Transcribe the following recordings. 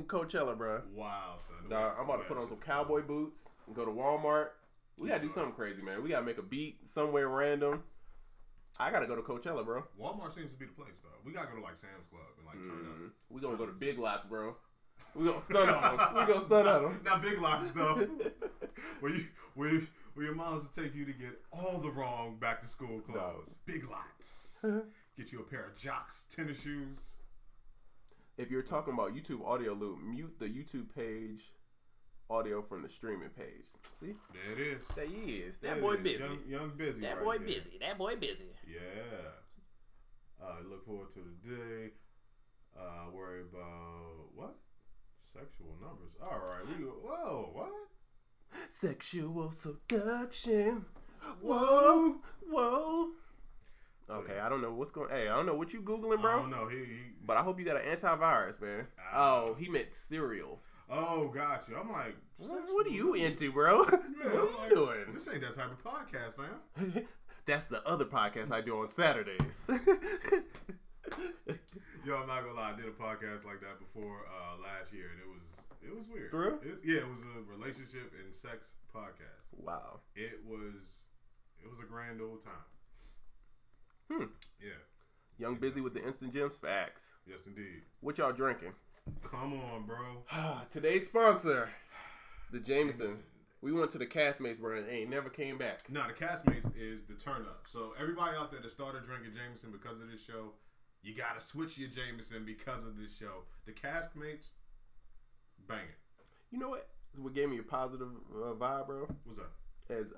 Coachella, bro. Wow, son. Dog, I'm about to put on some cowboy boots and go to Walmart. We gotta do something crazy, man. We gotta make a beat somewhere random. I gotta go to Coachella, bro. Walmart seems to be the place, though. We gotta go to like Sam's Club and like turn up. We gonna go to Big Lots, bro. We gonna stun on them. We gonna stun on them. Not Big Lots, though. where your moms will take you to get all the wrong back to school clothes. No. Big Lots. Get you a pair of Jocks tennis shoes. If you're talking about YouTube audio loop, mute the YouTube page audio from the streaming page. See? There it is. There he is. That boy busy. Young busy. That boy busy. That boy busy. Yeah. Look forward to the day. Worry about what? Sexual numbers. All right. Whoa. What? Sexual seduction. Whoa. Okay, I don't know what's going. Hey, I don't know what you googling, bro. I don't know. But I hope you got an antivirus, man. Oh, he meant cereal. Oh, got you. I'm like, what are you into, bro? Yeah, what are you doing? This ain't that type of podcast, man. That's the other podcast I do on Saturdays. Yo, I'm not gonna lie. I did a podcast like that before last year, and it was weird. For real? It was a relationship and sex podcast. Wow. It was a grand old time. Yeah. Young busy with the instant gems facts. Yes, indeed. What y'all drinking? Come on, bro. Today's sponsor, the Jameson. We went to the Castmates brand and ain't never came back. No, the Castmates is the turn up. So everybody out there that started drinking Jameson because of this show, you gotta switch your Jameson because of this show. The Castmates, bang it. You know what? What gave me a positive vibe, bro? What's that? As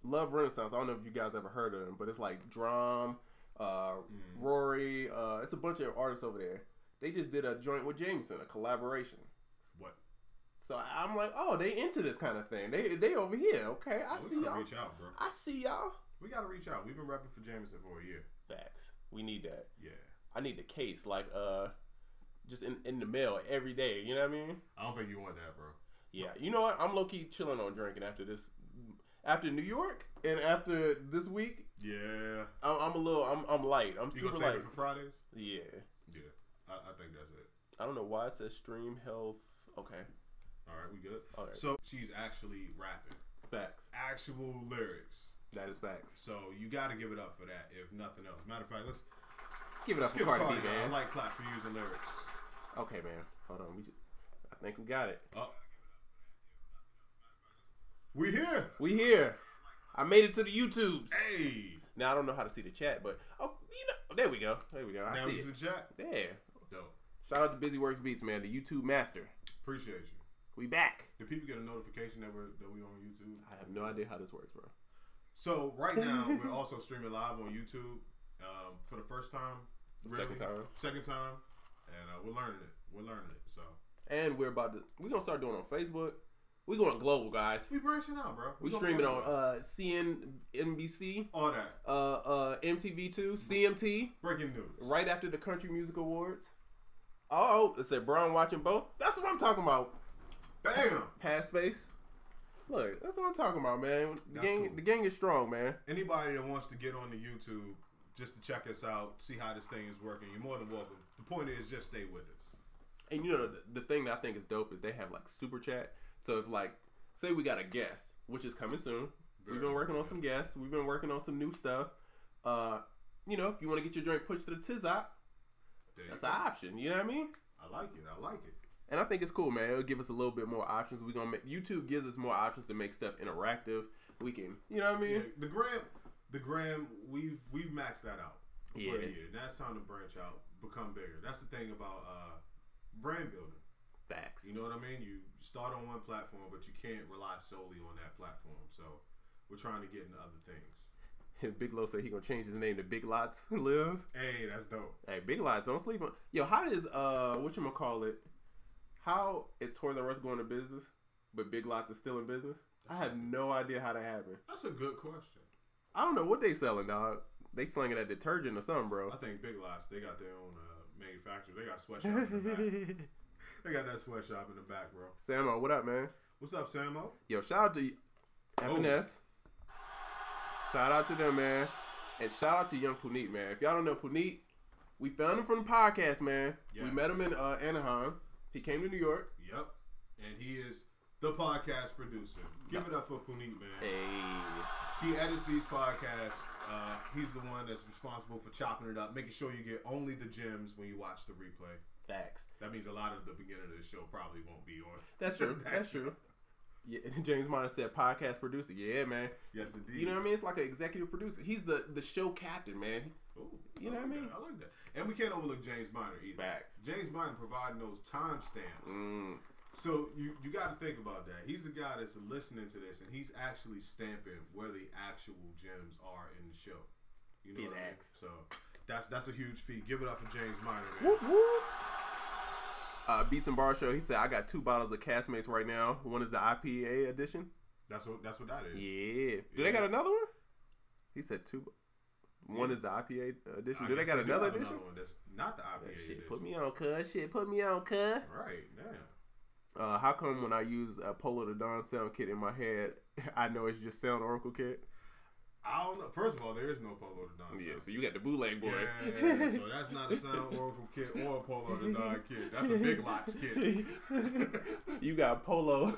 Love Renaissance. I don't know if you guys ever heard of them, but it's like Drum, Rory. It's a bunch of artists over there. They just did a joint with Jameson, a collaboration. What? So I'm like, oh, they into this kind of thing. They over here. Okay, I see y'all. Reach out, bro. I see y'all. We gotta reach out. We've been repping for Jameson for a year. Facts. We need that. Yeah. I need the case, like just in the mail every day. You know what I mean? I don't think you want that, bro. Yeah. You know what? I'm low key chilling on drinking after this. After New York and after this week, yeah, I'm light. I'm super light. You for Fridays? Yeah. Yeah, I think that's it. I don't know why it says stream health. Okay. All right, we good. All right. So she's actually rapping. Facts. Actual lyrics. That is facts. So you got to give it up for that, if nothing else. Matter of fact, let's give it up for Cardi B, man. I like clap for using lyrics. Okay, man. Hold on. I think we got it. Oh. We here. We here. I made it to the YouTubes. Hey. Now I don't know how to see the chat, but there we go. There we go. I see it. The chat. Yeah. Dope. Shout out to Busy Works Beats, man. The YouTube master. Appreciate you. We back. Did people get a notification that we on YouTube? I have no idea how this works, bro. So right now we're also streaming live on YouTube for the first time. Second time, and we're learning it. So. And we're gonna start doing it on Facebook. We going global, guys. We branching out, bro. We streaming on CNBC. All that. MTV2, CMT. Breaking news. Right after the Country Music Awards. Oh, it said Brown watching both. That's what I'm talking about. Bam. Past space. Look, that's what I'm talking about, man. The cool. The gang is strong, man. Anybody that wants to get on the YouTube just to check us out, see how this thing is working, you're more than welcome. The point is just stay with us. And you know, the thing that I think is dope is they have like super chat. So if like, say we got a guest, which is coming soon. We've been working on some guests. We've been working on some new stuff. You know, if you want to get your joint pushed to the tizop, that's an option. You know what I mean? I like it. And I think it's cool, man. It'll give us a little bit more options. We're gonna make YouTube gives us more options to make stuff interactive. We can, you know what I mean? Yeah, the gram, we've maxed that out. Yeah. For a year. Now it's time to branch out, become bigger. That's the thing about brand building. Facts. You know what I mean? You start on one platform, but you can't rely solely on that platform. So we're trying to get into other things. Big Lo said he gonna change his name to Big Lots Lives. Hey, that's dope. Hey, Big Lots, don't sleep on. Yo, how does whatchamacallit? How is Toys R Us going to business, but Big Lots is still in business? I have no idea how that happened. That's a good question. I don't know what they selling, dog. They slinging that detergent or something, bro. I think Big Lots, they got their own manufacturer. They got sweatshops in the back. They got that sweatshop in the back, bro. Samo, what up, man? What's up, Samo? Yo, shout out to FNS. Shout out to them, man. And shout out to Young Puneet, man. If y'all don't know Puneet, we found him from the podcast, man. Yeah. We met him in Anaheim. He came to New York. Yep. And he is the podcast producer. Give it up for Puneet, man. Hey. He edits these podcasts. He's the one that's responsible for chopping it up, making sure you get only the gems when you watch the replay. Facts. That means a lot of the beginning of the show probably won't be on. That's true. That's true. Yeah, James Miner said podcast producer. Yeah, man. Yes, indeed. You know what I mean? It's like an executive producer. He's the show captain, man. Ooh, you know what I mean? I like that. And we can't overlook James Miner either. Facts. James Miner providing those timestamps. So you got to think about that. He's the guy that's listening to this, and he's actually stamping where the actual gems are in the show. You know what I mean? So that's a huge feat. Give it up for James Miner, man. Whoop, whoop. Beats and Bar Show. He said, "I got 2 bottles of Castmates right now. One is the IPA edition." That's what that is. Yeah. Do they got another one? He said 2. One is the IPA edition. Do they got another edition? Another one that's not the IPA edition. Put me on, cuz. Shit, put me on, cuz. Right, damn. How come when I use a Polo the Don sound kit in my head, I know it's just Sound Oracle kit? I don't know. First of all, there is no Polo the Don. Yeah, so you got the bootleg boy. Yeah, so that's not a Sound Oracle kit or a Polo the Don kit. That's a Big Lots kit. You got Polo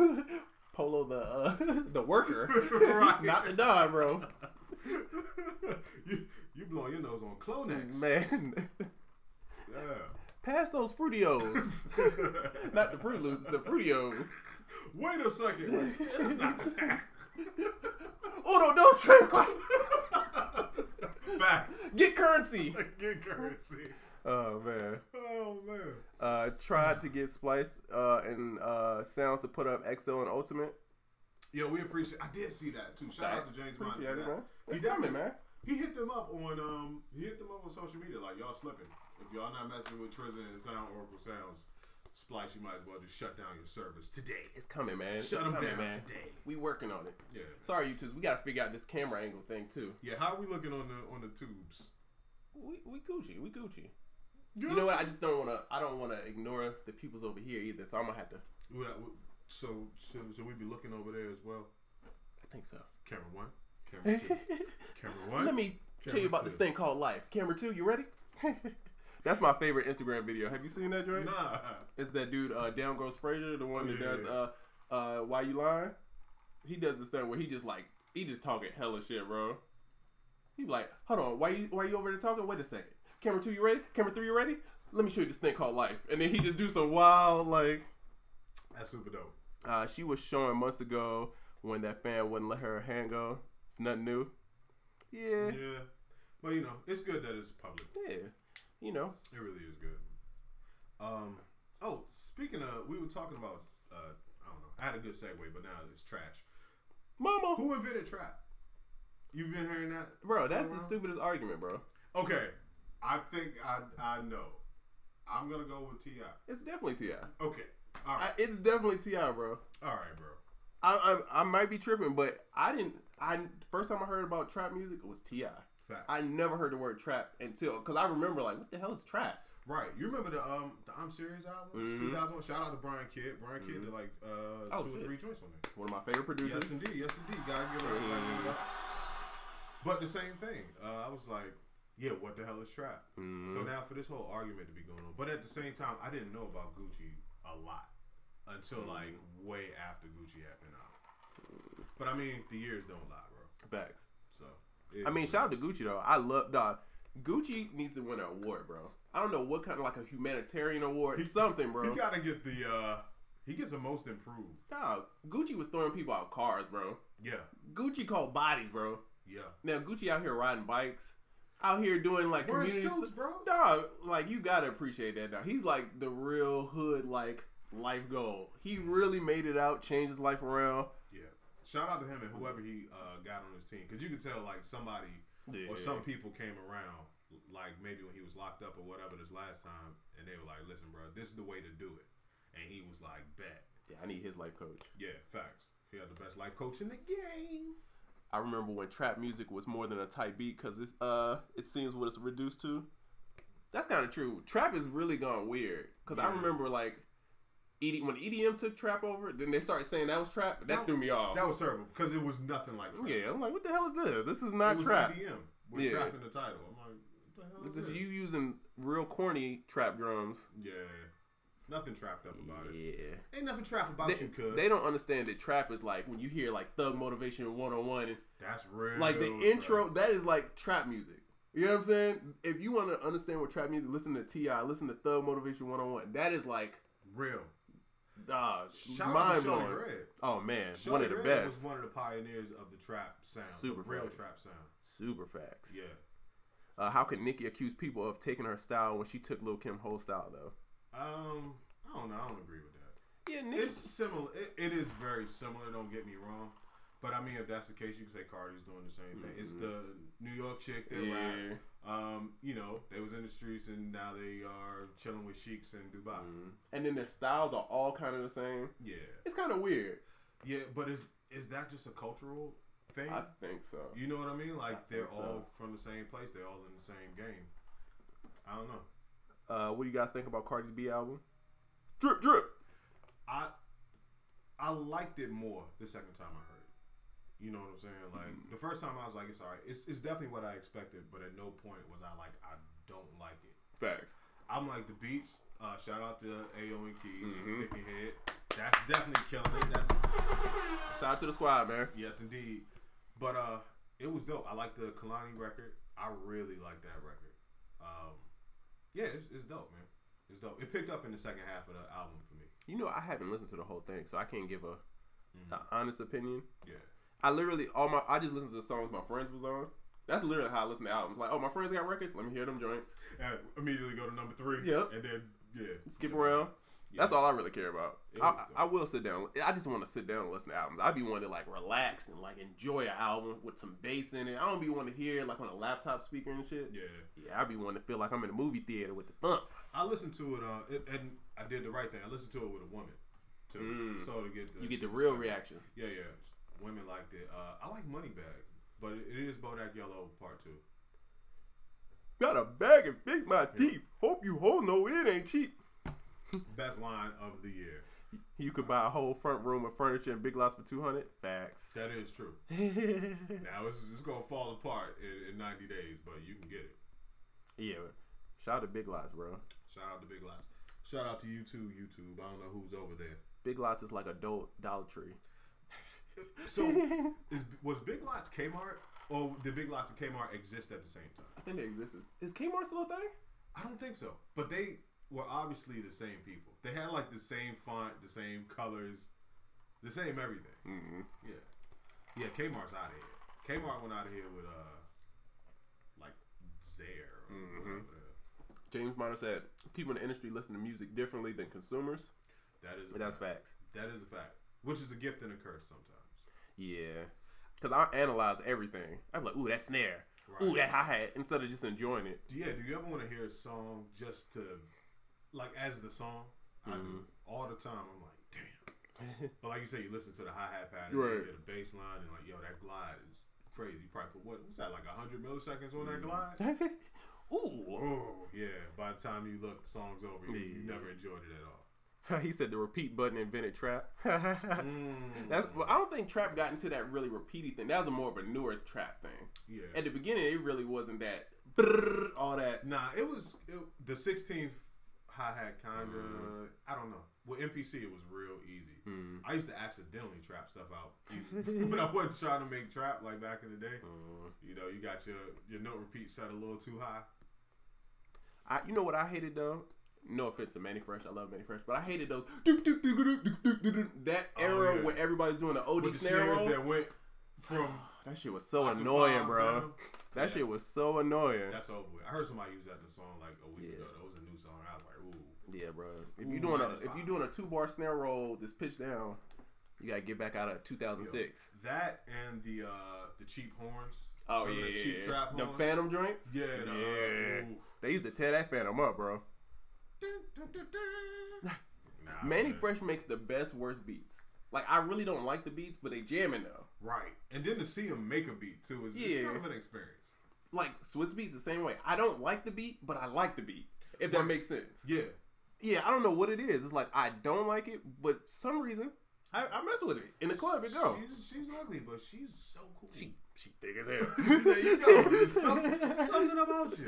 the worker, right. Not the Don, bro. you blowing your nose on Clonex, man. Yeah. Pass those Fruitios. Not the Fruit Loops, the Fruitios. Wait a second. It's not the time. Oh no, don't try. Back. Get currency. Get currency. Oh man. Oh man. Tried to get Splice and Sounds to put up XO and Ultimate. Yeah, we appreciate. I did see that too. Shout out to James Miner. Appreciate it, man. It's He coming, man. He hit them up on social media like, y'all slipping. If y'all not messing with Trizza and Sound Oracle Sounds Splice, you might as well just shut down your service today. It's coming, man. Shut them down man. today. We working on it. Yeah. Sorry, YouTubers. We gotta figure out this camera angle thing too. Yeah. How are we looking on the tubes? We Gucci. We Gucci. You know what? I just don't wanna. I don't wanna ignore the peoples over here either. So I'm gonna have to. So we be looking over there as well. I think so. Camera 1, camera 2, camera 1. Let me tell you about this thing called life. Camera 2, you ready? That's my favorite Instagram video. Have you seen that, Dre? Nah. It's that dude, Down Goes Frazier, the one that does Why You Lying? He does this thing where he just talking hella shit, bro. He be like, hold on, why you over there talking? Wait a second. Camera 2, you ready? Camera 3, you ready? Let me show you this thing called life. And then he just do some wild, like... That's super dope. She was showing months ago when that fan wouldn't let her hand go. It's nothing new. Yeah. Yeah. Well, you know, it's good that it's public. Yeah. You know. It really is good. Speaking of, we were talking about, I don't know, I had a good segue, but now it's trash. Mama. Who invented trap? You've been hearing that? Bro, that's the stupidest argument, bro. Okay. I think I know. I'm going to go with T.I. It's definitely T.I. Okay. All right. It's definitely T.I., bro. All right, bro. I might be tripping, but first time I heard about trap music, it was T.I. Fact. I never heard the word trap until, because I remember, like, what the hell is trap? Right. You remember the I'm Serious album? 2001? Shout out to Brian Kidd. Brian Kidd did like 2 or 3 joints on there. One of my favorite producers. Yes, indeed. Gotta give it up. But the same thing. I was like, yeah, what the hell is trap? So now for this whole argument to be going on. But at the same time, I didn't know about Gucci a lot until like way after Gucci had been out. But I mean, the years don't lie, bro. Facts. So I mean, shout out to Gucci though. I love Gucci needs to win an award, bro. I don't know what kind of, like, a humanitarian award, something, bro. He gotta get he gets the most improved. Dog, Gucci was throwing people out cars, bro. Yeah. Gucci called bodies, bro. Yeah. Now Gucci out here riding bikes, out here doing like community suits, bro. Dog, like, you gotta appreciate that. Dog. He's like the real hood, like, life goal. He really made it out, changed his life around. Yeah. Shout out to him and whoever he got on his team, because you could tell like somebody or some people came around, like maybe when he was locked up or whatever this last time, and they were like, "Listen, bro, this is the way to do it," and he was like, "Bet." Yeah, I need his life coach. Yeah, facts. He had the best life coach in the game. I remember when trap music was more than a tight beat, because it seems what it's reduced to. That's kind of true. Trap has really gone weird, because I remember like when EDM took trap over, then they started saying that was trap. That threw me off. That was terrible because it was nothing like trap. Yeah, I'm like, what the hell is this? This is not it was trap. EDM with trap in the title. I'm like, what the hell is this? You using real corny trap drums. Yeah. Nothing trapped up about it. Yeah. Ain't nothing trapped about you, cuz. They don't understand that trap is like when you hear like Thug Motivation 101. And that's real. like the intro, that is like trap music. You know what I'm saying? If you want to understand what trap music, listen to T.I., listen to Thug Motivation 101. That is like real. Mind blowing. Oh man, Shorty one of the Red best. was one of the pioneers of the trap sound. Super real facts. Trap sound. Super facts. Yeah. How could Nicki accuse people of taking her style when she took Lil Kim's whole style though? I don't know. I don't agree with that. Yeah, Nicki. It's similar. It is very similar. Don't get me wrong. But I mean, if that's the case, you can say Cardi's doing the same thing. It's the New York chick that rap. You know, they was in the streets and now they are chilling with sheiks in Dubai. And then their styles are all kind of the same. Yeah, it's kind of weird. Yeah, but is that just a cultural thing? I think so. You know what I mean? Like they're all from the same place. They're all in the same game. I don't know. What do you guys think about Cardi's B album? Drip, drip. I liked it more the second time I heard it. You know what I'm saying? Like the first time I was like, it's alright. It's definitely what I expected, but at no point was I like, I don't like it. Facts. I'm like the beats. Shout out to Ayo and Keys, Picking Head. That's definitely killing it. That's shout out to the squad, man. Yes, indeed. But it was dope. I like the Kalani record. I really like that record. Yeah, it's dope, man. It's dope. It picked up in the second half of the album for me. You know, I haven't listened to the whole thing, so I can't give an honest opinion. Yeah. I literally I just listen to the songs my friends was on. That's literally how I listen to albums. Like, oh, my friends got records. Let me hear them joints. And immediately go to number 3. Yep. And then skip around. Yeah. That's all I really care about. I will sit down. I just want to sit down and listen to albums. I be wanting to like relax and like enjoy an album with some bass in it. I don't be wanting to hear like on a laptop speaker and shit. Yeah. I be wanting to feel like I'm in a movie theater with the thump. I listened to it, and I did the right thing. I listened to it with a woman too, so to get the real reaction. Yeah. Women liked it. I like Moneybag, but it is Bodak Yellow Part 2. Got a bag and fix my teeth. Hope you hold no, it ain't cheap. Best line of the year. You could buy a whole front room of furniture in Big Lots for $200. Facts. That is true. Now it's gonna fall apart in 90 days, but you can get it. Yeah. Shout out to Big Lots, bro. Shout out to Big Lots. Shout out to YouTube. I don't know who's over there. Big Lots is like a Dollar Tree. So, was Big Lots Kmart, or did Big Lots and Kmart exist at the same time? I think they existed. Is Kmart still a thing? I don't think so. But they were obviously the same people. They had like the same font, the same colors, the same everything. Yeah. Kmart's out of here. Kmart went out of here with like Zare. Or James Martin said people in the industry listen to music differently than consumers. That's facts. That is a fact. Which is a gift and a curse sometimes. Yeah. Because I analyze everything. I'm like, ooh, that snare. Right. Ooh, that hi-hat. Instead of just enjoying it. Yeah, do you ever want to hear a song just to, like, as the song? I do. All the time. I'm like, damn. But like you say, you listen to the hi-hat pattern, you hear the bass line, and like, yo, that glide is crazy. You probably put, what's that, like 100 milliseconds on that glide? Ooh. Oh, yeah. By the time you look, the song's over. You never enjoyed it at all. He said the repeat button invented trap. I don't think trap got into that really repeaty thing. That was more of a newer trap thing. Yeah. At the beginning, it really wasn't that all that. Nah, it was the 16th hi-hat kind of. I don't know. With MPC, it was real easy. I used to accidentally trap stuff out when I wasn't trying to make trap like back in the day. You know, you got your note repeat set a little too high. You know what I hated though? No offense to Manny Fresh, I love Manny Fresh, but I hated those that era where everybody's doing the OD snare roll. That went from that shit was so annoying, bro. That shit was so annoying. That's over with. I heard somebody use that in a song like a week ago. That was a new song. I was like, ooh. Yeah, bro. If you're doing a 2-bar snare roll, this pitch down, you gotta get back out of 2006. That and the cheap horns. Oh yeah, cheap trap horns. The Phantom joints. Yeah. They used to tear that Phantom up, bro. Manny Fresh makes the best worst beats. Like I really don't like the beats, but they jamming though. Right, and then to see him make a beat too is kind of an experience. Like Swiss Beats the same way. I don't like the beat, but I like the beat. If that makes sense. Yeah. I don't know what it is. It's like I don't like it, but for some reason I mess with it in the club. It go. She's ugly, but she's so cool. She thick as hell. There you go. There's something about you.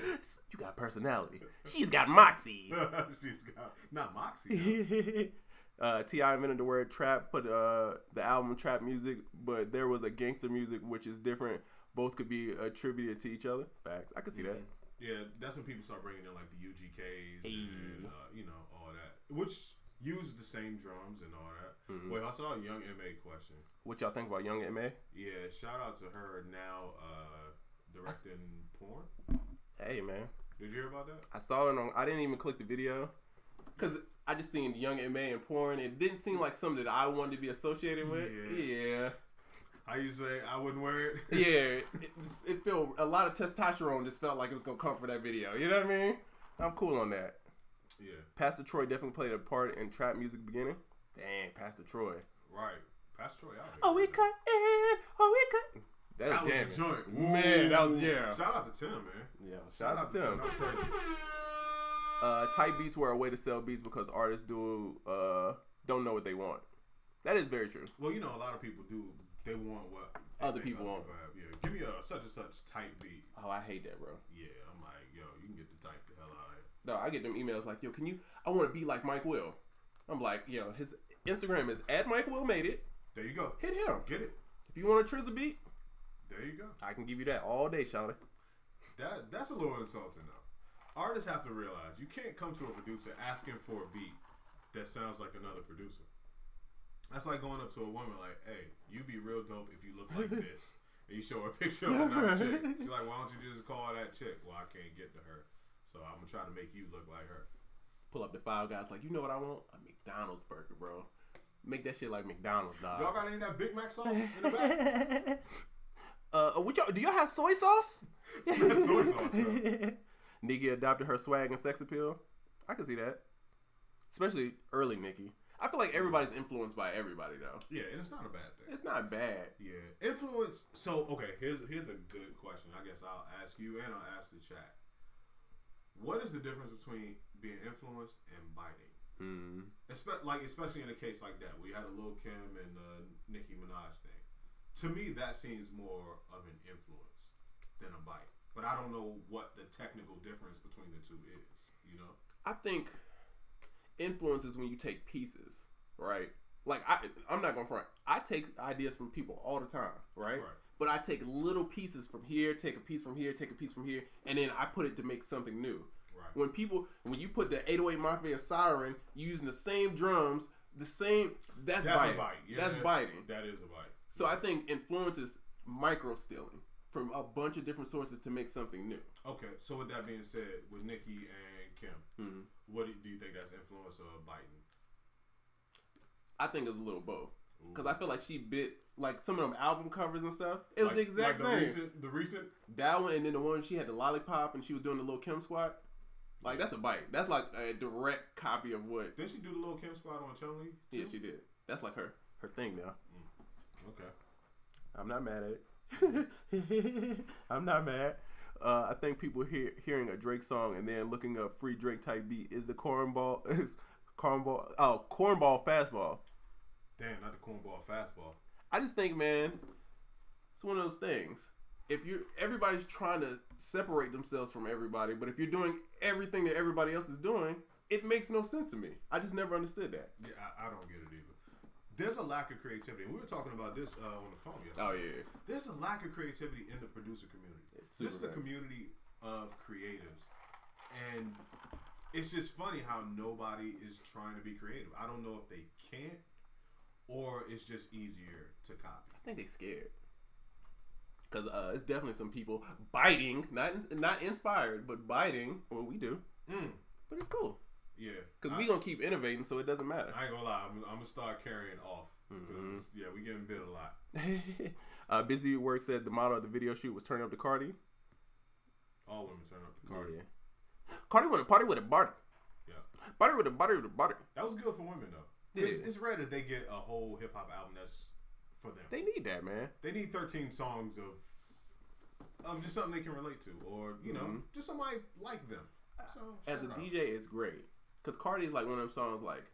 You got personality. She's got moxie. She's got not moxie. T.I. invented the word trap, put the album trap music, but there was a gangster music which is different. Both could be attributed to each other. Facts. I can see that. Yeah, that's when people start bringing in like the UGKs and all that, which use the same drums and all that. Mm-hmm. Wait, I saw a Young M.A. question. What y'all think about Young M.A.? Yeah, shout out to her now directing porn. Hey, man. Did you hear about that? I saw it on. I didn't even click the video because I just seen Young M.A. in porn. It didn't seem like something that I wanted to be associated with. Yeah. How you say I wouldn't wear it? Yeah. It felt a lot of testosterone. Just felt like it was gonna come for that video. You know what I mean? I'm cool on that. Yeah. Pastor Troy definitely played a part in trap music beginning. Dang, Pastor Troy. Right. Pastor Troy out here. Oh, we cutting. Oh, we cutting. That was a joint. Ooh. Man, that was a jam. Shout out to Tim, man. Yeah, shout out to Tim. Type beats were a way to sell beats because artists don't know what they want. That is very true. Well, a lot of people do. They want what other people want. Yeah, give me a such and such type beat. Oh, I hate that, bro. Yeah, I'm like, yo, you can get the type the hell out of it. No, I get them emails like, yo, I want to be like Mike Will. I'm like, his Instagram is @MikeWillMadeIt. There you go. Hit him. Get it. If you want a Trizza beat, there you go. I can give you that all day, shawty. That's a little insulting though. Artists have to realize you can't come to a producer asking for a beat that sounds like another producer. That's like going up to a woman like, hey, you be real dope if you look like this. And you show her a picture of another chick. She's like, why don't you just call that chick? Well, I can't get to her. So I'm going to try to make you look like her. Pull up the Five Guys like, you know what I want? A McDonald's burger, bro. Make that shit like McDonald's, dog. Y'all got any of that Big Mac sauce in the back? Do y'all have soy sauce? Soy sauce, yeah. Nicki adopted her swag and sex appeal. I can see that. Especially early Nicki. I feel like everybody's influenced by everybody, though. Yeah, and it's not a bad thing. It's not bad. Yeah. Influence. So, okay, here's a good question. I guess I'll ask you and I'll ask the chat. What is the difference between being influenced and biting? Mm-hmm. Especially in a case like that, where you had a Lil Kim and Nicki Minaj thing. To me, that seems more of an influence than a bite. But I don't know what the technical difference between the two is, I think influence is when you take pieces, right? Like, I'm not going to front. I take ideas from people all the time, right? But I take little pieces from here, take a piece from here, take a piece from here, and then I put it to make something new. Right. When you put the 808 Mafia Siren using the same drums, that's biting. That's bite. Yeah, that's biting. That is a bite. So I think influence is micro stealing from a bunch of different sources to make something new. Okay, so with that being said, with Nicki and Kim, what do you think that's influence or biting? I think it's a little both. Because I feel like she bit, like some of them album covers and stuff. It was the exact same. The recent? That one, and then the one she had the lollipop and she was doing the little Kim squat. Like, that's a bite. That's like a direct copy of what. Did she do the little Kim squat on Chun-Li? Yeah, she did. That's like her thing now. Okay. I'm not mad at it. I'm not mad. I think people hearing a Drake song and then looking up free Drake type beat is the cornball fastball. Damn, not the cornball fastball. I just think, man, it's one of those things. Everybody's trying to separate themselves from everybody, but if you're doing everything that everybody else is doing, it makes no sense to me. I just never understood that. Yeah, I don't get it either. There's a lack of creativity. And we were talking about this on the phone yesterday. Oh, yeah. There's a lack of creativity in the producer community. This is a community of creatives. And it's just funny how nobody is trying to be creative. I don't know if they can't or it's just easier to copy. I think they're scared. Because it's definitely some people biting, not inspired, but biting. Well, we do. But it's cool. Yeah. Because we're going to keep innovating, so it doesn't matter. I ain't going to lie. I'm going to start carrying off. Because, yeah, we getting bit a lot. Busy Work said the model of the video shoot was turn up to Cardi. All women turn up to Cardi. Yeah. Cardi want to party with a body. Yeah. Party with a body with a body. That was good for women, though. Yeah. It's rare that they get a whole hip-hop album that's for them. They need that, man. They need 13 songs of just something they can relate to. Or, just somebody like them. So, as a DJ, it's great. Because Cardi is like one of them songs like,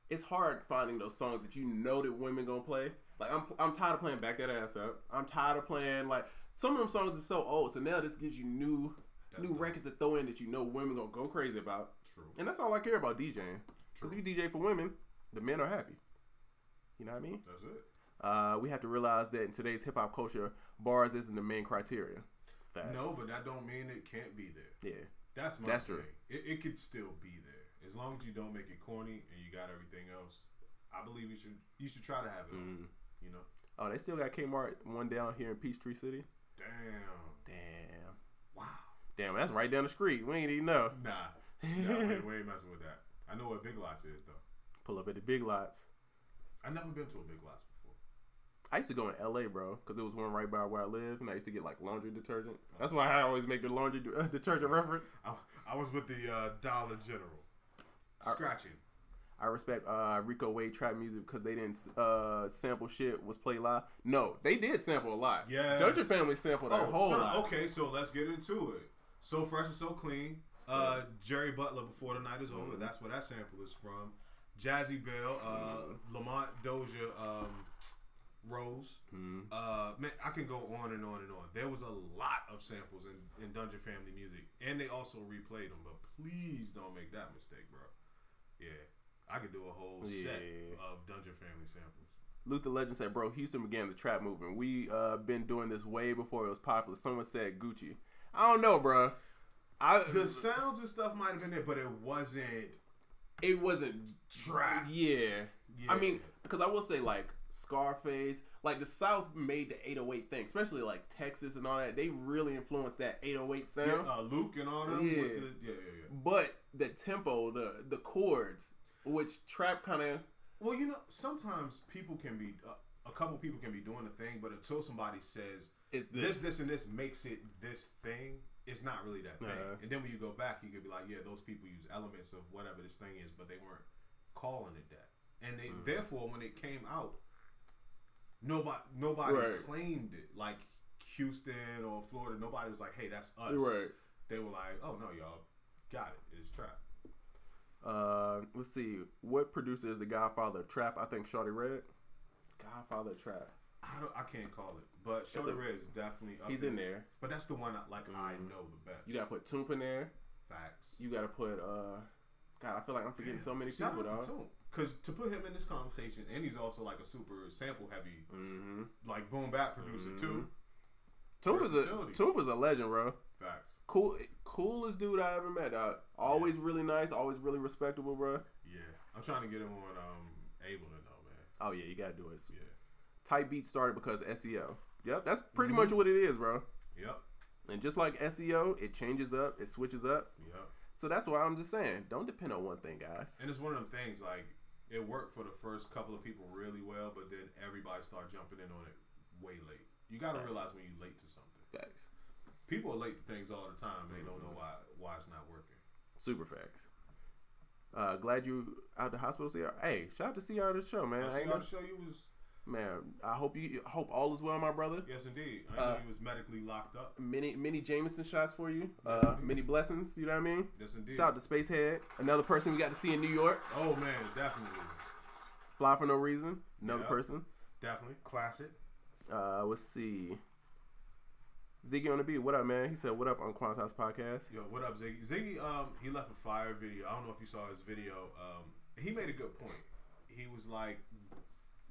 it's hard finding those songs that you know that women gonna play. Like I'm tired of playing Back That Ass Up. I'm tired of playing like some of them songs are so old. So now this gives you new records to throw in that you know women gonna go crazy about. True. And that's all I care about DJing. Because if you DJ for women, the men are happy. You know what I mean? That's it. We have to realize that in today's hip hop culture, bars isn't the main criteria. No, but that don't mean it can't be there. Yeah, that's thing. True. It could still be there as long as you don't make it corny and you got everything else. I believe you should try to have it. You know. Oh, they still got Kmart one down here in Peachtree City. Damn. Wow. Damn, that's right down the street. We ain't even know. Nah, we ain't messing with that. I know what Big Lots is though. Pull up at the Big Lots. I never been to a Big Lots before. I used to go in LA, bro, because it was one right by where I live, and I used to get like laundry detergent. That's why I always make the laundry detergent reference. I was with the Dollar General. Scratching. I respect Rico Wade trap music because they didn't sample shit was played live. No, they did sample a lot. Yeah, Dungeon Family sampled a whole lot. Okay, so let's get into it. So Fresh and So Clean. Jerry Butler, Before the Night Is Over. That's where that sample is from. Jazzy Bell, Lamont Dozier, Rose. Man, I can go on and on and on. There was a lot of samples in Dungeon Family music, and they also replayed them. But please don't make that mistake, bro. Yeah, I could do a whole set of Dungeon Family samples. Luther Legend said, bro, Houston began the trap movement. We been doing this way before it was popular. Someone said Gucci. I don't know, bro. The sounds and stuff might have been there, but it wasn't. It wasn't trap. Yeah. I mean, because I will say, like, Scarface, like, the South made the 808 thing, especially, like, Texas and all that. They really influenced that 808 sound. Yeah, Luke and all them. Yeah. But the tempo, the chords, which trap kind of... Well, you know, sometimes people can be... a couple people can be doing a thing, but until somebody says, it's this, and this makes it this thing... It's not really that thing. And then when you go back, you could be like, yeah, those people use elements of whatever this thing is, but they weren't calling it that. And they therefore, when it came out, nobody claimed it. Like Houston or Florida, nobody was like, hey, that's us. Right. They were like, oh, no, y'all got it. It's trap. Let's see. What producer is the godfather of trap? I think Shawty Red. Godfather of trap. I can't call it, but Shawty Red is definitely up He's there. in there. But that's the one I know the best. You gotta put Toomp in there. Facts. You gotta put God, I feel like I'm forgetting so many people, dog. Because to put him in this conversation, and he's also like a super sample heavy, like boom bap producer too. Toomp is a legend, bro. Facts. Coolest dude I ever met, dog. Always really nice, always really respectable, bro. Yeah, I'm trying to get him on Ableton though, man. Oh yeah, you gotta do it. Yeah. Type beat started because SEO. Yep, that's pretty much what it is, bro. Yep. And just like SEO, it changes up, it switches up. Yep. So that's why I'm just saying, don't depend on one thing, guys. And it's one of them things, like, it worked for the first couple of people really well, but then everybody started jumping in on it way late. You got to realize when you're late to something. Facts. People are late to things all the time. They don't know why it's not working. Super facts. Glad you out the hospital, CR. Hey, shout out to CR the show, man. CR the show, you was... Man, I hope all is well, my brother. Yes, indeed. I know he was medically locked up. Many Jameson shots for you. Yes, many blessings. You know what I mean? Yes, indeed. Shout out to Spacehead, another person we got to see in New York. Oh man, definitely. Fly for no reason. Another person. Definitely classic. Let's see. Ziggy on the beat. What up, man? He said, "What up, UnQuantized podcast?" Yo, what up, Ziggy? Ziggy, he left a fire video. I don't know if you saw his video. He made a good point. He was like,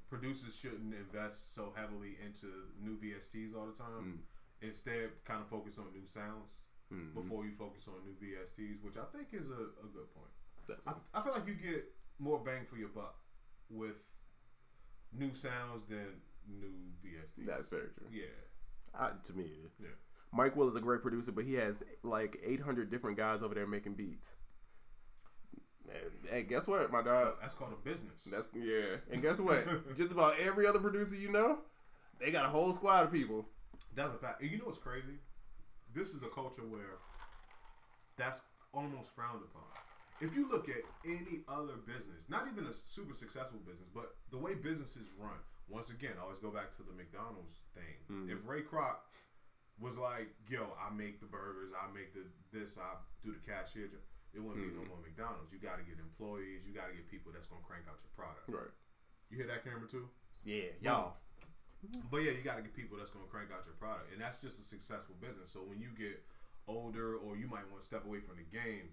producers shouldn't invest so heavily into new VSTs all the time. Instead, kind of focus on new sounds before you focus on new VSTs, which I think is a good point. I feel like you get more bang for your buck with new sounds than new VSTs. That's very true. Yeah. To me, it is. Yeah. Mike Will is a great producer, but he has like 800 different guys over there making beats. Hey, guess what, my dog? That's called a business. And guess what? Just about every other producer you know, they got a whole squad of people. That's a fact. And you know what's crazy? This is a culture where that's almost frowned upon. If you look at any other business, not even a super successful business, but the way businesses run, once again, I always go back to the McDonald's thing. If Ray Kroc was like, yo, I make the burgers, I make this, I do the cashier job. It wouldn't be no more McDonald's. You got to get employees. You got to get people that's gonna crank out your product. Right. You hear that, camera too? Yeah, y'all. But yeah, you got to get people that's gonna crank out your product, and that's just a successful business. So when you get older, or you might want to step away from the game,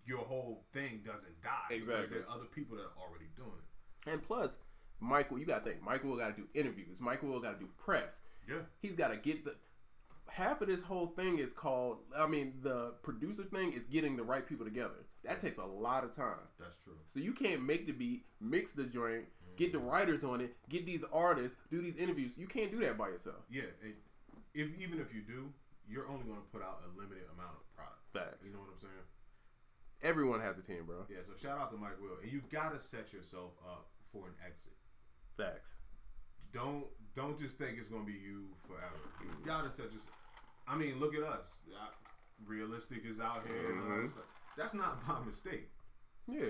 your whole thing doesn't die. Exactly. Because there are other people that are already doing it. And plus, Michael, you got to think, Michael got to do interviews. Michael got to do press. Yeah. He's got to get half of this whole thing is called, the producer thing is getting the right people together. That takes a lot of time. That's true. So you can't make the beat, mix the joint, get the writers on it, get these artists, do these interviews. You can't do that by yourself. Yeah. Even if you do, you're only going to put out a limited amount of product. Facts. You know what I'm saying? Everyone has a team, bro. Yeah, so shout out to Mike Will. And you got to set yourself up for an exit. Facts. Don't just think it's going to be you forever. You got to set yourself. I mean, look at us. Realistic is out here. And all that stuff. That's not by mistake. Yeah.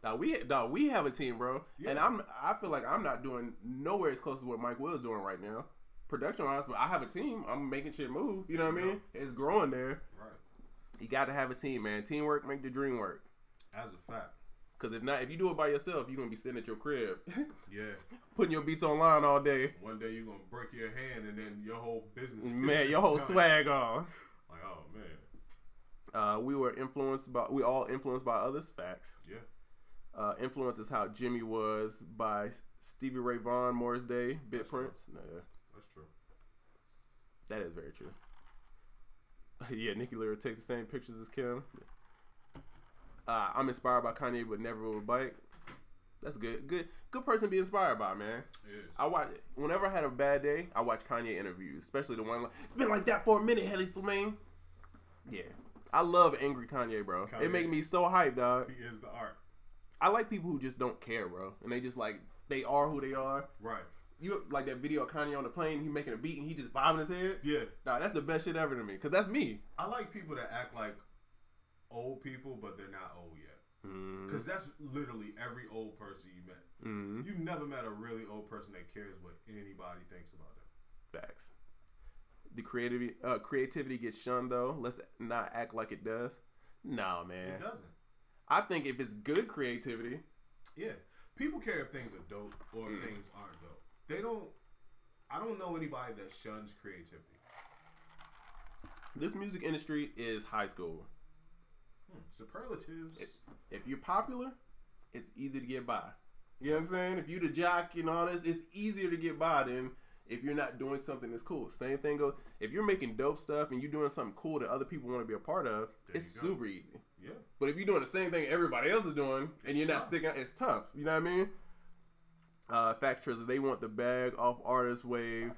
Now we have a team, bro. Yeah. And I feel like I'm not doing nowhere as close to what Mike Will is doing right now, production wise. But I have a team. I'm making shit move. You know what I mean? It's growing there. Right. You got to have a team, man. Teamwork make the dream work. As a fact. Because if you do it by yourself, you're gonna be sitting at your crib. Yeah. Putting your beats online all day. One day you're gonna break your hand, and then your whole business. Man, your whole swag off. Like, oh man. We all influenced by others. Facts. Yeah. Influence is how Jimmy was by Stevie Ray Vaughan, Morris Day, Bit Prince. Nah. That's true. That is very true. Yeah, Nicki Lyric takes the same pictures as Kim. I'm inspired by Kanye, but never will bite. That's good. Good person to be inspired by, man. It is. I watch whenever I had a bad day. I watch Kanye interviews, especially the one like, it's been like that for a minute, Helly Slimane. Yeah, I love angry Kanye, bro. It make me so hyped, dog. He is the art. I like people who just don't care, bro, and they just like they are who they are. Right. You like that video of Kanye on the plane? He making a beat and he just bobbing his head. Yeah. Nah, that's the best shit ever to me, cause that's me. I like people that act like old people, but they're not old yet. Because that's literally every old person you met. You've never met a really old person that cares what anybody thinks about them. Facts. The creativity gets shunned though. Let's not act like it does. No, man. It doesn't. I think if it's good creativity. Yeah. People care if things are dope or if things aren't dope. They don't. I don't know anybody that shuns creativity. This music industry is high school. Superlatives. If you're popular, it's easy to get by. You know what I'm saying? If you're the jock and all this, it's easier to get by than if you're not doing something that's cool. Same thing goes. If you're making dope stuff and you're doing something cool that other people want to be a part of, it's super easy. Yeah. But if you're doing the same thing everybody else is doing and you're not sticking out, it's tough. You know what I mean? Fact Trailer, they want the bag off artist wave.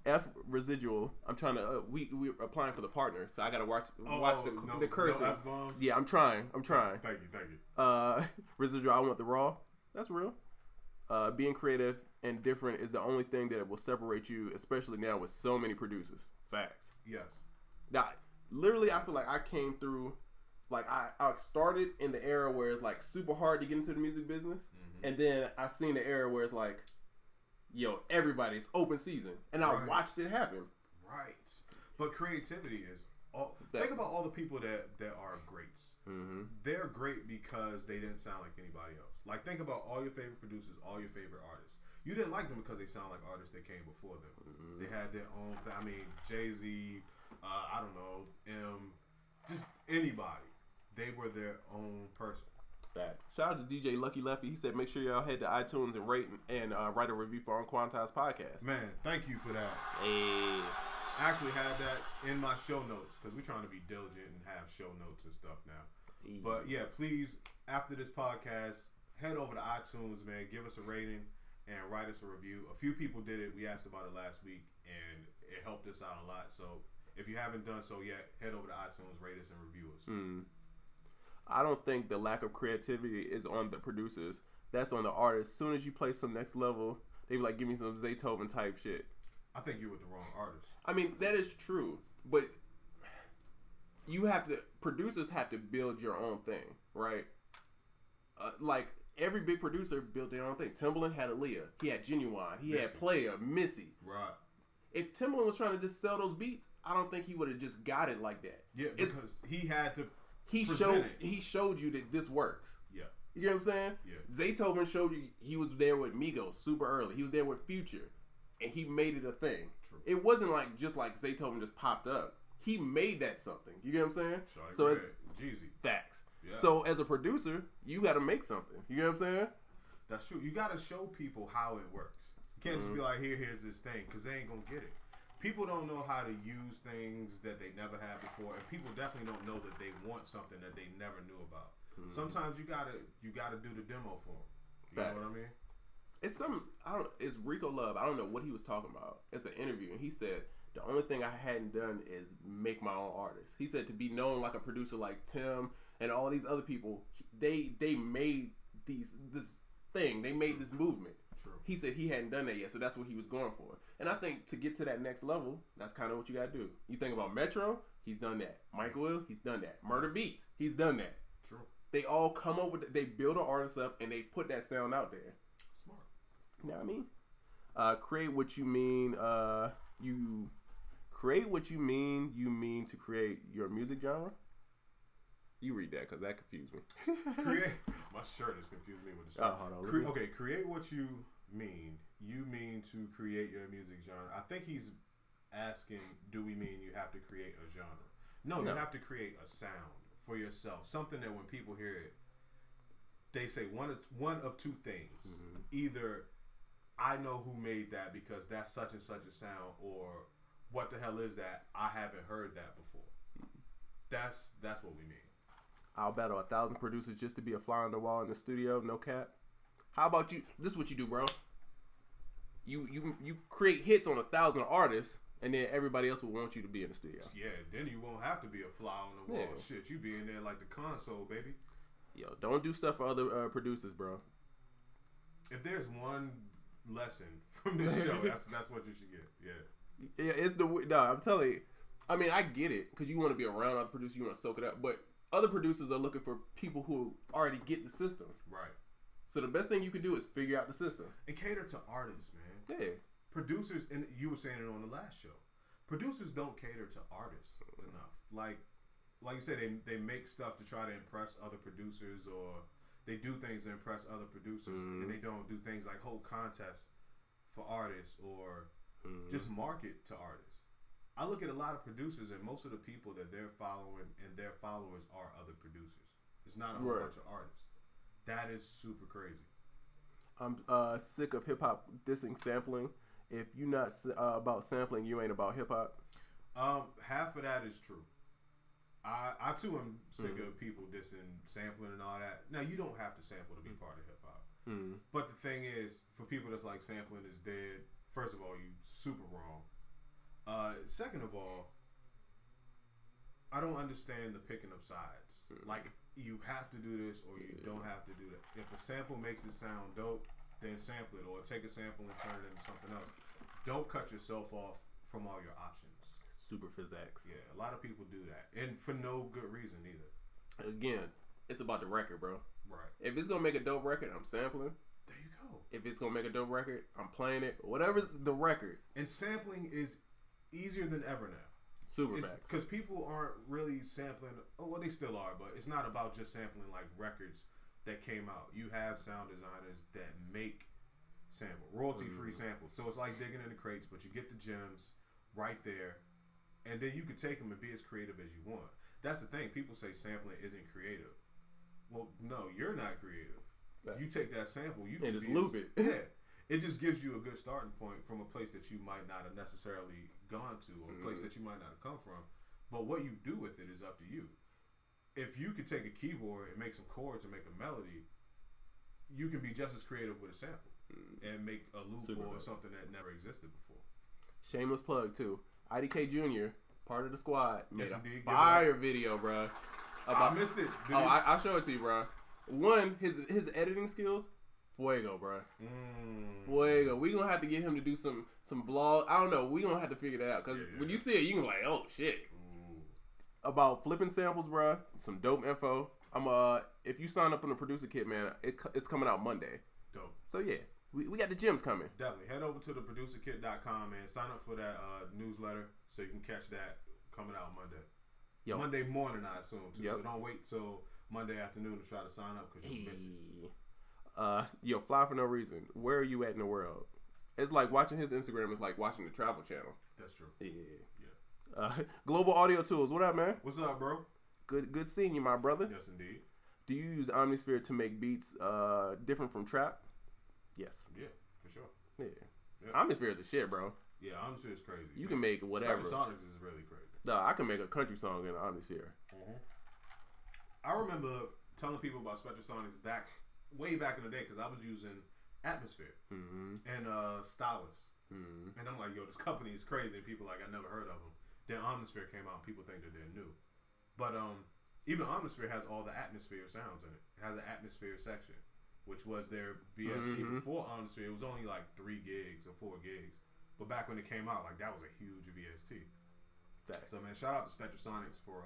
F residual. I'm trying to. We're applying for the partner, so I gotta watch the cursing. No F-bombs? Yeah, I'm trying. Thank you. Residual. I want the raw. That's real. Being creative and different is the only thing that will separate you, especially now with so many producers. Facts. Yes. Now, literally, I feel like I came through. Like I started in the era where it's like super hard to get into the music business, and then I seen the era where it's like, yo, everybody's open season, and I watched it happen. Right, but creativity is all. Think about all the people that are greats. They're great because they didn't sound like anybody else. Like think about all your favorite producers, all your favorite artists. You didn't like them because they sound like artists that came before them. They had their own. I mean, Jay-Z, I don't know, just anybody. They were their own person. Facts. Shout out to DJ Lucky Lefty. He said, make sure y'all head to iTunes and rate and write a review for UnQuantized podcast. Man, thank you for that. Hey. I actually had that in my show notes because we're trying to be diligent and have show notes and stuff now. Hey. But yeah, please, after this podcast, head over to iTunes, man. Give us a rating and write us a review. A few people did it. We asked about it last week, and it helped us out a lot. So if you haven't done so yet, head over to iTunes, rate us, and review us. I don't think the lack of creativity is on the producers. That's on the artists. As soon as you play some next level, they be like, give me some Beethoven type shit. I think you're with the wrong artist. I mean, that is true. But producers have to build your own thing, right? Like, every big producer built their own thing. Timbaland had Aaliyah. He had Genuine. He had Player, Missy. Right. If Timbaland was trying to just sell those beats, I don't think he would have just got it like that. Yeah, because he had to. He showed you that this works. Yeah. You get what I'm saying? Yeah. Zaytoven showed you he was there with Migos super early. He was there with Future, and he made it a thing. True. It wasn't like just like Zaytoven just popped up. He made that something. You get what I'm saying? So as Jeezy. Facts. Yeah. So as a producer, you got to make something. You get what I'm saying? That's true. You got to show people how it works. You can't just be like, here's this thing, because they ain't gonna get it. People don't know how to use things that they never had before, and people definitely don't know that they want something that they never knew about. Sometimes you gotta do the demo for them. You know what I mean? It's Rico Love. I don't know what he was talking about. It's an interview, and he said the only thing I hadn't done is make my own artists. He said to be known like a producer like Tim and all these other people, they made this thing. They made this movement. True. He said he hadn't done that yet, so that's what he was going for. And I think to get to that next level, that's kind of what you got to do. You think about Metro, he's done that. Michael Will, he's done that. Murder Beats, he's done that. True. They all come up with they build an artist up and they put that sound out there. Smart. You know what I mean? Create what you mean. You create what you mean to create your music genre. You read that because that confused me. My shirt has confused me with the shirt. Oh, hold on. Create what you mean. You mean to create your music genre. I think he's asking, do we mean you have to create a genre? No, you have to create a sound for yourself. Something that when people hear it, they say one of two things. Mm-hmm. Either I know who made that because that's such and such a sound, or what the hell is that? I haven't heard that before. That's what we mean. I'll battle 1,000 producers just to be a fly on the wall in the studio, no cap. How about you? This is what you do, bro. You create hits on 1,000 artists, and then everybody else will want you to be in the studio. Yeah, then you won't have to be a fly on the wall. Yeah. Shit, you be in there like the console, baby. Yo, don't do stuff for other producers, bro. If there's one lesson from this show, that's what you should get. Yeah. Yeah, it's I'm telling you. I mean, I get it because you want to be around other producers, you want to soak it up, but other producers are looking for people who already get the system. Right. So the best thing you can do is figure out the system. And cater to artists, man. Yeah. Producers, and you were saying it on the last show, producers don't cater to artists enough. Like you said, they make stuff to try to impress other producers, or they do things to impress other producers, and they don't do things like hold contests for artists or just market to artists. I look at a lot of producers, and most of the people that they're following and their followers are other producers. It's not a whole bunch of artists. That is super crazy. I'm sick of hip hop dissing sampling. If you're not about sampling, you ain't about hip hop. Half of that is true. I too am sick of people dissing sampling and all that. Now, you don't have to sample to be part of hip hop. But the thing is, for people that's like sampling is dead, first of all, you super wrong. Second of all, I don't understand the picking of sides. Like, you have to do this or you don't have to do that. If a sample makes it sound dope, then sample it, or take a sample and turn it into something else. Don't cut yourself off from all your options. Super physics. Yeah, a lot of people do that, and for no good reason either. Again, it's about the record, bro. Right. If it's gonna make a dope record, I'm sampling. There you go. If it's gonna make a dope record, I'm playing it. Whatever's the record. And sampling is easier than ever now. Super facts. Because people aren't really sampling. Oh, well, they still are, but it's not about just sampling like records that came out. You have sound designers that make royalty-free samples. So it's like digging in the crates, but you get the gems right there, and then you can take them and be as creative as you want. That's the thing. People say sampling isn't creative. Well, no, you're not creative. You take that sample, you can just loop it. Yeah. It just gives you a good starting point from a place that you might not have necessarily gone to, or a place that you might not have come from. But what you do with it is up to you. If you could take a keyboard and make some chords and make a melody, you can be just as creative with a sample and make a loop or something that never existed before. Shameless plug too. IDK Jr., part of the squad, made a fire video, bro. I missed it. I'll show it to you, bro. One, his editing skills. Fuego, bro. Fuego. We gonna have to get him to do some blog. I don't know. We gonna have to figure that out because when you see it, you can be like, oh shit. About flipping samples, bro. Some dope info. If you sign up on the producer kit, man, it's coming out Monday. Dope. So yeah, We got the gems coming. Definitely. Head over to theproducerkit.com and sign up for that newsletter so you can catch that coming out Monday. Yo. Monday morning, I assume, too. Yep. So don't wait till Monday afternoon to try to sign up because you'll miss it. Yo, Fly for No Reason. Where are you at in the world? It's like watching his Instagram is like watching the Travel Channel. That's true. Yeah. Global Audio Tools. What up, man? What's up, bro? Good seeing you, my brother. Yes, indeed. Do you use Omnisphere to make beats different from trap? Yes. Yeah, for sure. Yeah. Omnisphere is the shit, bro. Yeah, Omnisphere is crazy. You can make whatever. Sonics is really crazy. No, I can make a country song in Omnisphere. Mm-hmm. I remember telling people about Spectral Sonics way back in the day because I was using Atmosphere and Stylus. And I'm like, yo, this company is crazy. And people like, I never heard of them. Then Omnisphere came out and people think that they're new. But even Omnisphere has all the Atmosphere sounds in it. It has an Atmosphere section, which was their VST before Omnisphere. It was only like 3 gigs or 4 gigs. But back when it came out, like that was a huge VST. Facts. So man, shout out to Spectral Sonics for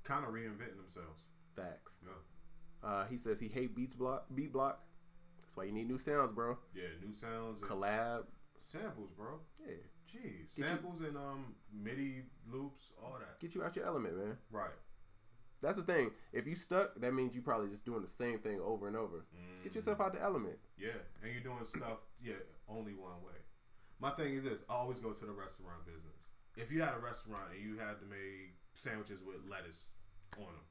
kind of reinventing themselves. Facts. Yeah. He says he hate beat block. That's why you need new sounds, bro. Yeah, new sounds. Collab. Samples, bro. Yeah. Jeez. Samples and MIDI loops, all that. Get you out your element, man. Right. That's the thing. If you stuck, that means you probably just doing the same thing over and over. Get yourself out the element. Yeah. And you're doing stuff, only one way. My thing is this. I always go to the restaurant business. If you had a restaurant and you had to make sandwiches with lettuce on them,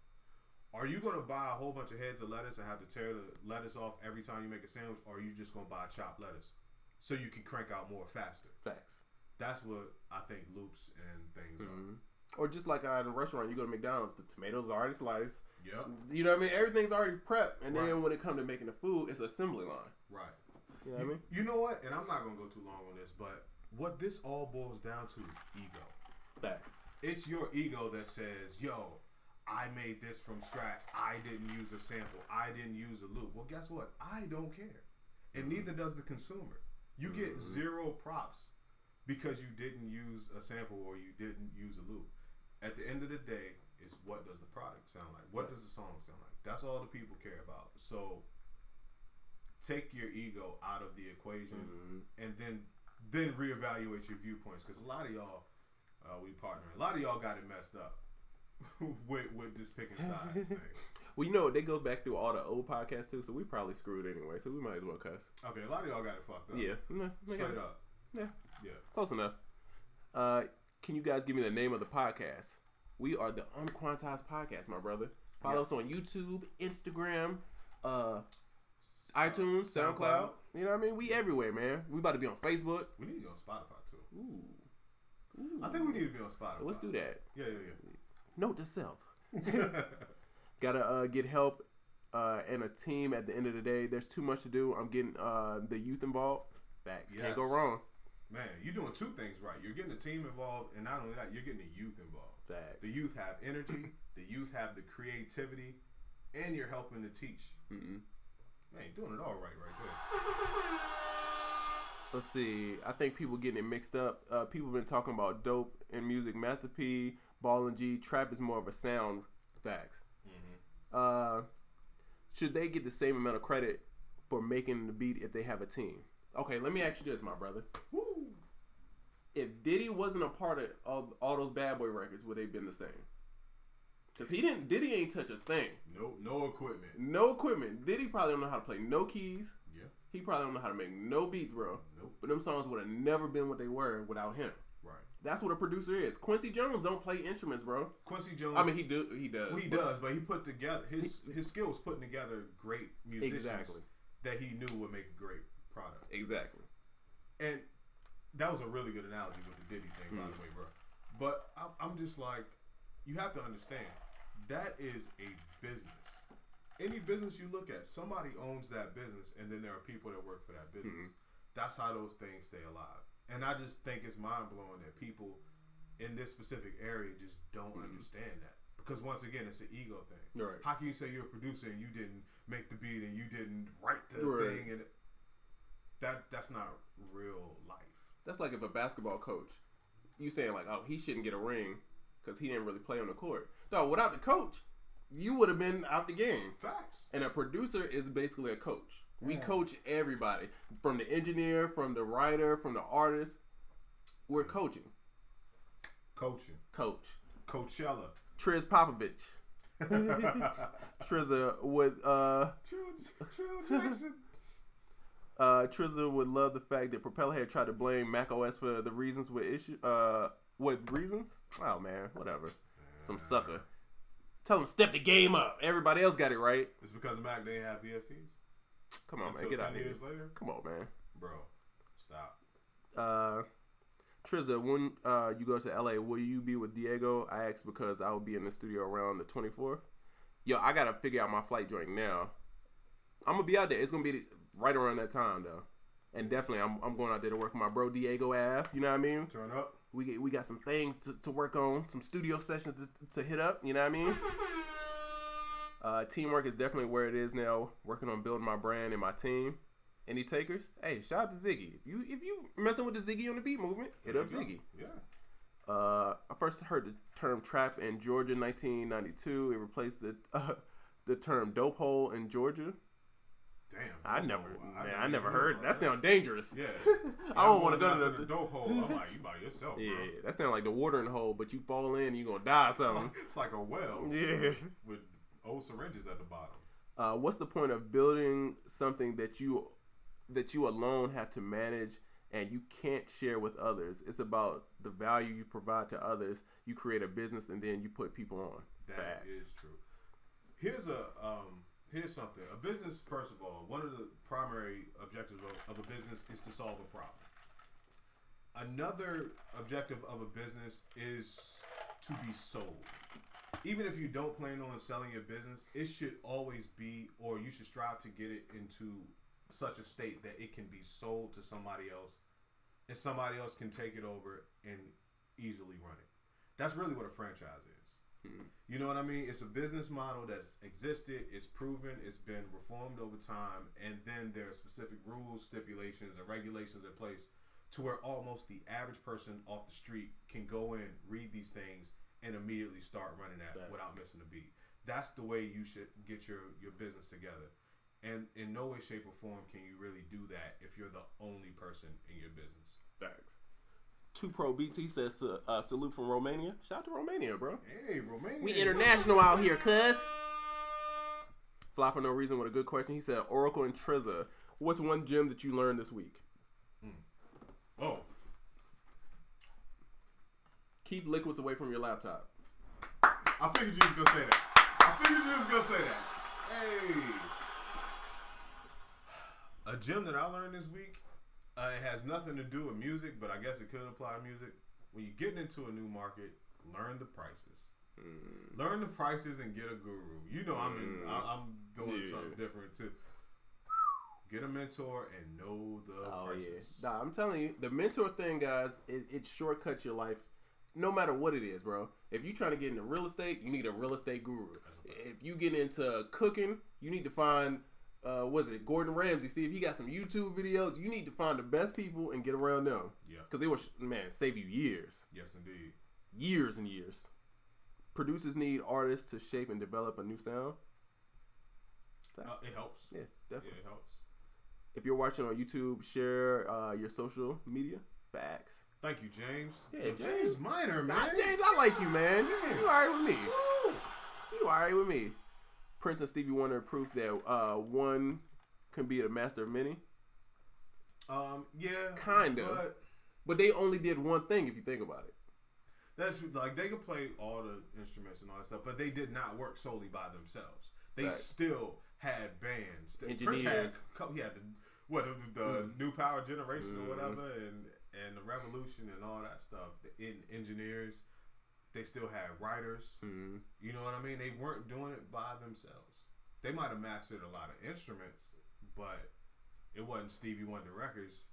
are you going to buy a whole bunch of heads of lettuce and have to tear the lettuce off every time you make a sandwich, or are you just going to buy chopped lettuce so you can crank out more faster? Facts. That's what I think loops and things are. Or just like at a restaurant, you go to McDonald's, the tomatoes are already sliced. Yep. You know what I mean? Everything's already prepped. And then when it comes to making the food, it's an assembly line. Right. You know what I mean? You know what? And I'm not going to go too long on this, but what this all boils down to is ego. Facts. It's your ego that says, yo, I made this from scratch. I didn't use a sample. I didn't use a loop. Well, guess what? I don't care. And neither does the consumer. You get 0 props because you didn't use a sample or you didn't use a loop. At the end of the day, it's what does the product sound like? What does the song sound like? That's all the people care about. So take your ego out of the equation and then reevaluate your viewpoints. Because a lot of y'all, we partner. A lot of y'all got it messed up with this picking sides thing. Well, you know, they go back through all the old podcasts too, so we probably screwed anyway. So we might as well cuss. Okay, a lot of y'all got it fucked up. Yeah, straight up. Yeah, close enough. Can you guys give me the name of the podcast? We are the UnQuantized Podcast, my brother. Follow us on YouTube, Instagram, iTunes, SoundCloud. You know what I mean? We everywhere, man. We about to be on Facebook. We need to be on Spotify too. Ooh. I think we need to be on Spotify. Let's do that. Yeah. Note to self. Gotta get help and a team at the end of the day. There's too much to do. I'm getting the youth involved. Facts. Yes. Can't go wrong. Man, you're doing 2 things right. You're getting the team involved, and not only that, you're getting the youth involved. Facts. The youth have energy. The youth have the creativity, and you're helping to teach. Man, you're doing it all right there. Let's see. I think people getting it mixed up. People been talking about dope in music. Master P, Ball and G. Trap is more of a sound. Facts. Should they get the same amount of credit for making the beat if they have a team? Okay, let me ask you this, my brother. Woo. If Diddy wasn't a part of all those Bad Boy records, would they been the same? Because Diddy ain't touch a thing. No equipment. No equipment. Diddy probably don't know how to play no keys. Yeah. He probably don't know how to make no beats, bro. Nope. But them songs would have never been what they were without him. Right. That's what a producer is. Quincy Jones don't play instruments, bro. Quincy Jones. I mean, he does. Well, he does, but he put together his skills putting together great musicians that he knew would make a great product. Exactly. And that was a really good analogy with the Diddy thing, by the way, bro. But I'm just like, you have to understand, that is a business. Any business you look at, somebody owns that business, and then there are people that work for that business. That's how those things stay alive. And I just think it's mind-blowing that people in this specific area just don't understand that. Because once again, it's an ego thing. Right. How can you say you're a producer and you didn't make the beat and you didn't write the thing? And that's not real life. That's like if a basketball coach, you saying like, oh, he shouldn't get a ring because he didn't really play on the court. No, without the coach, you would have been out the game. Facts. And a producer is basically a coach. We coach everybody, from the engineer, from the writer, from the artist. We're coaching. Coach. Coachella. Triz Popovich. Trizza would Jackson. Trizza would love the fact that Propellerhead tried to blame macOS for the reasons with issue. What reasons? Oh man, whatever. Some sucker. Tell him step the game up. Everybody else got it right. It's because Mac didn't have VSTs. Come on, man, get out of here. Later? Come on, man. Bro, stop. Trizza, when you go to LA, will you be with Diego? I asked because I will be in the studio around the 24th. Yo, I gotta figure out my flight joint now. I'm gonna be out there. It's gonna be right around that time though, and definitely I'm going out there to work with my bro Diego Ave. You know what I mean? Turn up. We got some things to work on, some studio sessions to hit up. You know what I mean? Teamwork is definitely where it is now. Working on building my brand and my team. Any takers? Hey, shout out to Ziggy. If you messing with the Ziggy on the Beat movement, hit up Ziggy. Yeah. I first heard the term trap in Georgia in 1992. It replaced the term dope hole in Georgia. Damn. I never heard it. That sounds dangerous. Yeah. I don't want to go to the dope hole. I'm like, you by yourself, yeah, bro. that sounds like the watering hole, but you fall in, you gonna die or something. It's like a well. Yeah. With old syringes at the bottom. What's the point of building something that you alone have to manage and you can't share with others? It's about the value you provide to others. You create a business and then you put people on. That is true. Here's something. A business, first of all, one of the primary objectives of a business is to solve a problem. Another objective of a business is to be sold. Even if you don't plan on selling your business, it should always be, or you should strive to get it into such a state that it can be sold to somebody else and somebody else can take it over and easily run it. That's really what a franchise is. You know what I mean? It's a business model that's existed, it's proven, it's been reformed over time, and then there are specific rules, stipulations, and regulations in place to where almost the average person off the street can go in, read these things, and immediately start running that without missing a beat. That's the way you should get your business together. And in no way, shape, or form can you really do that if you're the only person in your business. Facts. 2 Pro Beats, he says, salute from Romania. Shout out to Romania, bro. Hey, Romania. We international out here, cuz. Fly for no reason with a good question. He said, Oracle and Trizza, what's one gem that you learned this week? Oh. Keep liquids away from your laptop. I figured you was going to say that. Hey. A gem that I learned this week, it has nothing to do with music, but I guess it could apply to music. When you're getting into a new market, learn the prices. Learn the prices and get a guru. You know, I'm doing something different too. Get a mentor and know the prices. Yeah. Nah, I'm telling you, the mentor thing, guys, it shortcuts your life. No matter what it is, bro. If you're trying to get into real estate, you need a real estate guru. If you get into cooking, you need to find Gordon Ramsay. See if he got some YouTube videos. You need to find the best people and get around them. Yeah. Because they will, save you years. Yes, indeed. Years and years. Producers need artists to shape and develop a new sound. It helps. Yeah, definitely. Yeah, it helps. If you're watching on YouTube, share your social media. Facts. Thank you, James. Yeah, James Minor, man. Nah, James, I like you, man. You all right with me. Woo. You all right with me. Prince and Stevie Wonder proof that one can be the master of many. Yeah, kind of. But they only did one thing if you think about it. That's like they could play all the instruments and all that stuff, but they did not work solely by themselves. They still had bands. Engineers. He had the New Power Generation or whatever, and the Revolution and all that stuff. In engineers, they still had writers. You know what I mean? They weren't doing it by themselves. They might have mastered a lot of instruments, but it wasn't Stevie Wonder records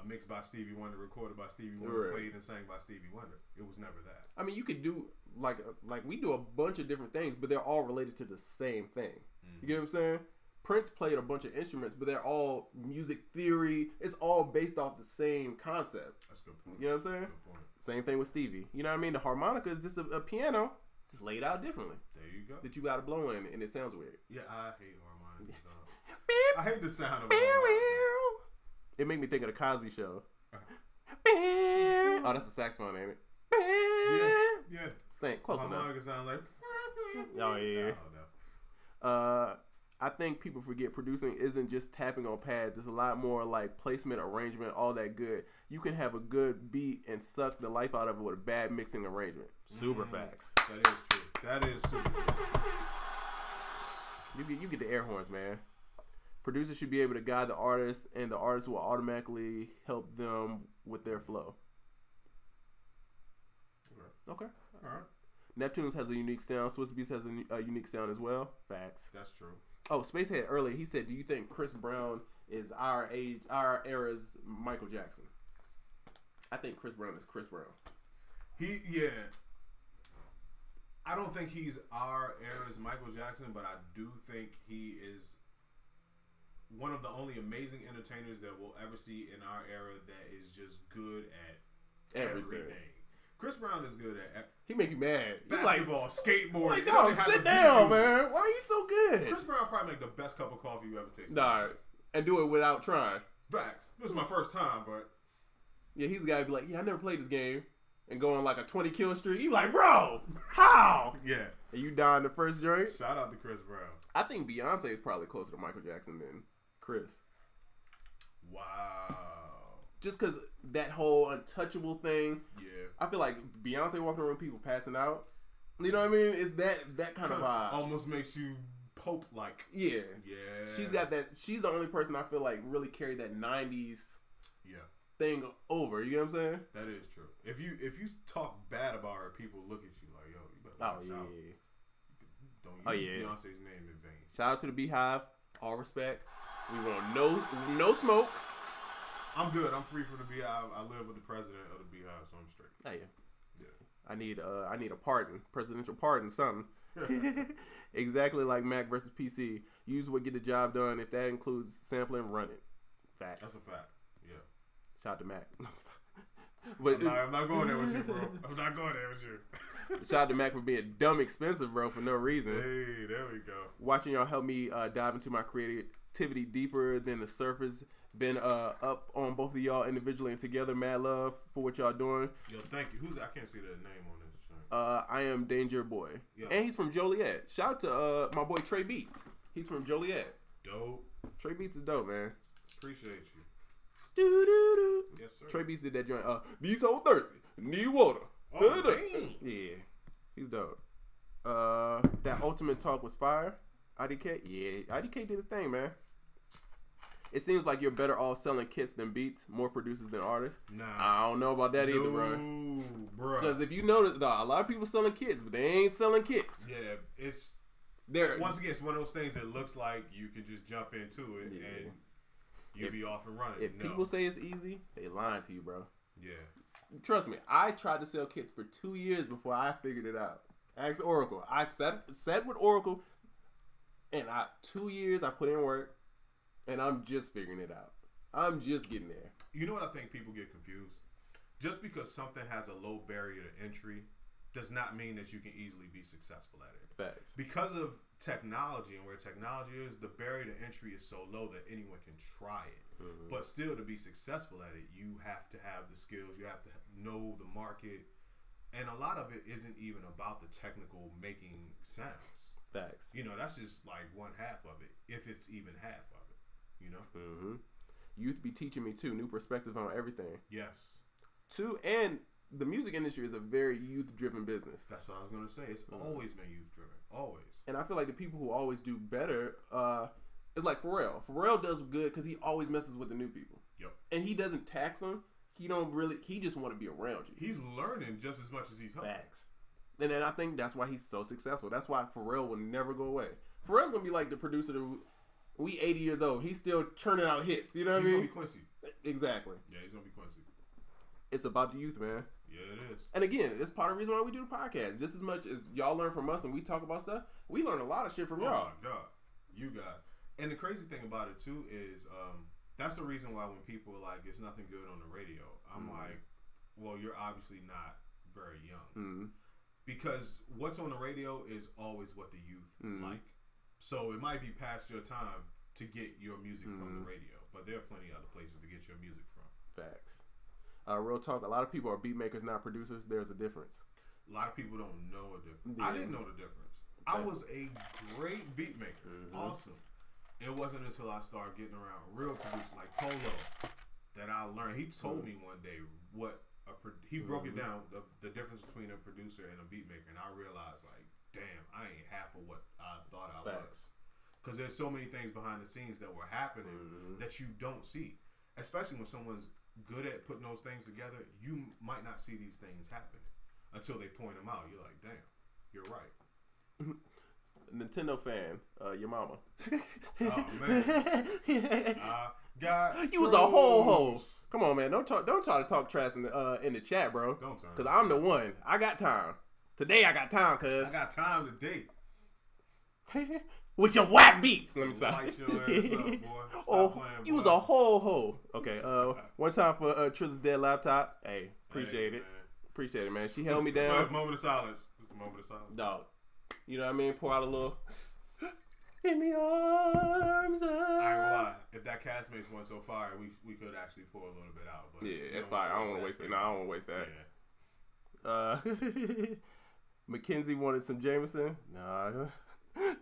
mixed by Stevie Wonder, recorded by Stevie Wonder, played and sang by Stevie Wonder. It was never that. I mean, you could do like we do a bunch of different things, but they're all related to the same thing. You get what I'm saying? Prince played a bunch of instruments, but they're all music theory. It's all based off the same concept. That's a good point. You know what I'm saying? Good point. Same thing with Stevie. You know what I mean? The harmonica is just a piano, just laid out differently. There you go. That you got to blow in, and it sounds weird. Yeah, I hate harmonicas. I hate the sound of it. It made me think of the Cosby Show. Oh, that's a saxophone, ain't it? Yeah. Same, close enough. Harmonica sound like. Oh yeah. No. I think people forget producing isn't just tapping on pads. It's a lot more like placement, arrangement, all that good. You can have a good beat and suck the life out of it with a bad mixing arrangement. Super facts. That is true. That is super true. You get the air horns, man. Producers should be able to guide the artist, and the artist will automatically help them with their flow. Okay. All right. Neptunes has a unique sound. Swiss Beats has a unique sound as well. Facts. That's true. Oh, Spacehead earlier, he said, do you think Chris Brown is our era's Michael Jackson? I think Chris Brown is Chris Brown. I don't think he's our era's Michael Jackson, but I do think he is one of the only amazing entertainers that we'll ever see in our era that is just good at everything. Chris Brown is good at. He make you mad. Basketball, skateboarding. Like, no, sit down, man. Why are you so good? Chris Brown probably make the best cup of coffee you ever tasted. Nah, and do it without trying. Facts. This is my first time, but yeah, he's the guy to be like, yeah, I never played this game, and go on like a 20 kill streak. You like, bro, how? Yeah. And you dying the first joint. Shout out to Chris Brown. I think Beyonce is probably closer to Michael Jackson than Chris. Wow. Just because that whole untouchable thing. Yeah. I feel like Beyonce walking around, people passing out. You know what I mean? It's that kind of vibe. Almost makes you Pope-like. Yeah. Yeah. She's got that. She's the only person I feel like really carried that 90s thing over. You know what I'm saying? That is true. If you talk bad about her, people look at you like, yo, you better watch out. Don't use Beyonce's name in vain. Shout out to the Beehive. All respect. We want no smoke. I'm good. I'm free from the Beehive. I live with the president of the Beehive, so I'm straight. Oh yeah. I need a pardon, presidential pardon, something. Exactly like Mac versus PC. Use what get the job done. If that includes sampling, run it. Facts. That's a fact. Yeah. Shout out to Mac. But I'm not going there with you, bro. I'm not going there with you. Shout out to Mac for being dumb expensive, bro, for no reason. Hey, there we go. Watching y'all help me dive into my creativity deeper than the surface. Been up on both of y'all individually and together. Mad love for what y'all doing. Yo, thank you. I can't see the name on this thing. I am Danger Boy. Yo. And he's from Joliet. Shout out to my boy Trey Beats. He's from Joliet. Dope. Trey Beats is dope, man. Appreciate you. Do. Yes, sir. Trey Beats did that joint. These so thirsty. Need water. Oh, dang. Yeah. He's dope. That Ultimate Talk was fire. IDK? Yeah. IDK did his thing, man. It seems like you're better off selling kits than beats, more producers than artists. Nah. I don't know about that either, bro. Because if you notice, a lot of people selling kits, but they ain't selling kits. Yeah, it's... Once again, it's one of those things that looks like you can just jump into it and you'll be off and running. If people say it's easy, they lying to you, bro. Yeah. Trust me, I tried to sell kits for 2 years before I figured it out. Ask Oracle. I sat with Oracle, and 2 years I put in work. And I'm just figuring it out. I'm just getting there. You know what I think people get confused? Just because something has a low barrier to entry does not mean that you can easily be successful at it. Facts. Because of technology and where technology is, the barrier to entry is so low that anyone can try it. Mm-hmm. But still, to be successful at it, you have to have the skills. You have to know the market. And a lot of it isn't even about the technical making sounds. Facts. You know, that's just like one half of it, if it's even half of it. You know? Mm-hmm. Youth be teaching me too, new perspective on everything. Yes. And the music industry is a very youth-driven business. That's what I was going to say. It's always been youth-driven. Always. And I feel like the people who always do better is like Pharrell. Pharrell does good because he always messes with the new people. Yep. And he doesn't tax them. He just want to be around you. He's learning just as much as he's helping. Facts. And then I think that's why he's so successful. That's why Pharrell will never go away. Pharrell's going to be like the producer that... We 80 years old. He's still churning out hits. You know what I mean? He's going to be Quincy. Exactly. Yeah, he's going to be Quincy. It's about the youth, man. Yeah, it is. And again, it's part of the reason why we do the podcast. Just as much as y'all learn from us and we talk about stuff, we learn a lot of shit from y'all. Oh, my God. You guys. And the crazy thing about it, too, is that's the reason why when people are like, it's nothing good on the radio, I'm like, well, you're obviously not very young. Mm-hmm. Because what's on the radio is always what the youth like. So it might be past your time, to get your music from the radio, but there are plenty of other places to get your music from. Facts. Real talk. A lot of people are beat makers, not producers. There's a difference. A lot of people don't know a difference. Yeah. I didn't know the difference. I was a great beat maker. Awesome. It wasn't until I started getting around real producers like Polo that I learned. He told me one day what he broke it down, the difference between a producer and a beat maker, and I realized, like, damn, I ain't half of what I thought I was. Because there's so many things behind the scenes that were happening that you don't see. Especially when someone's good at putting those things together, you might not see these things happening until they point them out. You're like, damn, you're right. Nintendo fan, your mama. Oh man, you was a whole hoe. Come on, man. Don't try to talk trash in the chat, bro. Don't turn. Cause I'm the one. I got time. Today I got time, cuz. I got time today. With your whack beats. Let me stop. Light your ass up, boy. Oh, playing, you boy. was a whole hoe. Okay. One time for Triz's dead laptop. Hey, appreciate it. Man. Appreciate it, man. She held me down. Moment of silence. Just a moment of silence. Dog. You know what I mean? Pour out a little. In the arms of. I ain't gonna lie. If that castmates went so fire, we could actually pour a little bit out. But Yeah, it's fire. I don't want to waste it. No, I don't want to waste that. Yeah. Mackenzie wanted some Jameson. Nah,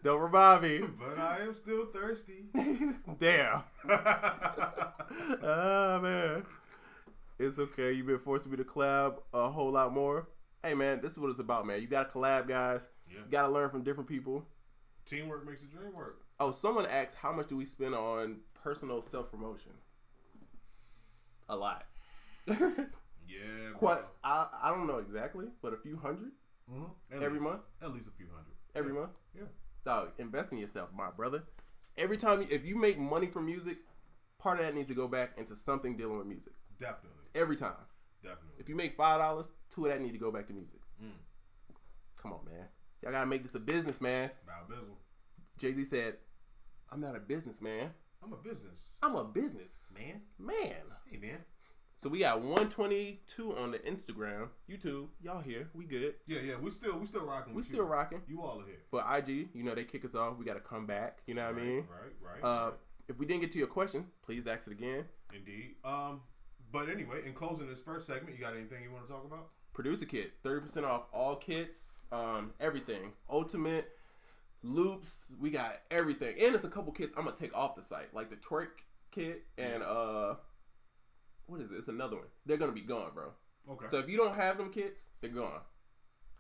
don't revive me. But I am still thirsty. Damn. Ah, man. It's okay. You've been forcing me to collab a whole lot more. Hey, man, this is what it's about, man. You got to collab, guys. Yeah. You got to learn from different people. Teamwork makes the dream work. Oh, someone asked, how much do we spend on personal self-promotion? A lot. Yeah, Quite. I don't know exactly, but a few hundred every month. At least a few hundred every month. Yeah. Dog, invest in yourself, my brother. Every time, if you make money from music, part of that needs to go back into something dealing with music. Definitely. Every time. Definitely. If you make $5, $2 of that need to go back to music. Come on, man. Y'all gotta make this a business, man. About bizzle. Jay-Z said, "I'm not a businessman. I'm a business. I'm a business Man. Hey, man. So we got 122 on the Instagram, YouTube. Y'all here? We good? Yeah. We still rocking. We still rocking. You all are here. But IG, you know, they kick us off. We got to come back. You know what I mean? Right. If we didn't get to your question, please ask it again. Indeed. But anyway, in closing this first segment, you got anything you want to talk about? Producer kit, 30% off all kits, everything. Ultimate, loops, we got everything. And there's a couple kits I'm going to take off the site, like the twerk kit and what is it? It's another one. They're going to be gone, bro. Okay. So if you don't have them kits, they're gone.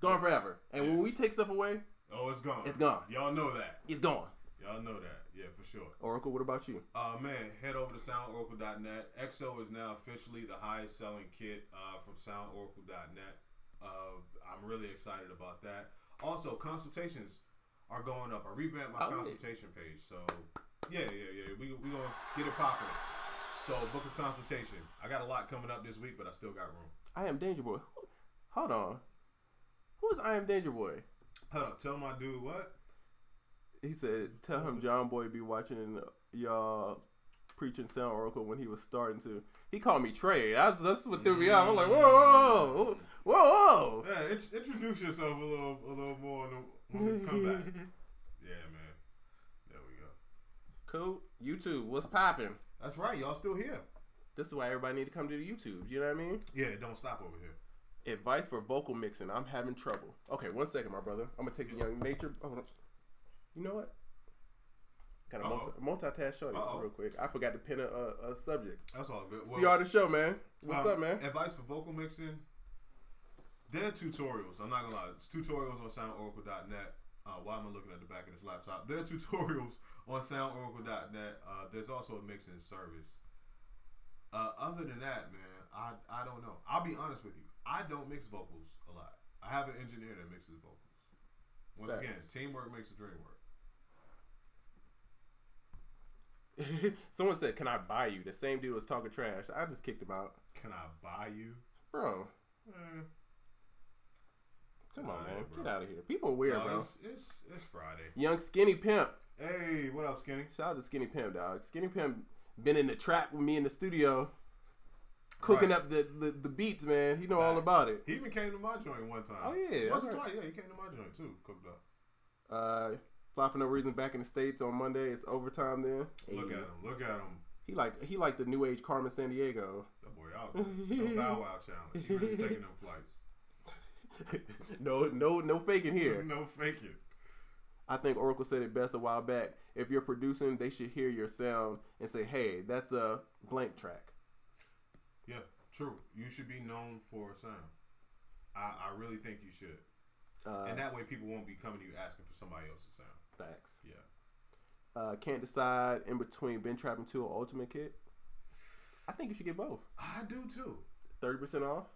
Gone forever. And when we take stuff away, oh, it's gone. It's gone. Y'all know that. It's gone. Y'all know that. Yeah, for sure. Oracle, what about you? Man, head over to soundoracle.net. EXO is now officially the highest selling kit from soundoracle.net. I'm really excited about that. Also, consultations are going up. I revamped my consultation page. So, yeah. We going to get it popping. So, book a consultation. I got a lot coming up this week, but I still got room. I Am Danger Boy. Hold on. Who is I Am Danger Boy? Hold on. Tell my dude what? He said, tell him John Boy be watching y'all preaching Sound Oracle when he was starting to. He called me Trey. That's what threw me off. I'm like, whoa. Yeah, introduce yourself a little more when we come back. Yeah, man. There we go. Cool. YouTube, what's popping? That's right. Y'all still here. This is why everybody need to come to the YouTube. You know what I mean? Yeah, don't stop over here. Advice for vocal mixing. I'm having trouble. Okay, 1 second, my brother. I'm going to take the Young Nature. Hold on. You know what? Got a multitask show real quick. I forgot to pin a subject. That's all good. See y'all at the show, man. What's up, man? Advice for vocal mixing. There are tutorials. I'm not going to lie. It's tutorials on soundoracle.net. Why am I looking at the back of this laptop? There are tutorials on soundoracle.net. There's also a mixing service. Other than that, man, I don't know. I'll be honest with you. I don't mix vocals a lot. I have an engineer that mixes vocals. Once again, teamwork makes the dream work. Someone said, "Can I buy you?" The same dude was talking trash. I just kicked him out. Can I buy you, bro? Come on, man, bro. Get out of here. People are weird, bro. It's Friday. Young Skinny Pimp. Hey, what up, Skinny? Shout out to Skinny Pimp, dog. Skinny Pimp been in the trap with me in the studio, cooking up the beats, man. He know all about it. He even came to my joint one time. Oh yeah, once or twice. Yeah, he came to my joint too. Cooked up. Fly for no reason back in the States on Monday. It's overtime then. Look at him. Look at him. He like the new age Carmen Sandiego. That boy out there. No Bow Wow challenge. He really taking them flights. No faking here. No faking. I think Oracle said it best a while back. If you're producing, they should hear your sound and say, "Hey, that's a blank track." Yeah, true. You should be known for a sound. I really think you should. And that way people won't be coming to you asking for somebody else's sound. Facts. Yeah. Can't decide in between Ben Trapping 2 or Ultimate Kit. I think you should get both. I do too. 30% off?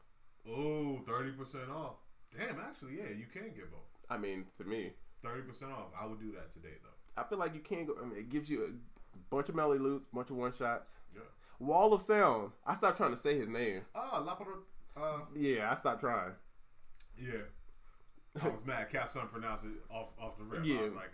Oh, 30% off. Damn, actually, yeah, you can get both. I mean, to me. 30% off. I would do that today, though. I feel like you can go. I mean, it gives you a bunch of melody loops, bunch of one shots. Yeah. Wall of Sound. I stopped trying to say his name. Yeah, I stopped trying. Yeah. I was mad. Capson pronounced it off the rip. Yeah. I was like,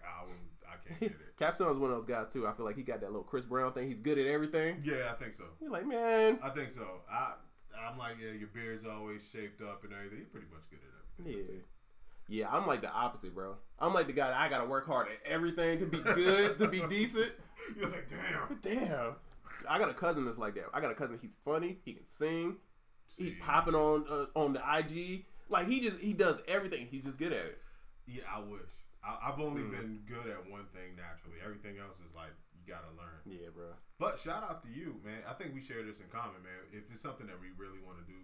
I can't get it. Capson is one of those guys too. I feel like he got that little Chris Brown thing. He's good at everything. Yeah, I think so. You're like, man. I think so. I'm like, yeah, your beard's always shaped up and everything. You're pretty much good at everything. Yeah, I'm like the opposite, bro. I'm like the guy that I gotta work hard at everything to be good, to be decent. You're like, damn. I got a cousin that's like that. I got a cousin. He's funny. He can sing. See. He's popping on the IG. Like he does everything. He's just good at it. Yeah, I wish. I've only been good at one thing naturally. Everything else is like you gotta learn. Yeah, bro. But shout out to you, man. I think we share this in common, man. If it's something that we really want to do,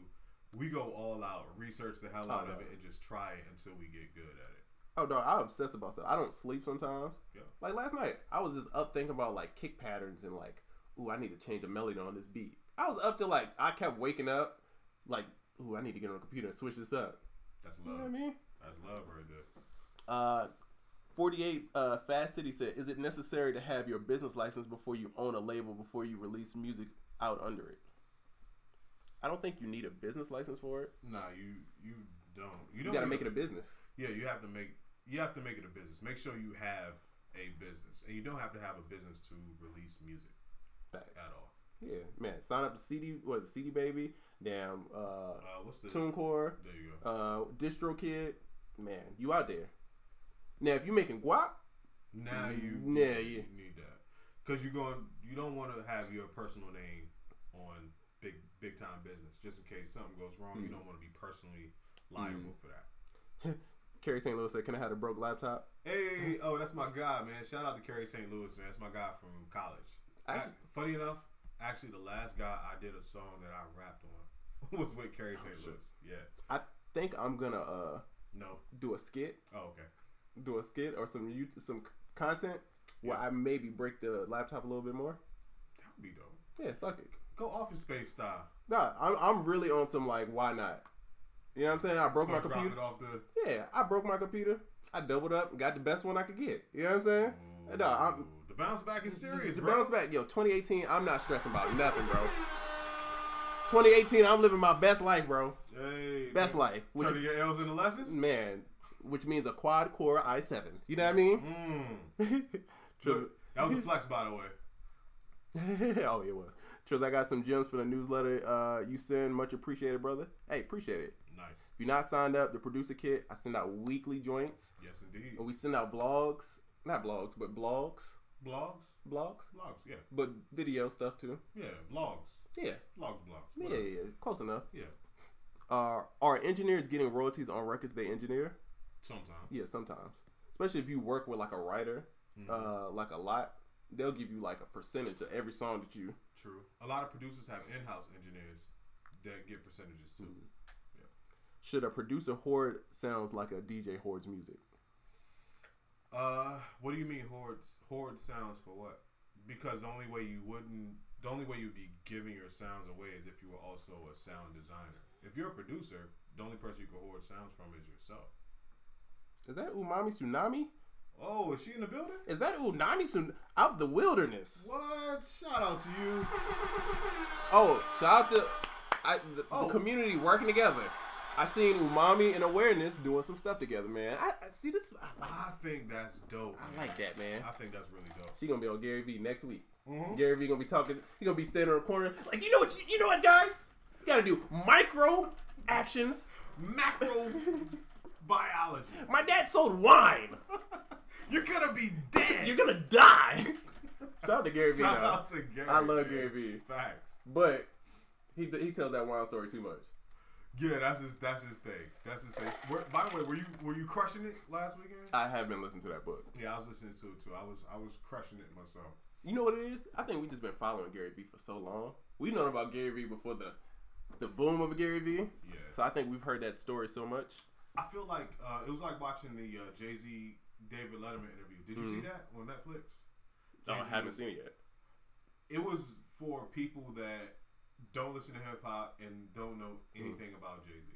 we go all out, research the hell out of it, and just try it until we get good at it. Oh no, I obsess about stuff. I don't sleep sometimes. Yeah. Like last night, I was just up thinking about like kick patterns and like, ooh, I need to change the melody on this beat. I was up to like, I kept waking up, like, ooh, I need to get on the computer and switch this up. That's love. You know what I mean? That's love right there. 48 Fast City said, is it necessary to have your business license before you own a label, before you release music out under it? I don't think you need a business license for it. Nah, you don't. You got to make it a business. Yeah, you have to make it a business. Make sure you have a business, and you don't have to have a business to release music. Facts. At all. Yeah, man. Sign up to CD Baby. Damn. What's the TuneCore? There you go. DistroKid. Man, you out there. Now, if you making guap, now you need that because you don't want to have your personal name on big time business just in case something goes wrong. You don't want to be personally liable for that. Kerry St. Louis said, "Can I have a broke laptop?" Hey, that's my guy, man. Shout out to Kerry St. Louis, man. That's my guy from college. Funny enough, actually, the last guy I did a song that I rapped on was with Kerry St. Louis. Yeah. I think I'm gonna do a skit. Oh, okay. Do a skit or some content where I maybe break the laptop a little bit more. That would be dope. Yeah, fuck it. Go Office Space style. Nah, I'm really on some like, why not? You know what I'm saying? I broke my computer. Yeah, I broke my computer. I doubled up and got the best one I could get. You know what I'm saying? No, the bounce back is serious, the bro. Bounce back, 2018, I'm not stressing about nothing, bro. 2018, I'm living my best life, bro. Hey, best life. Turning your L's into lessons? Man, which means a quad-core i7. You know what I mean? Look, that was a flex, by the way. Oh, it was. Triz, I got some gems for the newsletter you send. Much appreciated, brother. Hey, appreciate it. Nice. If you're not signed up, the producer kit, I send out weekly joints. Yes, indeed. Or we send out vlogs. Not blogs, but blogs. Blogs? Blogs, yeah. But video stuff, too. Yeah, vlogs. Yeah. Vlogs. Yeah, close enough. Yeah. Are engineers getting royalties on records they engineer? Sometimes. Yeah, sometimes. Especially if you work with like a writer, like a lot, they'll give you like a percentage of every song that you. True. A lot of producers have in-house engineers that get percentages too. Yeah. Should a producer hoard sounds like a DJ hoards music? What do you mean hoard sounds for what? Because the only way you'd be giving your sounds away is if you were also a sound designer. If you're a producer, the only person you can hoard sounds from is yourself. Is that Umami Tsunami? Oh, is she in the building? Is that Unami Tsunami out the wilderness? What? Shout out to you. Oh, shout out to the community working together. I seen Umami and Awareness doing some stuff together, man. I see this. I think that's dope. I like that, man. I think that's really dope. She gonna be on Gary Vee next week. Mm-hmm. Gary Vee gonna be talking. He gonna be standing in the corner like, you know what, guys? You gotta do micro actions, macro biology. My dad sold wine. You're gonna be dead. You're gonna die. Shout out to Gary Vee. Shout out to Gary. I love Gary Vee. Facts. But he tells that wild story too much. Yeah, that's his thing. That's his thing. By the way, were you crushing it last weekend? I have been listening to that book. Yeah, I was listening to it too. I was crushing it myself. You know what it is? I think we just been following Gary Vee for so long. We've known about Gary Vee before the boom of Gary Vee. Yeah. So I think we've heard that story so much. I feel like it was like watching the Jay-Z David Letterman interview. Did you see that on Netflix? No, I haven't seen it yet. It was for people that don't listen to hip hop and don't know anything about Jay-Z.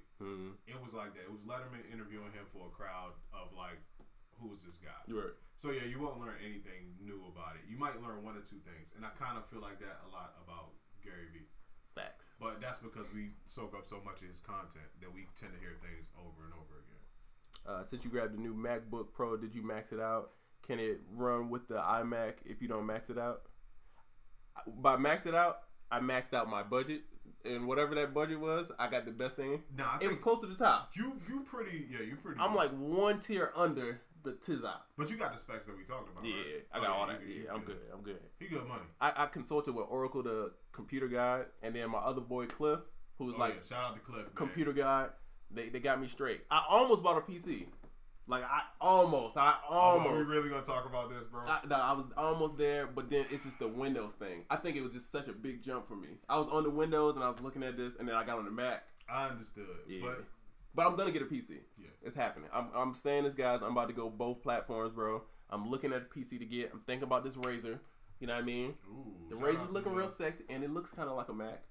It was like that. It was Letterman interviewing him for a crowd of like, who is this guy? Right. So yeah, you won't learn anything new about it. You might learn one or two things, and I kind of feel like that a lot about Gary Vee. Facts. But that's because we soak up so much of his content that we tend to hear things over and over again. Since you grabbed the new MacBook Pro, did you max it out? Can it run with the iMac if you don't max it out? By max it out, I maxed out my budget, and whatever that budget was, I got the best thing. Nah, it was close to the top. You pretty. I'm like one tier under the Tizop. But you got the specs that we talked about. Yeah, right? I got all that. Yeah, I'm good. He good money. I consulted with Oracle, the computer guy, and then my other boy Cliff, who was shout out to Cliff, computer guy. They got me straight. I almost bought a PC. Like I almost. Are we really gonna talk about this, bro? I was almost there, but then it's just the Windows thing. I think it was just such a big jump for me. I was on the Windows and I was looking at this, and then I got on the Mac. I understood. Yeah. But I'm gonna get a PC. Yeah, it's happening. I'm saying this, guys. I'm about to go both platforms, bro. I'm looking at a PC to get. I'm thinking about this Razer. You know what I mean? Ooh, the Razer's looking real sexy, and it looks kind of like a Mac.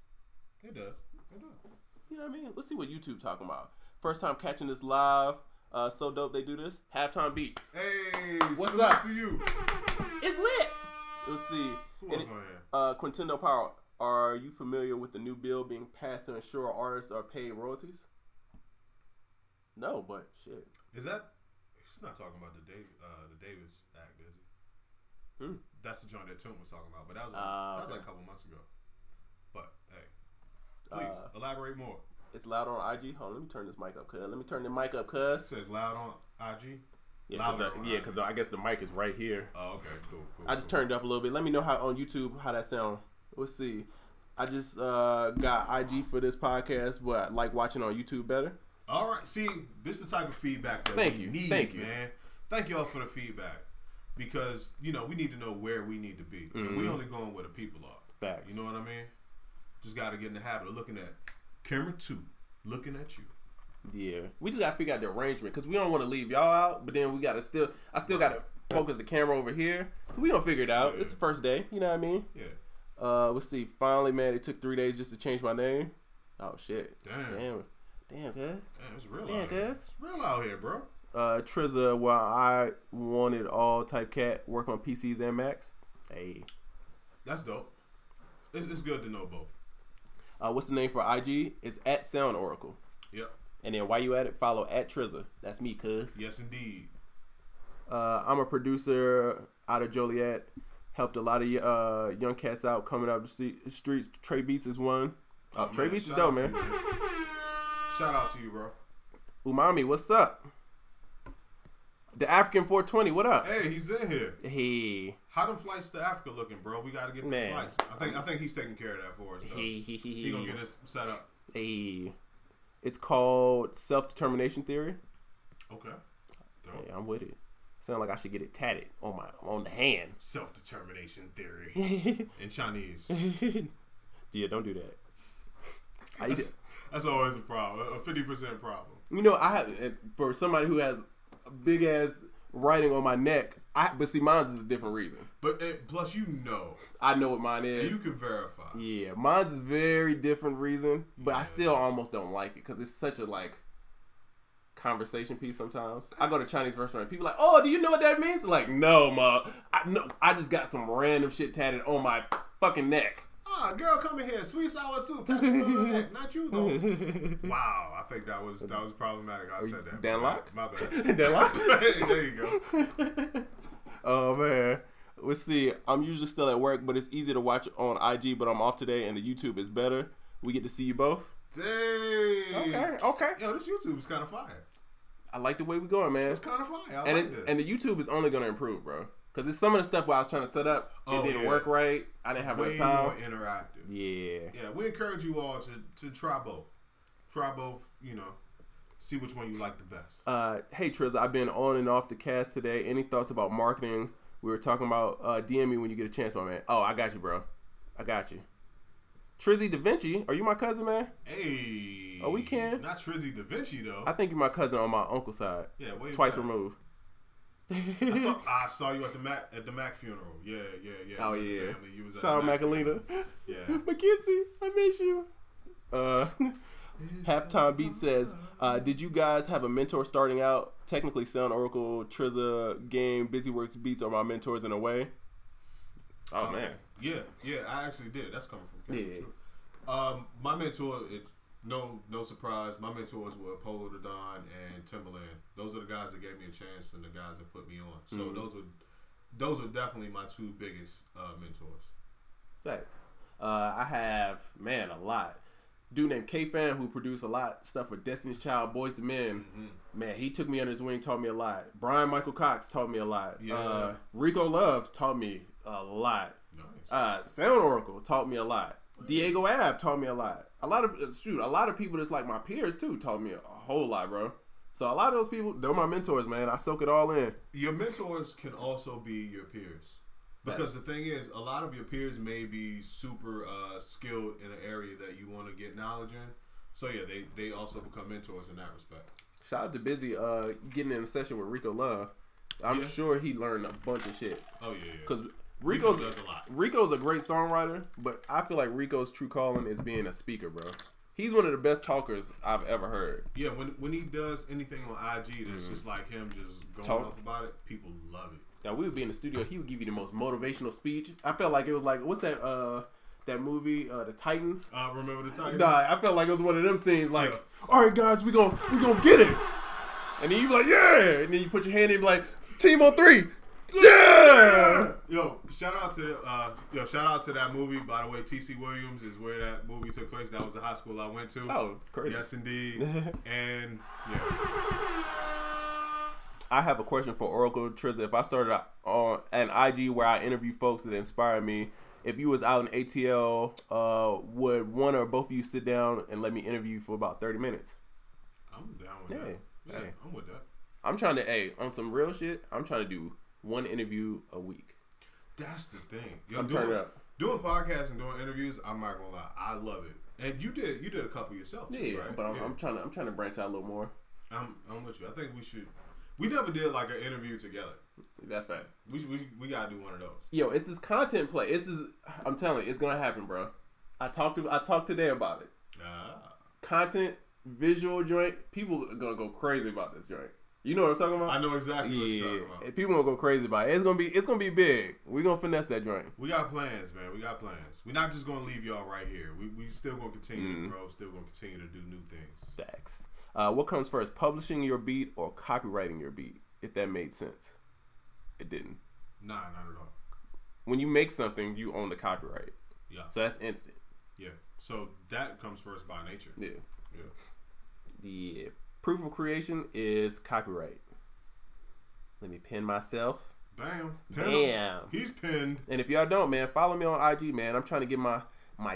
It does. You know what I mean? Let's see what YouTube's talking about. First time catching this live. So dope they do this. Halftime beats. Hey, what's up to you? It's lit. Let's see. Who else on here? Quintendo Power. Are you familiar with the new bill being passed to ensure artists are paid royalties? No, but shit. Is that? He's not talking about the Davis Act, is he? That's the joint that Toon was talking about, but that was like a couple months ago. But hey, please elaborate more. It's loud on IG. Hold on, let me turn this mic up, cuz. Let me turn the mic up, cuz. It says loud on IG? Yeah, because I guess the mic is right here. Oh, okay, cool. I just turned it up a little bit. Let me know how on YouTube how that sound. Let's see. I just got IG for this podcast, but I like watching on YouTube better. All right. See, this is the type of feedback that we need, man. Thank you all for the feedback. Because, we need to know where we need to be. And we only going where the people are. Facts. You know what I mean? Just got to get in the habit of looking at camera 2, looking at you. Yeah. We just got to figure out the arrangement because we don't want to leave y'all out, but then I still got to focus the camera over here. So we don't figure it out. Yeah. It's the first day. You know what I mean? Yeah. Let's see. Finally, man, it took 3 days just to change my name. Oh, shit. Damn, cuz. Damn, it's real out here. It's real out here, bro. Trizza, well, I wanted all type cat, work on PCs and Macs. Hey. That's dope. It's good to know both. What's the name for IG? It's at Sound Oracle. Yep. And then while you at it, follow at Trizza. That's me, cuz. Yes, indeed. I'm a producer out of Joliet. Helped a lot of young cats out coming up the streets. Trey Beats is one. Trey Beats is dope, man. Shout out to you, bro. Umami, what's up? The African 420, what up? Hey, he's in here. Hey. How them flights to Africa looking, bro? We got to get the flights. I think he's taking care of that for us, though. He gonna get us set up. Hey. It's called self-determination theory. Okay. Dope. Hey, I'm with it. Sound like I should get it tatted on the hand. Self-determination theory in Chinese. Yeah, don't do that. That's always a problem. A 50% problem. I have for somebody who has a big ass writing on my neck. But see, mine's is a different reason. But plus, I know what mine is. And you can verify. Yeah, mine's is very different reason. But I still almost don't like it because it's such a conversation piece. Sometimes I go to a Chinese restaurant, and people are like, "Oh, do you know what that means?" Like, no, ma. I just got some random shit tatted on my fucking neck. Girl, come in here. Sweet sour soup. That's not you though. Wow, I think that was problematic. I said that. Danlock? My bad. Danlock? There you go. Oh man. Let's see. I'm usually still at work, but it's easy to watch on IG. But I'm off today, and the YouTube is better. We get to see you both. Dang. Okay. Yo, this YouTube is kind of fire. I like the way we going, man. It's kind of fun. And the YouTube is only gonna improve, bro. Because it's some of the stuff where I was trying to set up, it didn't work right. I didn't have enough time. Way more interactive. Yeah. We encourage you all to try both. Try both, see which one you like the best. Hey, Triz, I've been on and off the cast today. Any thoughts about marketing? We were talking about DM me when you get a chance, my man. Oh, I got you, bro. I got you. Trizzy Da Vinci, are you my cousin, man? Hey. Oh, we can. Not Trizzy Da Vinci, though. I think you're my cousin on my uncle's side. Yeah, twice removed. I saw you at the Mac funeral. Yeah. Oh, yeah. You was Shout out Macalina. Yeah. Mackenzie, I miss you. Halftime Beat says, did you guys have a mentor starting out? Technically, Sound Oracle, Trizza, Game, Busyworks Beats are my mentors in a way. Oh, man. Yeah, I actually did. That's coming from Kevin. Yeah. My mentor, no surprise, my mentors were Polo the Don and Timberland. Those are the guys that gave me a chance and the guys that put me on. So those are definitely my two biggest mentors. Thanks. I have, man, a lot. Dude named K-Fan who produced a lot of stuff for Destiny's Child, Boys II Men. Mm-hmm. Man, he took me under his wing, taught me a lot. Brian Michael Cox taught me a lot. Yeah. Rico Love taught me a lot. Nice. Sound Oracle taught me a lot. Diego Ave taught me a lot. A lot of people that's like my peers too taught me a whole lot, bro. So a lot of those people, they're my mentors, man. I soak it all in. Your mentors can also be your peers. Because the thing is, a lot of your peers may be super skilled in an area that you want to get knowledge in. So yeah, they also become mentors in that respect. Shout out to Busy getting in a session with Rico Love. I'm sure he learned a bunch of shit. Oh yeah. Because Rico does a lot. Rico's a great songwriter, but I feel like Rico's true calling is being a speaker, bro. He's one of the best talkers I've ever heard. Yeah, when he does anything on IG that's just like him just going off about it, people love it. Now we would be in the studio, he would give you the most motivational speech. I felt like it was like, what's that that movie, The Titans? Remember The Titans? Nah, I felt like it was one of them scenes like, all right guys, we gonna get it. And then you be like, yeah, and then you put your hand in and be like, team on 3. Yeah. Yo, shout out to that movie. By the way, T.C. Williams is where that movie took place. That was the high school I went to. Oh, crazy. Yes, indeed. And yeah. I have a question for Oracle Trizza. If I started on an IG where I interview folks that inspire me, if you was out in ATL, would one or both of you sit down and let me interview you for about 30 minutes? I'm down with that. Yeah, I'm with that. I'm trying to, on some real shit, I'm trying to do one interview a week. That's the thing. I'm turning up. Doing podcasts and doing interviews, I'm not gonna lie, I love it. And you did a couple yourself too, right? But I'm trying to branch out a little more. I'm with you. I think we should. We never did like an interview together. That's fact. We gotta do one of those. Yo, it's this content play. I'm telling you, it's gonna happen, bro. I talked today about it. Content, visual joint. People are gonna go crazy about this joint. You know what I'm talking about? I know exactly what you're talking about. People gonna go crazy about it. It's gonna be big. We're gonna finesse that joint. We got plans, man. We got plans. We're not just gonna leave y'all right here. We still gonna continue to grow. Still gonna continue to do new things. Facts. What comes first, publishing your beat or copywriting your beat? If that made sense. It didn't. Nah, not at all. When you make something, you own the copyright. Yeah. So that's instant. Yeah. So that comes first by nature. Yeah. Yeah. The proof of creation is copyright. Let me pin myself. Bam. Bam. He's pinned. And if y'all don't, man, follow me on IG, man. I'm trying to get my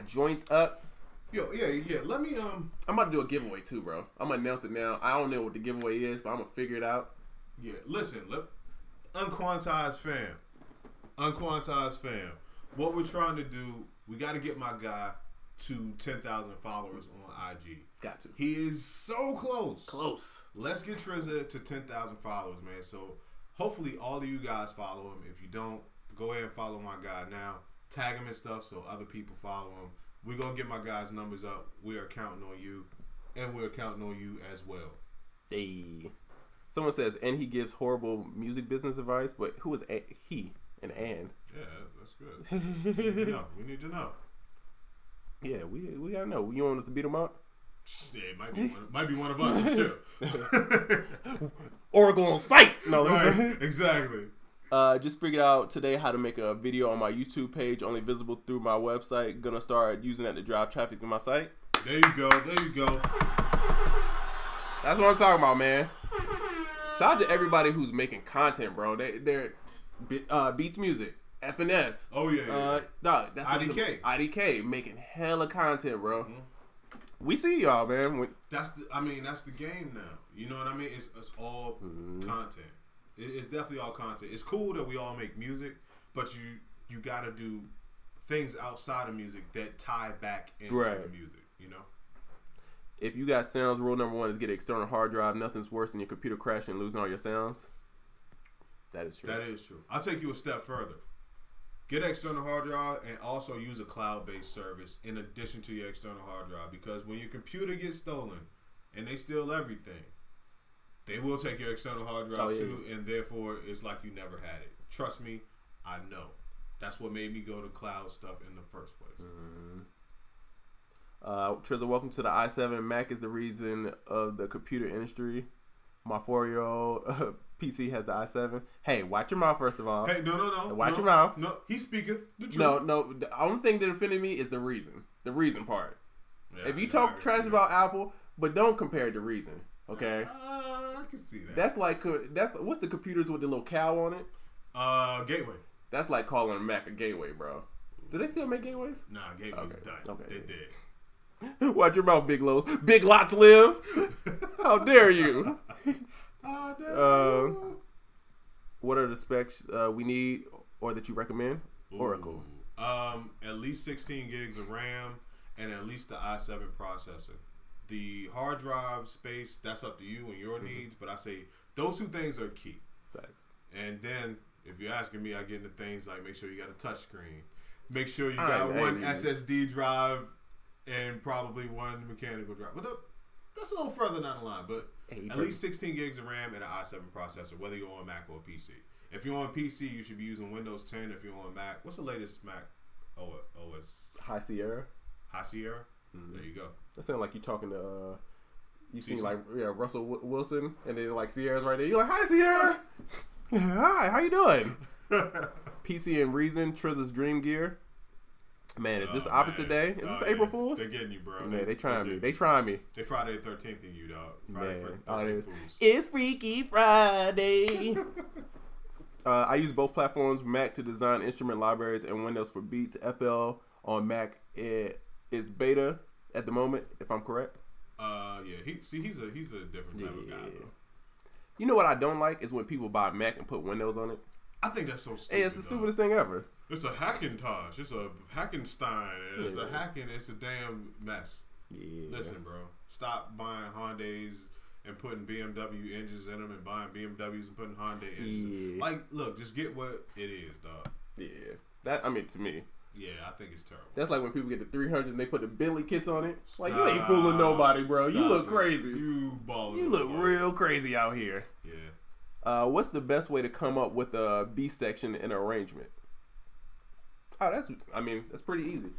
joint up. Yo, yeah. Let me I'm about to do a giveaway too, bro. I'm gonna announce it now. I don't know what the giveaway is, but I'm gonna figure it out. Yeah, listen, UnQuantized fam. What we're trying to do, we got to get my guy to 10,000 followers on IG. Got to. He is so close. Close. Let's get Trizza to 10,000 followers, man. So hopefully all of you guys follow him. If you don't, go ahead and follow my guy now. Tag him and stuff so other people follow him. We're going to get my guy's numbers up. We are counting on you. And we're counting on you as well. Hey. Someone says, and he gives horrible music business advice, but who is he and and? Yeah, that's good. We need to know. Yeah, we gotta know. You want us to beat him up? Yeah, it might be one of us. Sure. Oracle on site. No, right, exactly. Just figured out today how to make a video on my YouTube page, only visible through my website. Gonna start using that to drive traffic to my site. There you go. That's what I'm talking about, man. Shout out to everybody who's making content, bro. They're Beats Music, FNS. Oh yeah. No, that's IDK. IDK making hella content, bro. Mm-hmm. We see y'all, man. That's the game now. You know what I mean? It's all content. It's definitely all content. It's cool that we all make music, but you got to do things outside of music that tie back into the music. You know. If you got sounds, rule number 1 is get an external hard drive. Nothing's worse than your computer crashing and losing all your sounds. That is true. That is true. I'll take you a step further. Get an external hard drive and also use a cloud-based service in addition to your external hard drive, because when your computer gets stolen and they steal everything, they will take your external hard drive too, and therefore it's like you never had it. Trust me, I know. That's what made me go to cloud stuff in the first place. Mm-hmm. Trizza, welcome to the i7. Mac is the reason of the computer industry. My 4-year-old PC has the i7. Hey, watch your mouth first of all. Hey, no. Watch your mouth. No, he speaketh the truth. No. The only thing that offended me is the reason. The reason part. Yeah, if you talk trash about Apple, but don't compare it to reason. Okay. I can see that. That's what's the computers with the little cow on it? Gateway. That's like calling a Mac a gateway, bro. Do they still make gateways? Nah, gateway's done. Okay. They did. Watch your mouth, Big Lows. Big Lots live. How dare you? What are the specs we need or that you recommend? Oracle. At least 16 gigs of RAM and at least the i7 processor. The hard drive space, that's up to you and your needs, but I say those 2 things are key. Thanks. And then if you're asking me, I get into things like make sure you got a touch screen. Make sure you got one SSD drive and probably one mechanical drive. But that's a little further down the line. But at least 16 gigs of RAM and an i7 processor, whether you're on Mac or PC. If you're on PC, you should be using Windows 10. If you're on Mac, what's the latest Mac OS? High Sierra. High Sierra? Mm-hmm. There you go. That sounds like you talking to, you seen like Russell Wilson, and then like Sierra's right there. You're like, hi, Sierra. Hi, how you doing? PC and Reason, Trizza's Dream Gear. Man, is this opposite day? Is this April Fool's? They're getting you, bro. Man, they trying me. They trying me. They Friday the 13th in you, dog. Friday the 13th. It's Freaky Friday. I use both platforms, Mac to design instrument libraries and Windows for beats. FL on Mac is beta at the moment, if I'm correct. Yeah. He's a different type of guy, though. You know what I don't like is when people buy Mac and put Windows on it. I think that's so stupid. Hey, it's the stupidest thing ever. It's a Hackintosh. It's a Hackenstein. It's a hacking. It's a damn mess. Yeah. Listen, bro. Stop buying Hondas and putting BMW engines in them and buying BMWs and putting Honda engines. Yeah. Like, look, just get what it is, dog. Yeah. To me. Yeah, I think it's terrible. That's like when people get the 300 and they put the Bentley kits on it. Like, you ain't fooling nobody, bro. You look crazy. You balling. You look real crazy out here. Yeah. What's the best way to come up with a B section in an arrangement? Oh, that's pretty easy.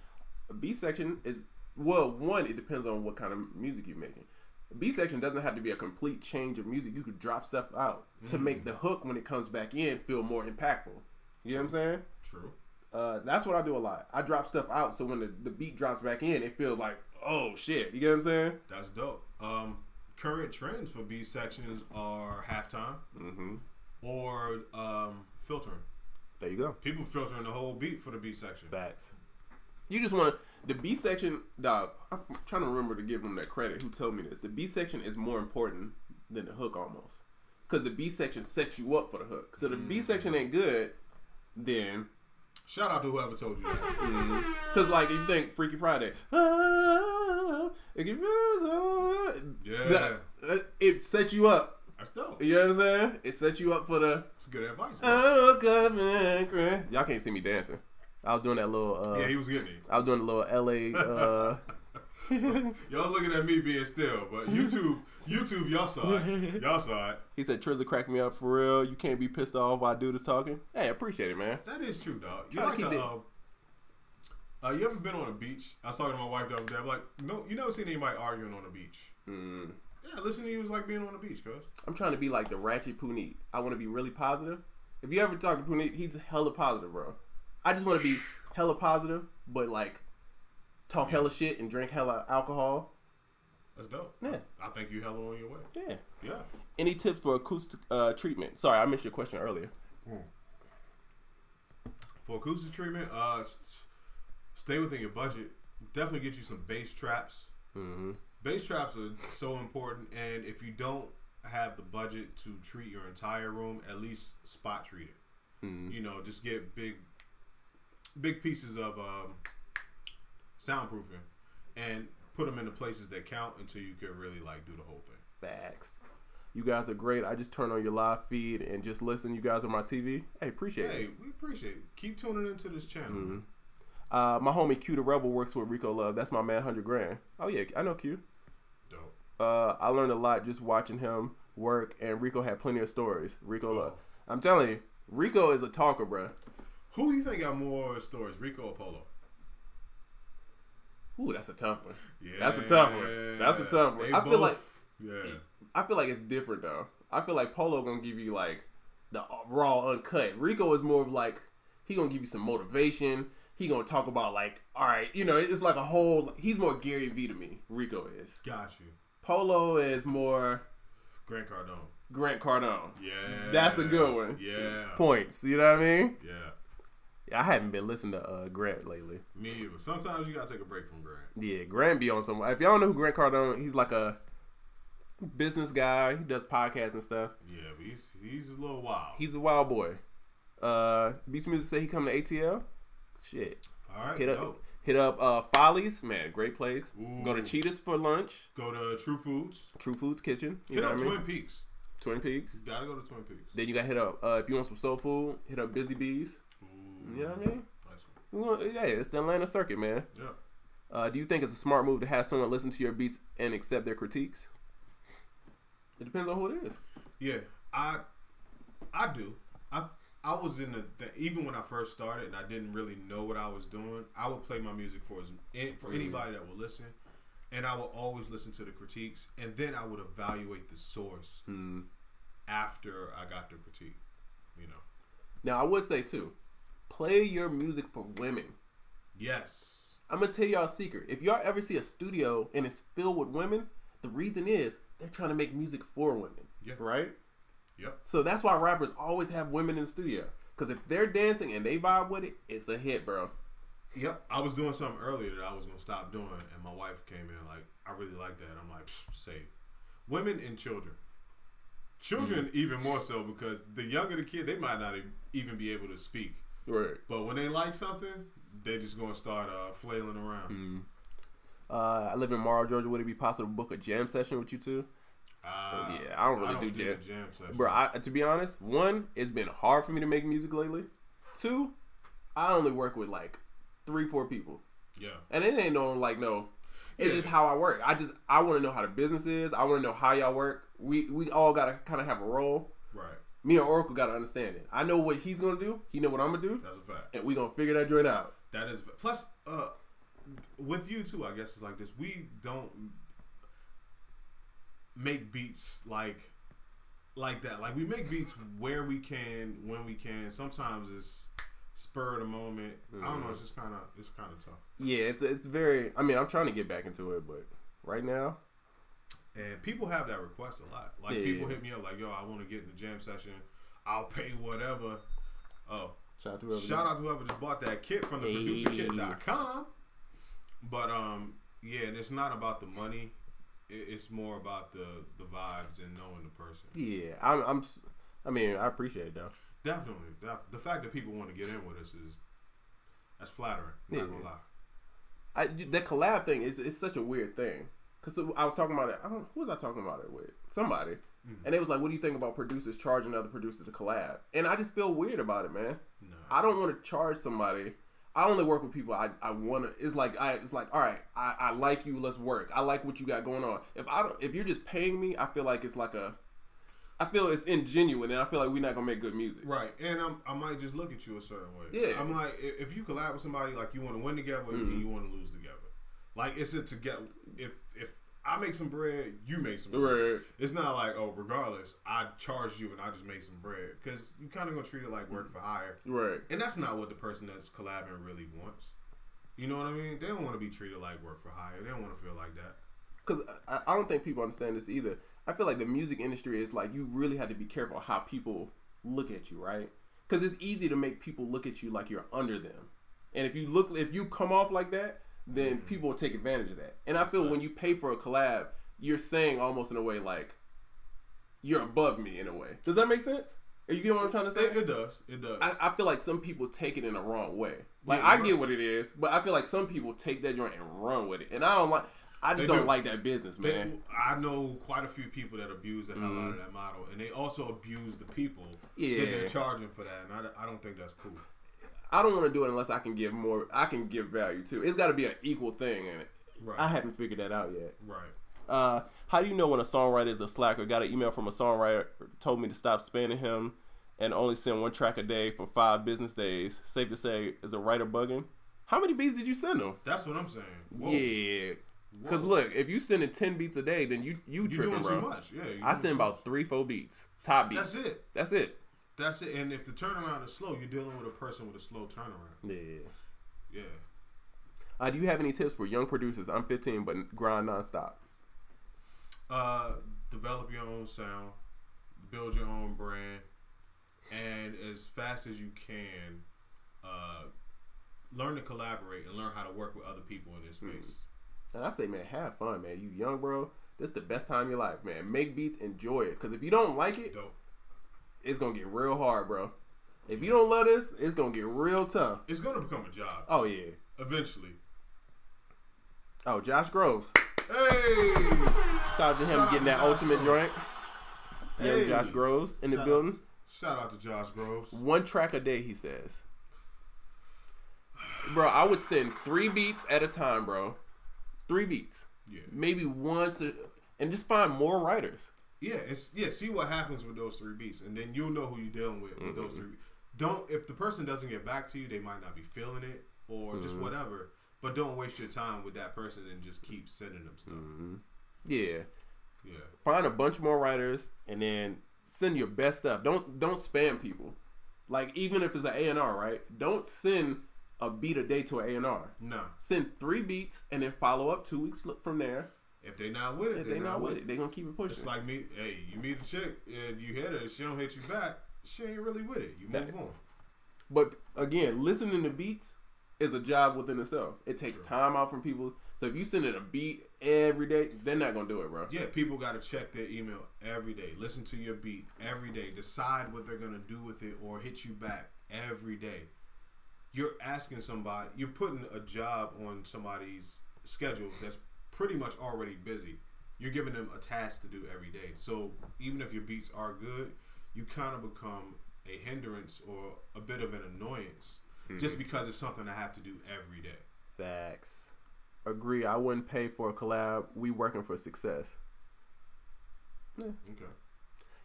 A B section is, one, it depends on what kind of music you're making. A B section doesn't have to be a complete change of music. You could drop stuff out to make the hook when it comes back in feel more impactful. You know what I'm saying? True. That's what I do a lot. I drop stuff out so when the beat drops back in, it feels like, oh shit. You get what I'm saying? That's dope. Current trends for B sections are halftime or filtering. There you go. People filtering the whole beat for the B section. Facts. You just want the B section, dog. I'm trying to remember to give them that credit. Who told me this? The B section is more important than the hook almost, because the B section sets you up for the hook. So the B section ain't good, then shout out to whoever told you that. Because like if you think Freaky Friday, it sets you up. That's dope. You know what I'm saying? It sets you up for the. It's good advice. Y'all can't see me dancing. I was doing that little. Yeah, he was getting it. I was doing a little LA. Y'all looking at me being still, but YouTube, y'all saw it. Y'all saw it. He said, "Trizza cracked me up for real. You can't be pissed off while dude is talking." Hey, I appreciate it, man. That is true, dog. You like you ever been on a beach? I was talking to my wife the other day. I'm like, no, you never seen anybody arguing on a beach. Yeah, listening to you is like being on the beach, cuz. I'm trying to be like the ratchet Puneet. I want to be really positive. If you ever talk to Puneet, he's hella positive, bro. I just want to be hella positive, but like talk hella shit and drink hella alcohol. That's dope. Yeah. I think you hella on your way. Yeah. Yeah. Any tips for acoustic treatment? Sorry, I missed your question earlier. For acoustic treatment, stay within your budget. Definitely get you some bass traps. Mm-hmm. Bass traps are so important, and if you don't have the budget to treat your entire room, at least spot treat it. Mm-hmm. You know, just get big pieces of soundproofing and put them in the places that count until you can really like do the whole thing. Facts. You guys are great. I just turned on your live feed and just listen. You guys on my TV. Hey, appreciate it. Hey, we appreciate it. Keep tuning into this channel. Mm-hmm. My homie Q the Rebel works with Rico Love. That's my man, 100 Grand. Oh yeah, I know Q. Dope. I learned a lot just watching him work, and Rico had plenty of stories. Rico Love. I'm telling you, Rico is a talker, bro. Who you think got more stories, Rico or Polo? Ooh, that's a tough one. Yeah, that's a tough one. That's a tough one. I feel like it's different though. I feel like Polo gonna give you like the raw, uncut. Rico is more of like he gonna give you some motivation. He gonna talk about like, all right, you know, it's like a whole. He's more Gary Vee to me. Rico is. Got you. Polo is more Grant Cardone. Grant Cardone. Yeah, that's a good one. Yeah, points. You know what I mean? Yeah. I haven't been listening to Grant lately. Me either. Sometimes you gotta take a break from Grant. Yeah, Grant be on some. If y'all don't know who Grant Cardone, he's like a business guy. He does podcasts and stuff. Yeah, but he's a little wild. He's a wild boy. Beats Music say he coming to ATL. Shit. All right. Hit up Follies, man, great place. Ooh. Go to Cheetah's for lunch. Go to True Foods. True Foods Kitchen. You hit know up what I mean? Twin Peaks. Twin Peaks. You gotta go to Twin Peaks. Then you got to hit up if you want some soul food. Hit up Busy Bees. Ooh. You know what I mean? Nice. Yeah, it's the Atlanta circuit, man. Yeah. Do you think it's a smart move to have someone listen to your beats and accept their critiques? It depends on who it is. Yeah, I do. I was in the even when I first started and I didn't really know what I was doing. I would play my music for anybody that would listen, and I would always listen to the critiques, and then I would evaluate the source after I got the critique. You know. Now I would say too, play your music for women. Yes. I'm gonna tell y'all a secret. If y'all ever see a studio and it's filled with women, the reason is they're trying to make music for women. Yeah. Right? Yep. So that's why rappers always have women in the studio. Because if they're dancing and they vibe with it, it's a hit, bro. Yep. I was doing something earlier that I was going to stop doing, and my wife came in like, I really like that. I'm like, save. Women and children. Children even more so because the younger the kid, they might not even be able to speak. Right. But when they like something, they're just going to start flailing around. I live in Morrow, Georgia. Would it be possible to book a jam session with you two? Yeah, I don't really do jam sessions. Bro, to be honest, one, it's been hard for me to make music lately. Two, I only work with like 3-4 people. Yeah. And it ain't it's just how I work. I want to know how the business is. I want to know how y'all work. We all got to kind of have a role. Right. Me and Oracle got to understand it. I know what he's going to do. He know what I'm going to do. That's a fact. And we going to figure that joint out. That is, plus, with you too, I guess it's like this. We don't make beats like that. Like we make beats where we can, when we can. Sometimes it's spur of the moment. I don't know. It's kind of tough. Yeah, it's very. I mean, I'm trying to get back into it, but right now. And people have that request a lot. Like people hit me up like, "Yo, I want to get in the jam session. I'll pay whatever." Oh, shout out to whoever just bought that kit from the producerkit.com. But yeah, and it's not about the money. It's more about the vibes and knowing the person. Yeah, I mean, I appreciate it though. Definitely, the fact that people want to get in with us that's flattering. Not gonna lie. The collab thing is such a weird thing. Cause I was talking about it. Who was I talking about it with? Somebody, and they was like, "What do you think about producers charging other producers to collab?" And I just feel weird about it, man. No. I don't want to charge somebody. I only work with people I want to. It's like all right. I like you. Let's work. I like what you got going on. If you're just paying me, I feel like it's like I feel it's ingenuine, and I feel like we're not gonna make good music. Right, and I might just look at you a certain way. Yeah, I'm like, if you collab with somebody, like you want to win together, and you want to lose together. Like it's a together. If I make some bread, you make some bread. Right. It's not like, oh, regardless, I charged you and I just made some bread, because you kind of gonna treat it like work for hire. Right. And that's not what the person that's collabing really wants. You know what I mean? They don't want to be treated like work for hire. They don't want to feel like that. because I don't think people understand this either. I feel like the music industry is like, you really have to be careful how people look at you, right? Because it's easy to make people look at you like you're under them. And if you come off like that, then people will take advantage of that. And I feel when you pay for a collab, you're saying almost in a way like, you're above me in a way. Does that make sense? You get what I'm trying to say? It does. It does. I feel like some people take it in the wrong way. Like, I get what it is, but I feel like some people take that joint and run with it. And I just don't like that business, man. I know quite a few people that abuse the hell out of that model, and they also abuse the people that they're charging for that, and I don't think that's cool. I don't want to do it unless I can give more. I can give value too. It's got to be an equal thing in it. Right. I haven't figured that out yet. Right. How do you know when a songwriter is a slacker? Got an email from a songwriter, told me to stop spamming him and only send 1 track a day for 5 business days. Safe to say, is a writer bugging? How many beats did you send him? That's what I'm saying. Whoa. Yeah. Because look, if you sending 10 beats a day, then you tripping, bro. Too much. Yeah, I send about 3-4 beats. Top beats. That's it. That's it. And if the turnaround is slow, you're dealing with a person with a slow turnaround. Yeah. Do you have any tips for young producers? I'm 15, but grind nonstop. Develop your own sound, build your own brand, and as fast as you can, learn to collaborate and learn how to work with other people in this space. And I say, man, have fun, man. You young, bro. This is the best time of your life, man. Make beats, enjoy it. Because if you don't like it, it's going to get real hard, bro. If you don't love this, it's going to get real tough. It's going to become a job. Oh, yeah. Eventually. Oh, Josh Groves. Hey! Shout out to him getting that ultimate joint. Young Josh Groves in the building. Shout out to Josh Groves. 1 track a day, he says. Bro, I would send 3 beats at a time, bro. 3 beats. Yeah. Maybe 1 to... And just find more writers. Yeah, see what happens with those 3 beats, and then you'll know who you're dealing with those 3 beats. If the person doesn't get back to you, they might not be feeling it, or just whatever. But don't waste your time with that person and just keep sending them stuff. Yeah. Yeah. Find a bunch more writers and then send your best stuff. Don't spam people. Like, even if it's an A&R, right? Don't send a beat a day to an A&R. No. Send 3 beats and then follow up 2 weeks from there. If they not with it, if they not with it, they gonna keep it pushing. It's like me. Hey, you meet a chick and you hit her. She don't hit you back. She ain't really with it. You move on. But again, listening to beats is a job within itself. It takes time out from people. So if you send it a beat every day, they're not gonna do it, bro. Yeah, people got to check their email every day. Listen to your beat every day. Decide what they're gonna do with it or hit you back every day. You're asking somebody. You're putting a job on somebody's schedule that's pretty much already busy. You're giving them a task to do every day. So even if your beats are good, you kind of become a hindrance or a bit of an annoyance just because it's something I have to do every day. Facts. Agree. I wouldn't pay for a collab. We working for success. Yeah. Okay.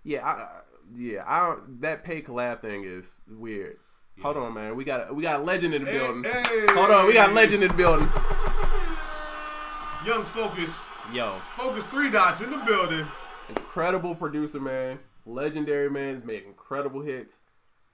Yeah, that pay collab thing is weird. Yeah. Hold on, man. We got a legend in the building. Hey. Hold on, we got a legend in the building. Young Focus. Yo. Focus 3 Dots in the building. Incredible producer, man. Legendary, man. He's made incredible hits.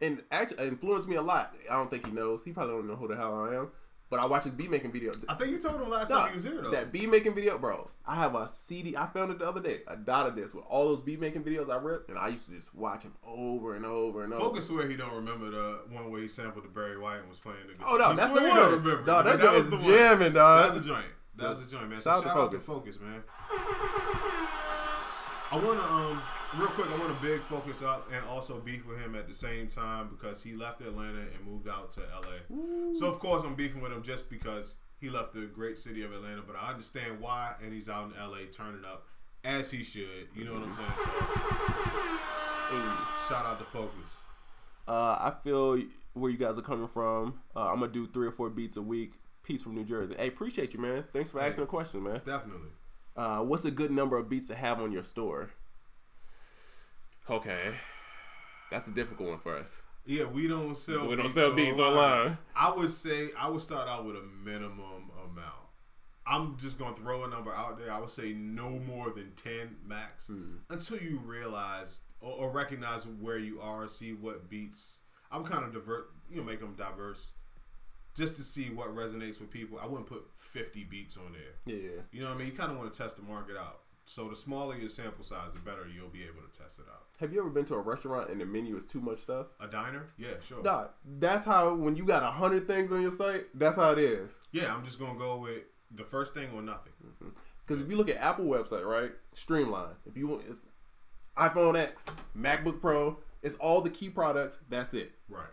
And actually influenced me a lot. I don't think he knows. He probably don't know who the hell I am. But I watch his beat making video. I think you told him last time he was here, though. That beat making video, bro. I have a CD. I found it the other day. A dot of this with all those beat making videos I ripped. And I used to just watch him over and over and over. Focus swear he don't remember the one where he sampled the Barry White and was playing the guitar. Oh, no, that's the one. Dog, that joint is jamming, dog. That's a joint. That was a joint, man. Shout out to Focus, man. I want to, real quick, I want to big Focus up and also beef with him at the same time because he left Atlanta and moved out to LA. Ooh. So, of course, I'm beefing with him just because he left the great city of Atlanta, but I understand why, and he's out in LA turning up as he should. You know what I'm saying? So, shout out to Focus. I feel where you guys are coming from. I'm going to do 3 or 4 beats a week. Peace from New Jersey. Hey, appreciate you, man. Thanks for asking a question, man. Definitely. What's a good number of beats to have on your store? Okay, that's a difficult one for us. Yeah, we don't sell beats online. I would say I would start out with a minimum amount. I'm just gonna throw a number out there. I would say no more than 10 max until you realize or recognize where you are, see what beats. I'm kind of make them diverse. just to see what resonates with people. I wouldn't put 50 beats on there. Yeah. You know what I mean? You kind of want to test the market out. So the smaller your sample size, the better you'll be able to test it out. Have you ever been to a restaurant and the menu is too much stuff? A diner? Yeah, sure. Nah, that's how, when you got 100 things on your site, that's how it is. Yeah, I'm just going to go with the first thing or nothing. Because if you look at Apple website, right? Streamline. If you want, it's iPhone X, MacBook Pro, it's all the key products. That's it. Right.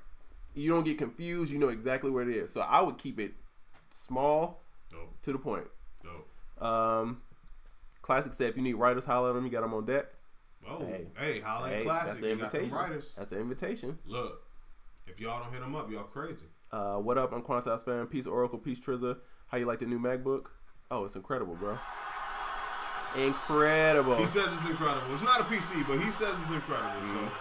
You don't get confused. You know exactly where it is. So I would keep it small, Dope. to the point. Dope. Classic said, if you need writers, holler at them. You got them on deck. Oh, hey, holla at Classic. That's an invitation. That's an invitation. Look, if y'all don't hit them up, y'all crazy. What up, UnQuantized fan? Peace Oracle, peace Trizza. How you like the new MacBook? Oh, it's incredible, bro. Incredible. He says it's incredible. It's not a PC, but he says it's incredible. So.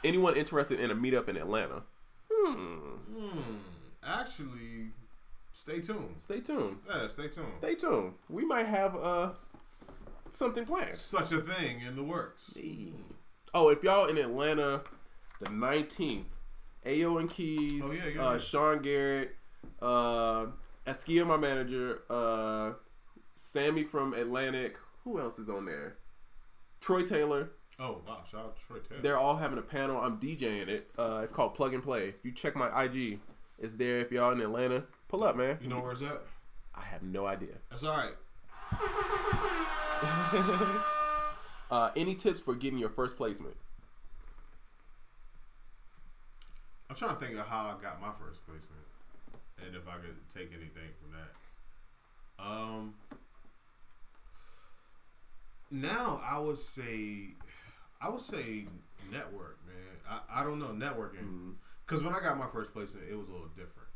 Anyone interested in a meetup in Atlanta? Actually, stay tuned. Stay tuned. Yeah, stay tuned. Stay tuned. We might have something planned. Such a thing in the works. Oh, if y'all in Atlanta, the 19th, Ayo and Keys, Sean Garrett, Askia, my manager, Sammy from Atlantic. Who else is on there? Troy Taylor. Oh, wow. Shout out to Troy Taylor. They're all having a panel. I'm DJing it. It's called Plug and Play. If you check my IG, it's there. If y'all in Atlanta, pull up, man. You know where it's at? I have no idea. That's all right. Any tips for getting your first placement? I'm trying to think of how I got my first placement, and if I could take anything from that. Now I would say network, man. I don't know, networking. Because when I got my first placement, it was a little different.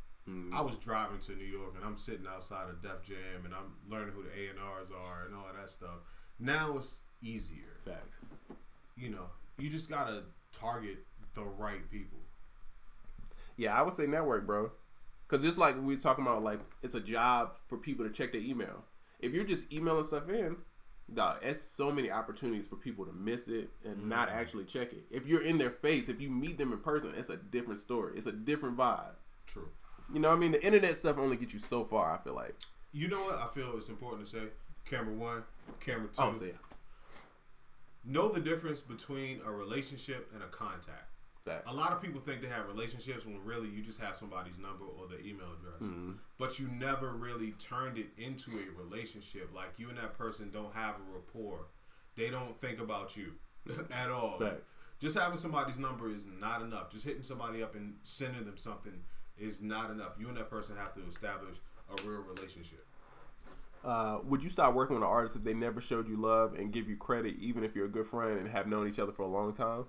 I was driving to New York and I'm sitting outside of Def Jam and I'm learning who the A&Rs are and all of that stuff. Now it's easier. Facts. You know, you just gotta target the right people. Yeah, I would say network, bro. Because just like we were talking about, like, it's a job for people to check their email. If you're just emailing stuff in, dog, it's so many opportunities for people to miss it and not actually check it. If you're in their face, if you meet them in person, it's a different story. It's a different vibe. True. You know what I mean? The internet stuff only gets you so far, I feel like. You know what? I feel it's important to say? Camera one, camera two. Oh, so yeah. Know the difference between a relationship and a contact. Facts. A lot of people think they have relationships when really you just have somebody's number or their email address. But you never really turned it into a relationship. Like, you and that person don't have a rapport. They don't think about you at all. Facts. Just having somebody's number is not enough. Just hitting somebody up and sending them something is not enough. You and that person have to establish a real relationship. Would you stop working with an artist if they never showed you love and give you credit, even if you're a good friend and have known each other for a long time?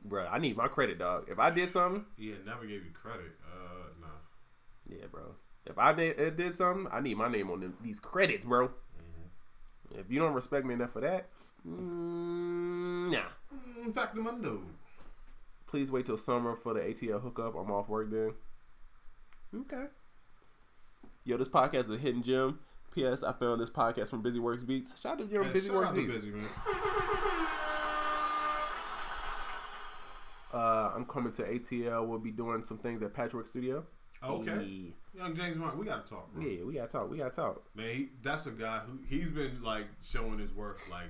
Bro, I need my credit, dog. If I did something, yeah, never gave you credit. Nah. Yeah, bro. If I did something, I need my name on these credits, bro. If you don't respect me enough for that, nah. In fact, the mundo. Please wait till summer for the ATL hookup. I'm off work then. Okay. Yo, this podcast is a hidden gem. P.S. I found this podcast from Busy Works Beats. Shout out to your Busy Works Beats. Busy, man. I'm coming to ATL. We'll be doing some things at Patchwork Studio. Okay. Young James Martin, we gotta talk, bro. Yeah, we gotta talk. Man, that's a guy who he's been like showing his work like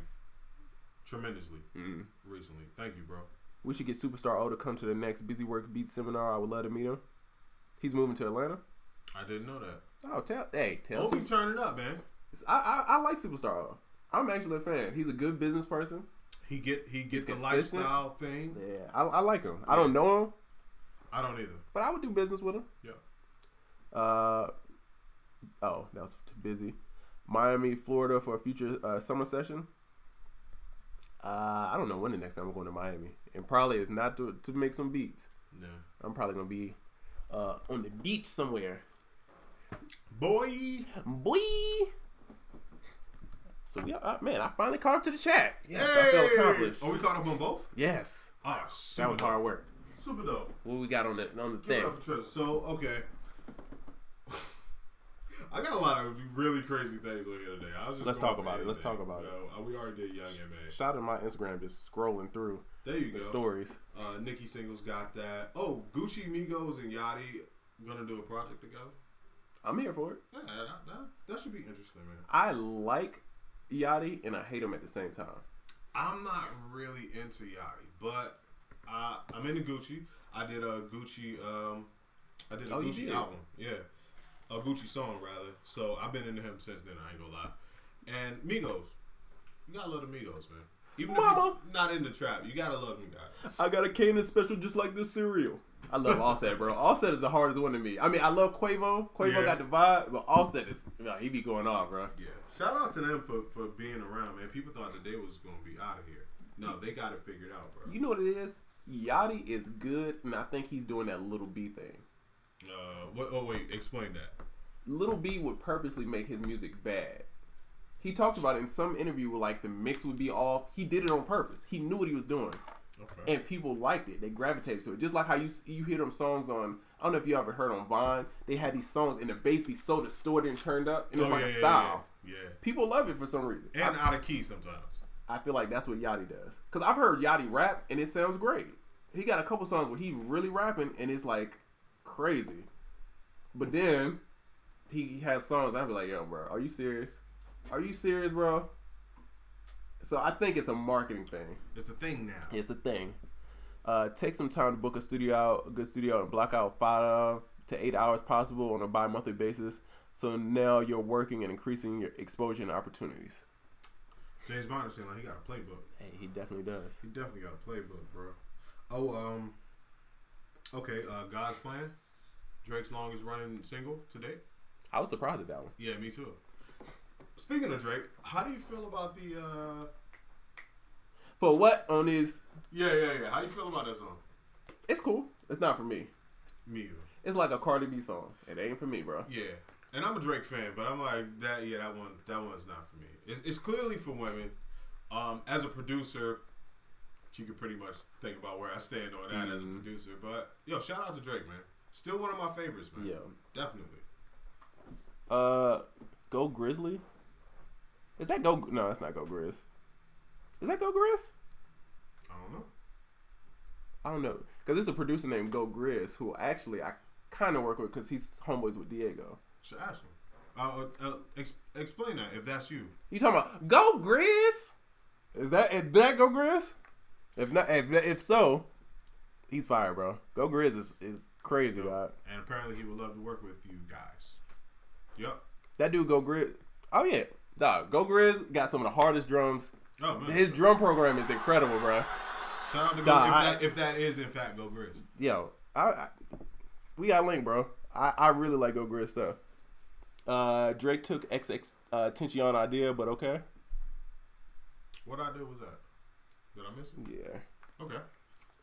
tremendously recently. Thank you, bro. We should get Superstar O to come to the next Busy Works Beats seminar. I would love to meet him. He's moving to Atlanta. I didn't know that. Oh, tell Oh, we turning up, man. I like Superstar O. I'm actually a fan. He's a good business person. He gets the lifestyle thing. Yeah, I like him. I don't know him. I don't either. But I would do business with him. Yeah. Oh, that was too busy. Miami, Florida for a future summer session. I don't know when the next time I'm going to Miami. And probably it's not to make some beats. Yeah. I'm probably going to be on the beach somewhere. Boy. So man, I finally caught up to the chat. Yes, hey! I feel accomplished. Oh, we caught up on both? Yes. Ah, that was hard work. Super dope. What we got on the Give thing? it up for Trezor. So, okay. I got a lot of really crazy things on here today. I was just Let's talk about it. Let's talk about it. We already did Young and May. Shout out to my Instagram, just scrolling through there you the go. Stories. Nicki Singles got that. Oh, Gucci, Migos, and Yachty gonna do a project together. I'm here for it. Yeah, that should be interesting, man. I like Yachty and I hate him at the same time. I'm not really into Yachty, but I'm into Gucci. I did a Gucci. I did a Gucci album. Yeah, a Gucci song rather. So I've been into him since then. I ain't gonna lie. And Migos, you gotta love the Migos, man. Even if you're not in the trap, you gotta love them guys. I got a Kanan special just like this cereal. I love Offset, bro. Offset is the hardest one to me. I mean, I love Quavo. Quavo got the vibe, but Offset is, he be going off, bro. Yeah. Shout out to them for being around, man. People thought that they was gonna be out of here. No, they got it figured out, bro. You know what it is? Yachty is good, and I think he's doing that Little B thing. Wait, explain that. Little B would purposely make his music bad. He talked about it in some interview where like the mix would be off. He did it on purpose. He knew what he was doing. Okay. And people liked it. They gravitated to it. Just like how you hear them songs on, I don't know if you ever heard on Vine, they had these songs and the bass be so distorted and turned up. And it's like a style. Yeah. People love it for some reason. And out of key sometimes. I feel like that's what Yachty does. Because I've heard Yachty rap and it sounds great. He got a couple songs where he's really rapping and it's like crazy. But then he has songs I'd be like, yo, bro, are you serious? Are you serious, bro? So I think it's a marketing thing. It's a thing now. It's a thing. Take some time to book a good studio, and block out 5 to 8 hours possible on a bi-monthly basis. So now you're working and increasing your exposure and opportunities. James Bond saying like he got a playbook. Hey, he definitely does. He definitely got a playbook, bro. Oh, okay. God's Plan. Drake's longest running single today. I was surprised at that one. Yeah, me too. Speaking of Drake, how do you feel about the For what on his? Yeah. How do you feel about that song? It's cool. It's not for me. Me either. It's like a Cardi B song. It ain't for me, bro. Yeah, and I'm a Drake fan, but I'm like that. Yeah, that one's not for me. It's clearly for women. As a producer, you can pretty much think about where I stand on that as a producer. But yo, shout out to Drake, man. Still one of my favorites, man. Yeah, definitely. Go Grizzly. Is that Go? No, it's not Go Grizz. Is that Go Grizz? I don't know. Because there's a producer named Go Grizz who actually I kind of work with because he's homeboys with Diego. Should ask him. Explain that if that's you. You talking about Go Grizz? Is that Go Grizz? If not, if so, he's fire, bro. Go Grizz is crazy, dog. And apparently he would love to work with you guys. Yep. That dude Go Grizz. Oh yeah, dog. Go Grizz got some of the hardest drums. Oh man. His drum program is incredible, bro. Shout out to Go if that is in fact Go Grizz. Yo, we got a link, bro. I really like Go Grizz stuff. Drake took XX Tentacion idea, but okay. What idea was that? Did I miss it? Yeah. Okay.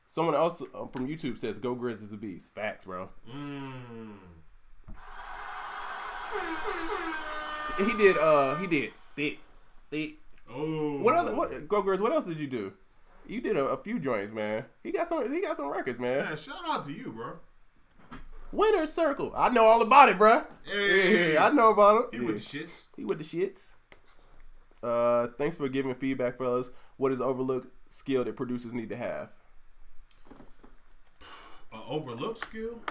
Someone else from YouTube says Go Grizz is a beast. Facts, bro. He did. Thick. Oh. What Go Grizz? What else did you do? You did a few joints, man. He got some records, man. Man, shout out to you, bro. Winner's Circle. I know all about it, bro. Hey. Yeah, I know about it. He with the shits. He with the shits. Thanks for giving feedback, fellas. What is overlooked skill that producers need to have? An overlooked skill?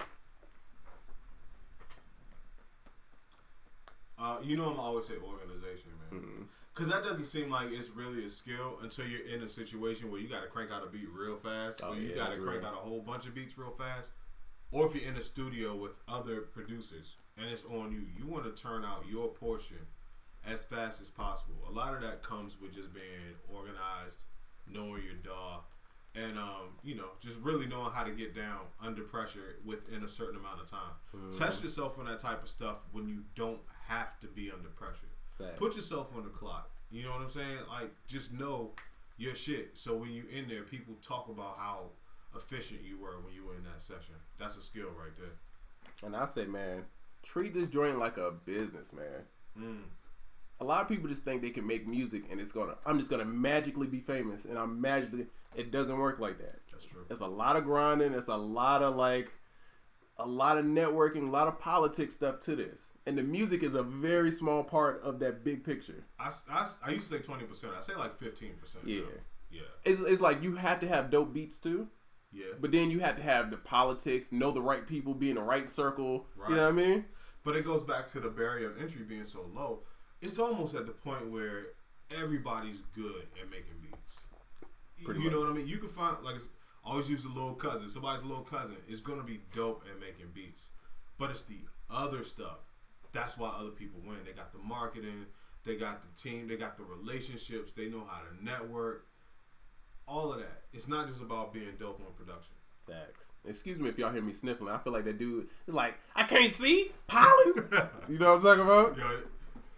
You know I'm always say organization, man. Because that doesn't seem like it's really a skill until you're in a situation where you got to crank out a beat real fast, or you got to crank out a whole bunch of beats real fast, or if you're in a studio with other producers and it's on you, you want to turn out your portion as fast as possible. A lot of that comes with just being organized, knowing your DAW, and just really knowing how to get down under pressure within a certain amount of time. Test yourself on that type of stuff when you don't have to be under pressure. Put yourself on the clock. You know what I'm saying? Like, just know your shit. So when you in there, people talk about how efficient you were when you were in that session. That's a skill right there. And I say, man, treat this joint like a business, man. A lot of people just think they can make music and I'm just gonna magically be famous, and it doesn't work like that. That's true. It's a lot of grinding. It's a lot of a lot of networking, a lot of politics stuff to this, and the music is a very small part of that big picture. I used to say 20%. I say like 15%. Yeah, yeah. It's like you have to have dope beats too. Yeah. But then you have to have the politics, know the right people, be in the right circle. Right. You know what I mean? But it goes back to the barrier of entry being so low. It's almost at the point where everybody's good at making beats. You know what I mean? You can find, like, I always use a little cousin. Somebody's little cousin is going to be dope at making beats. But it's the other stuff. That's why other people win. They got the marketing. They got the team. They got the relationships. They know how to network. All of that. It's not just about being dope on production. Facts. Excuse me if y'all hear me sniffling. I feel like that dude is like, I can't see pollen. You know what I'm talking about? Yo,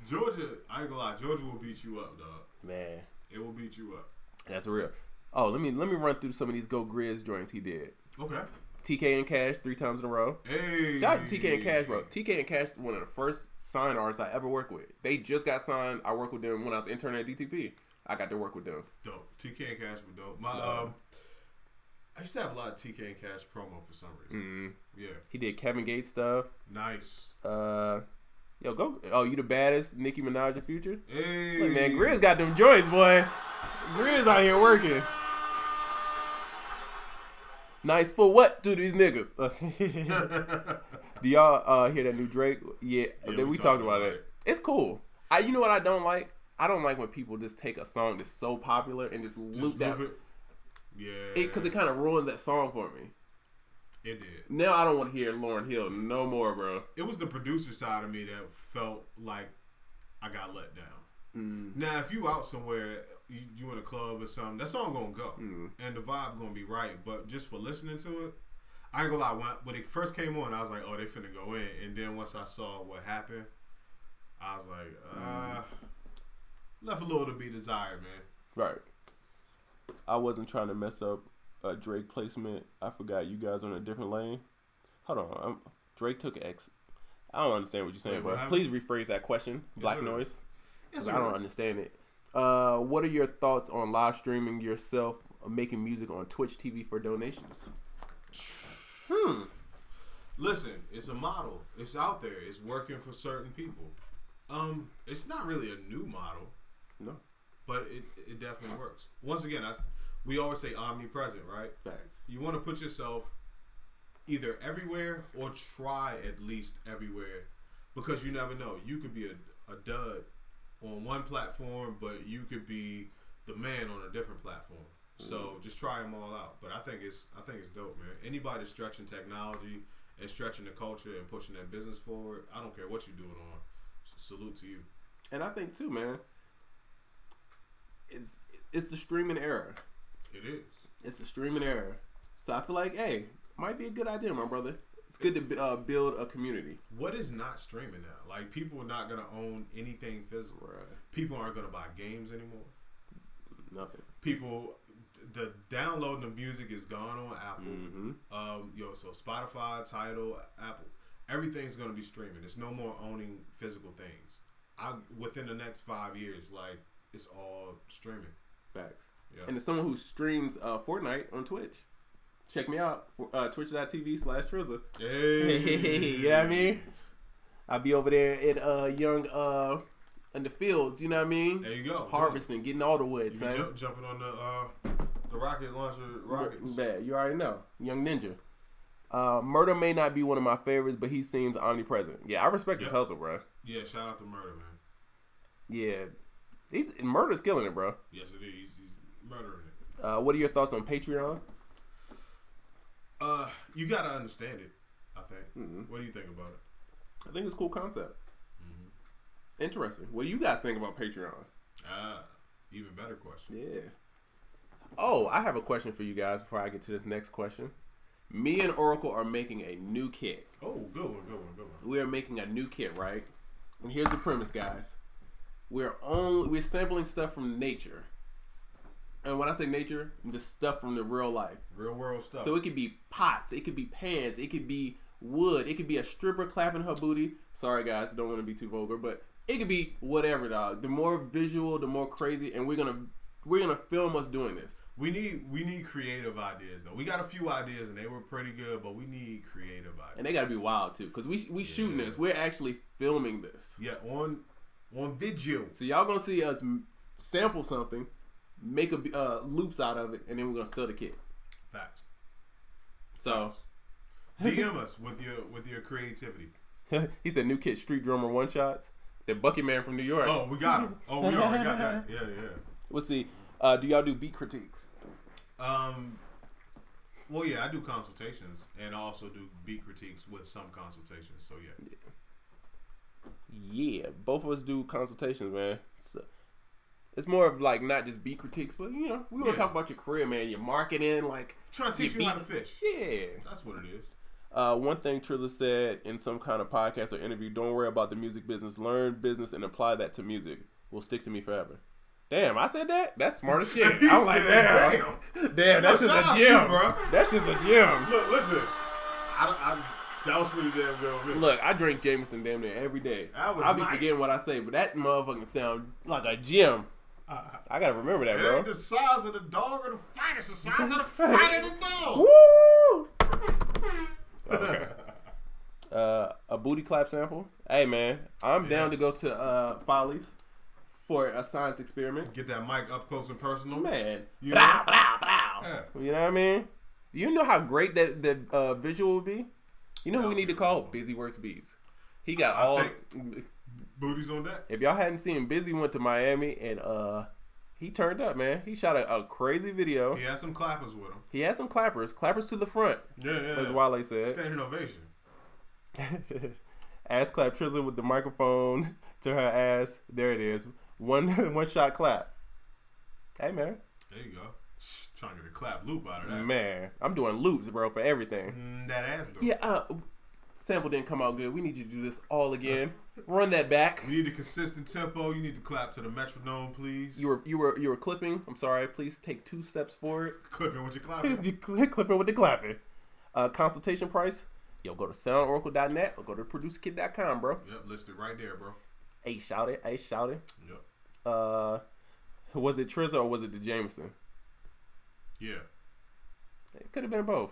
Georgia, I ain't gonna lie, Georgia will beat you up, dog. Man, it will beat you up. That's real. Oh, let me run through some of these Go Grizz joints he did. Okay. TK and Cash 3 times in a row. Hey. Shout out to TK and Cash, bro. TK and Cash, one of the first sign artists I ever worked with. They just got signed. I worked with them when I was interning at DTP. I got to work with them. Dope. TK and Cash were dope. I used to have a lot of TK and Cash promo for some reason. Mm-hmm. Yeah. He did Kevin Gates stuff. Nice. Yo, go. Oh, you the baddest, Nicki Minaj in Future? Hey. Look, man, Grizz got them joints, boy. Grizz out here working. Nice for what to these niggas? Do y'all hear that new Drake? Yeah, we talked about it. It's cool. You know what I don't like? I don't like when people just take a song that's so popular and just loop that. Yeah. Because it kind of ruins that song for me. It did. Now I don't want to hear Lauryn Hill no more, bro. It was the producer side of me that felt like I got let down. Now, if you out somewhere, you in a club or something, that song gonna go, and the vibe gonna be right. But just for listening to it, I ain't gonna lie. When it first came on, I was like, "Oh, they finna go in." And then once I saw what happened, I was like, left a little to be desired, man. Right. I wasn't trying to mess up a Drake placement. I forgot you guys are in a different lane. Hold on. Drake took X. I don't understand what you're saying, bro. Please rephrase that question. Black noise. Yes, I don't understand it. What are your thoughts on live streaming yourself, making music on Twitch TV for donations? Listen, it's a model. It's out there. It's working for certain people. It's not really a new model. No. But it definitely works. Once again, we always say omnipresent, right? Facts. You want to put yourself either everywhere or try at least everywhere, because you never know. You could be a dud on one platform, but you could be the man on a different platform. So just try them all out. But I think it's dope, man. Anybody that's stretching technology and stretching the culture and pushing that business forward, I don't care what you're doing on. Salute to you. And I think too, man, it's the streaming era. It is. It's the streaming era. So I feel like, hey, might be a good idea, my brother. It's good to build a community. What is not streaming now? Like, people are not gonna own anything physical. Right. People aren't gonna buy games anymore. Nothing. People, the downloading of music is gone on Apple. So Spotify, Tidal, Apple, everything's gonna be streaming. There's no more owning physical things. Within the next 5 years, like, it's all streaming. Facts. Yeah. And as someone who streams Fortnite on Twitch, check me out. Twitch.tv/Trizza. Hey. You know what I mean? I'll be over there at young in the fields, you know what I mean? There you go. Harvesting, getting all the wood, son. Jumping on the rocket launcher rockets. Bad. You already know. Young ninja. Murder may not be one of my favorites, but he seems omnipresent. Yeah, I respect his hustle, bro. Yeah, shout out to Murder, man. Yeah. Murder's killing it, bro. Yes, it is. He's murdering it. What are your thoughts on Patreon? You gotta understand it, I think. What do you think about it? I think it's a cool concept. Interesting. What do you guys think about Patreon? Even better question. Yeah. Oh, I have a question for you guys before I get to this next question. Me and Oracle are making a new kit. Oh, good one. We are making a new kit, right? And here's the premise, guys. We're sampling stuff from nature. And when I say nature, the stuff from the real life. Real world stuff. So it could be pots, it could be pans, it could be wood, it could be a stripper clapping her booty. Sorry guys, don't want to be too vulgar, but it could be whatever, dog. The more visual, the more crazy, and we're gonna we're gonna film us doing this. We need creative ideas though. We got a few ideas and they were pretty good, but we need creative ideas. And they gotta be wild too, because we shooting this. We're actually filming this. Yeah, on video. So y'all gonna see us sample something, make a loops out of it, and then we're gonna sell the kit. Facts. So DM us with your creativity. He said new kit street drummer one shots. The Bucket Man from New York. Oh, we got him. Oh, we already got that. Yeah. We'll see. Do y'all do beat critiques? Well, yeah, I do consultations and I also do beat critiques with some consultations. So yeah, both of us do consultations, man. It's more of like not just beat critiques, but we want to talk about your career, man. Your marketing, like trying to teach you how to fish. Yeah, that's what it is. One thing Trilla said in some kind of podcast or interview: "Don't worry about the music business. Learn business and apply that to music. Will stick to me forever." Damn, I said that? That's smart as shit. I'm like, damn, that's just a gem, bro. That's just a gem. Look, listen, that was pretty damn good. Look, I drink Jameson damn near every day. I'll be forgetting what I say, but that motherfucking sound like a gem. I gotta remember that, bro. It ain't the size of the dog or the fight. It's the size of the fight of the dog. Woo! Okay. A booty clap sample. Hey, man, I'm down to go to Follies for a science experiment. Get that mic up close and personal. Man. You know? Yeah. You know what I mean? You know how great that visual would be? You know who we need to call? Busy Works Beats. He got all booties on that. If y'all hadn't seen him, Busy went to Miami and he turned up, man. He shot a crazy video. He had some clappers with him. He had some clappers to the front. Yeah. As Wale said. Standing ovation. Ass clap Trizzy with the microphone to her ass. There it is. One shot clap. Hey, man. There you go. Trying to get a clap loop out of that. Man, I'm doing loops, bro, for everything. That ass loop. Yeah, sample didn't come out good. We need you to do this all again. Run that back. We need a consistent tempo. You need to clap to the metronome, please. You were clipping. I'm sorry. Please take 2 steps forward. Clipping with your clapping. Clipping with the clapping. Consultation price. Yo, go to soundoracle.net or go to producerkit.com, bro. Yep, listed right there, bro. Hey, shout it. Yep. Was it Trizza or was it the Jameson? Yeah. It could have been both.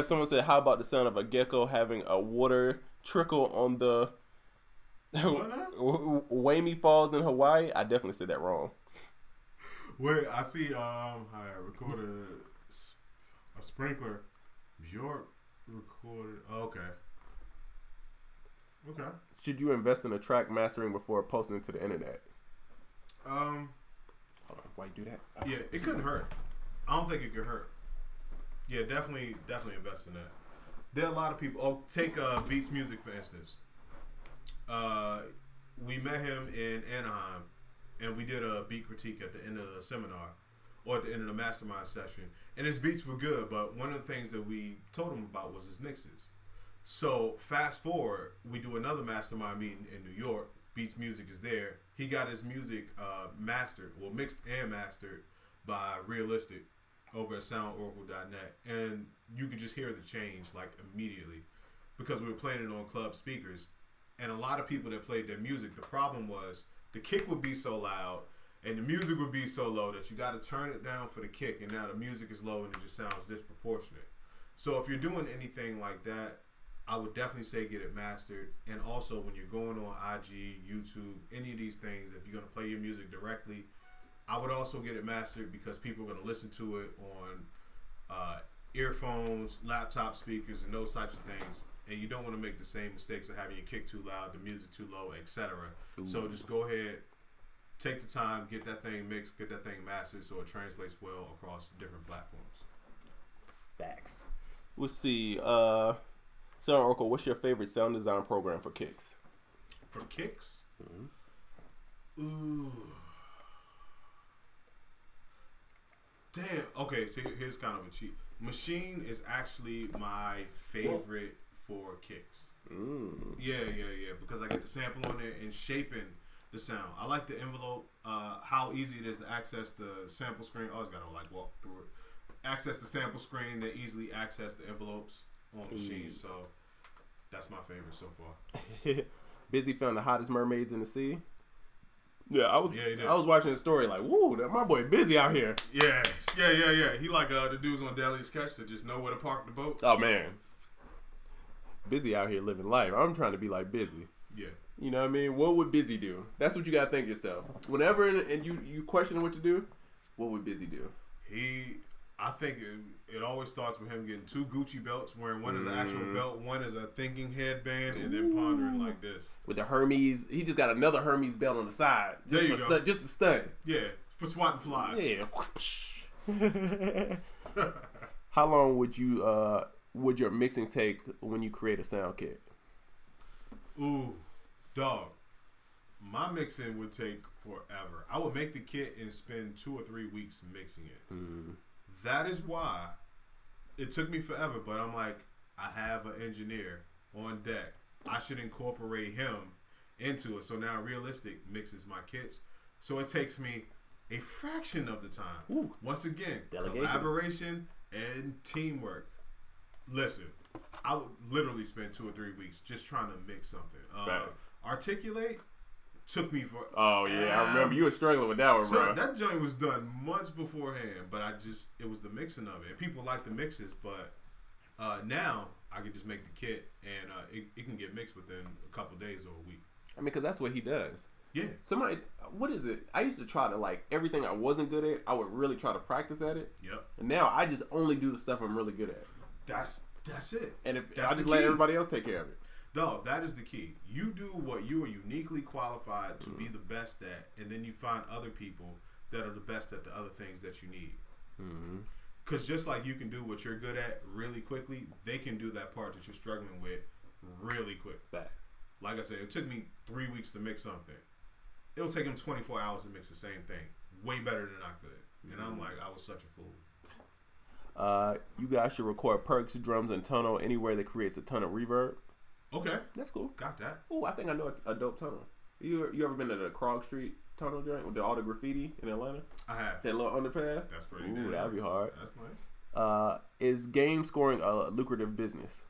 Someone said, how about the sound of a gecko having a water trickle on the Waimea Falls in Hawaii? I definitely said that wrong. Wait, I see I recorded a sprinkler. Bjork recorded. Okay. Should you invest in a track mastering before posting it to the internet? Hold on, why you do that? Yeah, it couldn't hurt. I don't think it could hurt. Yeah, definitely invest in that. There are a lot of people. Oh, take Beats Music for instance. We met him in Anaheim, and we did a beat critique at the end of the seminar, or at the end of the mastermind session. And his beats were good, but one of the things that we told him about was his mixes. So fast forward, we do another mastermind meeting in New York. Beats Music is there. He got his music mixed and mastered by Realistic over at soundoracle.net, and you could just hear the change like immediately because we were playing it on club speakers, and a lot of people that played their music, the problem was the kick would be so loud and the music would be so low that you got to turn it down for the kick, and now the music is low and it just sounds disproportionate. So if you're doing anything like that, I would definitely say get it mastered. And also when you're going on IG, YouTube, any of these things, if you're going to play your music directly, I would also get it mastered because people are going to listen to it on earphones, laptop speakers, and those types of things. And you don't want to make the same mistakes of having your kick too loud, the music too low, etc. So just go ahead, take the time, get that thing mixed, get that thing mastered so it translates well across different platforms. Facts. We'll see. Sound Oracle, what's your favorite sound design program for kicks? For kicks? Mm-hmm. Ooh. Damn. Okay, so here's kind of a cheat. Machine is actually my favorite for kicks. Yeah. Because I get the sample on there and shaping the sound. I like the envelope. How easy it is to access the sample screen. I always gotta walk through it. Access the sample screen, then easily access the envelopes on machine. So that's my favorite so far. Busy found the hottest mermaids in the sea. Yeah, I was watching the story like, woo, my boy busy out here. Yeah. He like the dudes on Daly's Catch that just know where to park the boat. Oh man, busy out here living life. I'm trying to be like Busy. Yeah. You know what I mean? What would Busy do? That's what you gotta think yourself. Whenever and you question what to do, what would Busy do? I think it always starts with him getting 2 Gucci belts, wearing one as an actual belt, one as a thinking headband, and then pondering like this. With the Hermes, he just got another Hermes belt on the side. There you go. Just to stun. Yeah, for swatting flies. Yeah. How long would your mixing take when you create a sound kit? Ooh, dog. My mixing would take forever. I would make the kit and spend 2 or 3 weeks mixing it. That is why it took me forever, but I'm like, I have an engineer on deck. I should incorporate him into it. So now Realistic mixes my kits. So it takes me a fraction of the time. Ooh. Once again, delegation, collaboration, and teamwork. Listen, I would literally spend 2 or 3 weeks just trying to mix something. Articulate took me for. Oh yeah, I remember you were struggling with that one, bro. That joint was done months beforehand, but it was the mixing of it. And people like the mixes, but now I can just make the kit and it can get mixed within a couple days or a week. I mean, because that's what he does. Yeah. What is it? I used to try to like everything I wasn't good at. I would really try to practice at it. Yep. And now I just only do the stuff I'm really good at. That's it. And I just let everybody else take care of it. No, that is the key. You do what you are uniquely qualified to be the best at, and then you find other people that are the best at the other things that you need. Because just like you can do what you're good at really quickly, they can do that part that you're struggling with really quick. Facts. Like I said, it took me 3 weeks to mix something. It'll take them 24 hours to mix the same thing. Way better than I could. And I'm like, I was such a fool. You guys should record perks, drums, and tonal anywhere that creates a ton of reverb. Okay. That's cool. Got that. Oh, I think I know a dope tunnel. You ever been to the Krog Street tunnel joint with all the graffiti in Atlanta? I have. That little underpass? That's pretty good. Ooh, that'd be hard. That's nice. Is game scoring a lucrative business?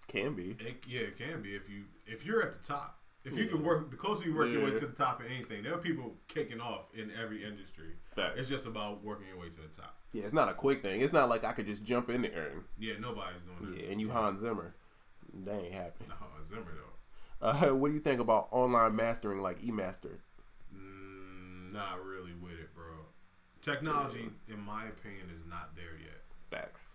Can be. It can be if you're at the top. If you can work, the closer you work your way to the top of anything, there are people kicking off in every industry. Facts. It's just about working your way to the top. Yeah, it's not a quick thing. It's not like I could just jump in there. Yeah, nobody's doing that. Yeah, and you Hans Zimmer. That ain't happening. No, Zimmer though. What do you think about online mastering like eMaster? Not really with it, bro. Technology, in my opinion, is not there yet. Facts.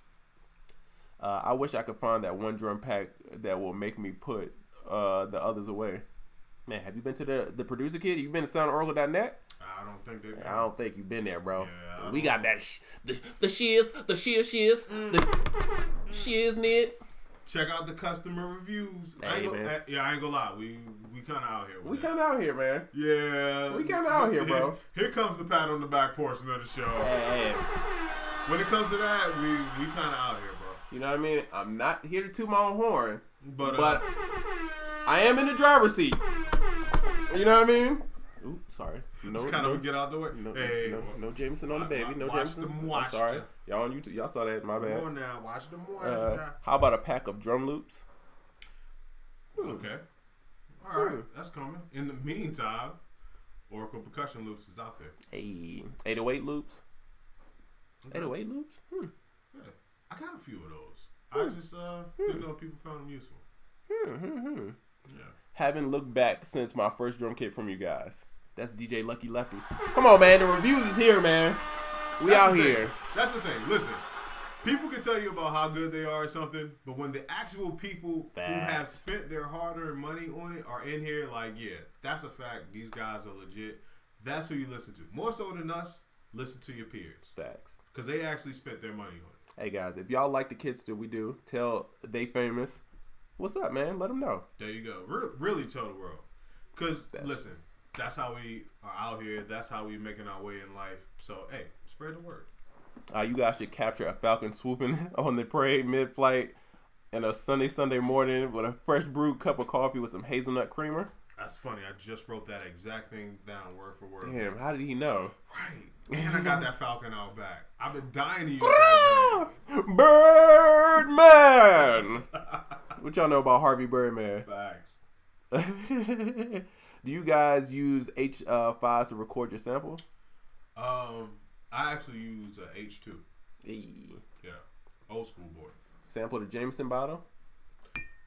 I wish I could find that one drum pack that will make me put the others away. Man, have you been to the producer kit? You been to soundoracle.net? I don't think they've been. I don't think you've been there, bro. Yeah, we got that the shiz, the shiznit. Check out the customer reviews. Hey, I ain't gonna lie. We kind of out here. We kind of out here, man. Yeah. We kind of out here, bro. Here comes the pat on the back portion of the show. Hey. When it comes to that, we kind of out here, bro. You know what I mean? I'm not here to toot my own horn, but I am in the driver's seat. You know what I mean? Oops, sorry. Just kind of get out the way. No Jameson on the baby. No Jameson. I'm sorry. Y'all on YouTube, y'all saw that. My bad. Come on now, watch the moisture. How about a pack of drum loops? Okay. All right, that's coming. In the meantime, Oracle percussion loops is out there. Hey, 808 loops. Okay. 808 loops. Yeah, I got a few of those. I just didn't know if people found them useful. Yeah. Haven't looked back since my first drum kit from you guys. That's DJ Lucky Lefty. Come on, man. The reviews is here, man. We out here. That's the thing. Listen, people can tell you about how good they are or something, but when the actual people who have spent their hard-earned money on it are in here, like, yeah, that's a fact. These guys are legit. That's who you listen to. More so than us, listen to your peers. Facts. Because they actually spent their money on it. Hey, guys, if y'all like the kits that we do, tell They Famous. What's up, man? Let them know. There you go. Really tell the world. Because, listen, that's how we are out here. That's how we making our way in life. So, hey, spread the word. You guys should capture a falcon swooping on the parade mid-flight and a Sunday morning with a fresh brewed cup of coffee with some hazelnut creamer. That's funny. I just wrote that exact thing down word for word. Damn, how did he know? Right. And I got that falcon out back. I've been dying to use that thing. Birdman! What y'all know about Harvey Birdman? Facts. Do you guys use H5s to record your sample? I actually use a H2. Hey. Yeah, old school boy. Sample the Jameson bottle.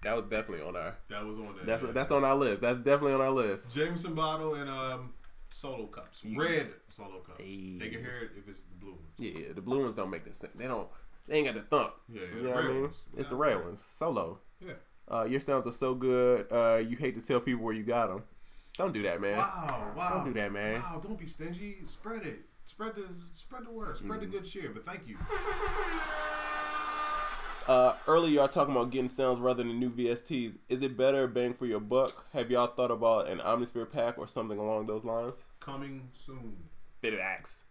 That was definitely on our. That was on there. That's on our list. That's definitely on our list. Jameson bottle and solo cups, red solo cups. Hey. They can hear it if it's the blue ones. Yeah, the blue ones don't make the sense. They ain't got the thump. Yeah, you know what I mean? Ones. It's the red ones. Solo. Yeah. Your sounds are so good. You hate to tell people where you got them. Don't do that, man. Wow. Don't do that, man. Wow, don't be stingy. Spread it. Spread the word. Spread the good cheer. But thank you. Earlier y'all talking about getting sounds rather than new VSTs. Is it better bang for your buck? Have y'all thought about an Omnisphere pack or something along those lines? Coming soon. Fitted axe.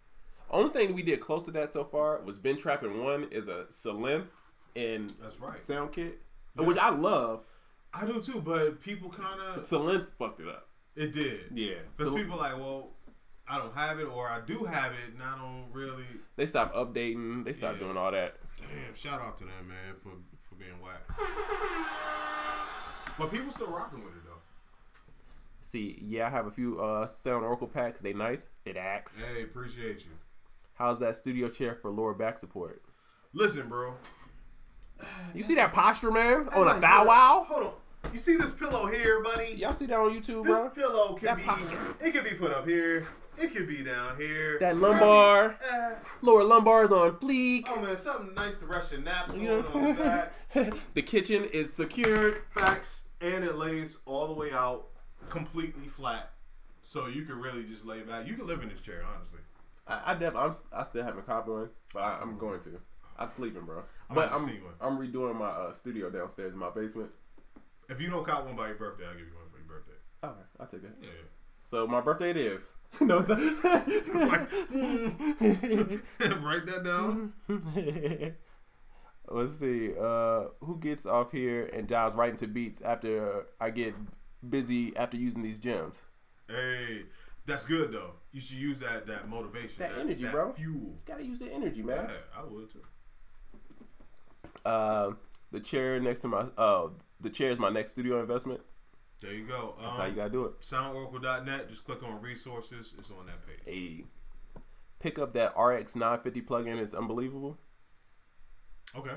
Only thing we did close to that so far was Ben Trappin' 1 is a Salim and that's right. sound kit, which I love. I do too, but people kind of Salim fucked it up. It did. Yeah. Because people like, well, I don't have it, or I do have it, and I don't really. They stopped updating. They stopped doing all that. Damn! Shout out to them, man, for being whack. But people still rocking with it though. See, yeah, I have a few Sound Oracle packs. They nice. It acts. Hey, appreciate you. How's that studio chair for lower back support? Listen, bro. You see that posture, man? On a thigh wow? Hold on. You see this pillow here, buddy? Y'all see that on YouTube, bro? This pillow can it can be put up here. It could be down here. That lumbar, lower lumbar is on fleek. Oh man, something nice to rest your naps on that. The kitchen is secured. Facts, and it lays all the way out, completely flat, so you can really just lay back. You can live in this chair, honestly. I still haven't copped one, but I'm going to. I'm sleeping, bro. I'm redoing my studio downstairs in my basement. If you don't cop one by your birthday, I'll give you one for your birthday. Okay, I'll take that. Yeah. So my birthday it is. No, it's write that down. Let's see. Who gets off here and dives right into beats after I get busy after using these gems? Hey, that's good though. You should use that motivation, that energy, that bro. Fuel. Gotta use the energy, man. Yeah, I would too. The chair next to my the chair is my next studio investment. There you go. That's how you gotta do it. SoundOracle.net. Just click on resources. It's on that page. Hey, pick up that RX 950 plugin. It's unbelievable. Okay.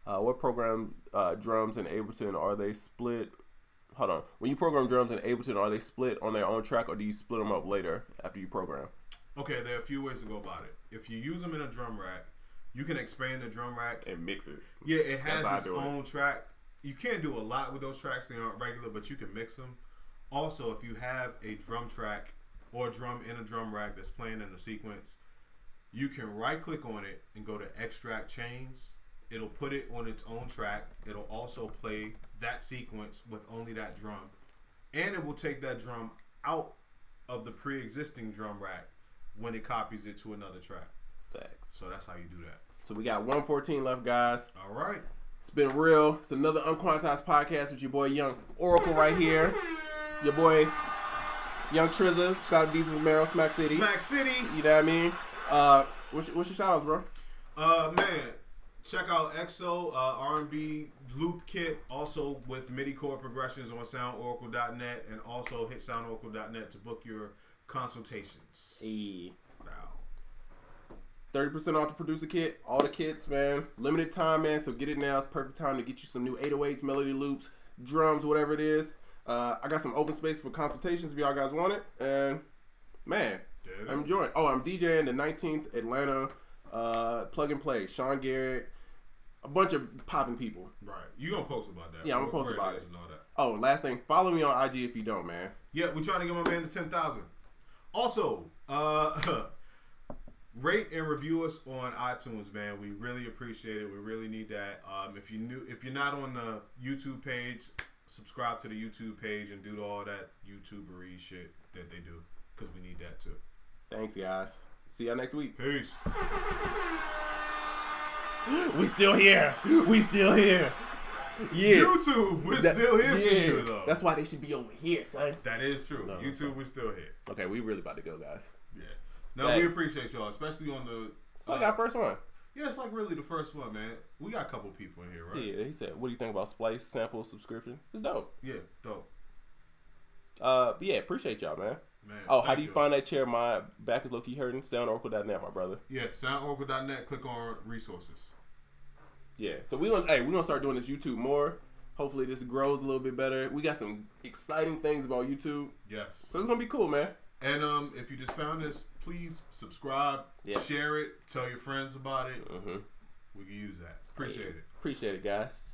What program drums in Ableton are they split? Hold on. When you program drums in Ableton, are they split on their own track, or do you split them up later after you program? Okay, there are a few ways to go about it. If you use them in a drum rack, you can expand the drum rack and mix it. Yeah, it has its own track. You can't do a lot with those tracks. They aren't regular, but you can mix them. Also, if you have a drum track or drum in a drum rack that's playing in a sequence, you can right-click on it and go to Extract Chains. It'll put it on its own track. It'll also play that sequence with only that drum. And it will take that drum out of the pre-existing drum rack when it copies it to another track. Thanks. So that's how you do that. So we got 114 left, guys. All right. It's been real. It's another UnQuantized podcast with your boy Young Oracle right here. Your boy Young Trizza. Shout out to Jesus Merrill, Smack City. Smack City. You know what I mean? What's your shout outs, bro? Man, check out EXO R&B loop kit, also with MIDI chord progressions on SoundOracle.net, and also hit SoundOracle.net to book your consultations. Hey. Now. 30% off the producer kit, all the kits, man. Limited time, man, so get it now. It's perfect time to get you some new 808s, melody loops, drums, whatever it is. I got some open space for consultations if y'all guys want it. And, man, I'm enjoying it. Oh, I'm DJing the 19th Atlanta Plug and Play. Sean Garrett, a bunch of popping people. Right. You going to post about that. Yeah, I'm going to post about it. And all that. Oh, last thing, follow me on IG if you don't, man. Yeah, we're trying to get my man to 10,000. Also, rate and review us on iTunes, man. We really appreciate it. We really need that. If you're not on the YouTube page, subscribe to the YouTube page and do all that YouTubery shit that they do, because we need that too. Thanks, guys. See y'all next week. Peace. We still here. We still here. Yeah. YouTube, we're still here for you, though. That's why they should be over here, son. That is true. No, YouTube, we're still here. Okay, we really about to go, guys. Yeah. No, we appreciate y'all, especially on the... It's like our first one. Yeah, it's like really the first one, man. We got a couple people in here, right? Yeah, he said, what do you think about Splice sample subscription? It's dope. Yeah, dope. But yeah, appreciate y'all, man. Oh, how do you find that chair? My back is low-key hurting. Soundoracle.net, my brother. Yeah, soundoracle.net. Click on resources. Yeah, so we're gonna start doing this YouTube more. Hopefully this grows a little bit better. We got some exciting things about YouTube. Yes. So it's gonna be cool, man. And if you just found this, please subscribe, share it, tell your friends about it. We can use that. Appreciate it. Appreciate it, guys.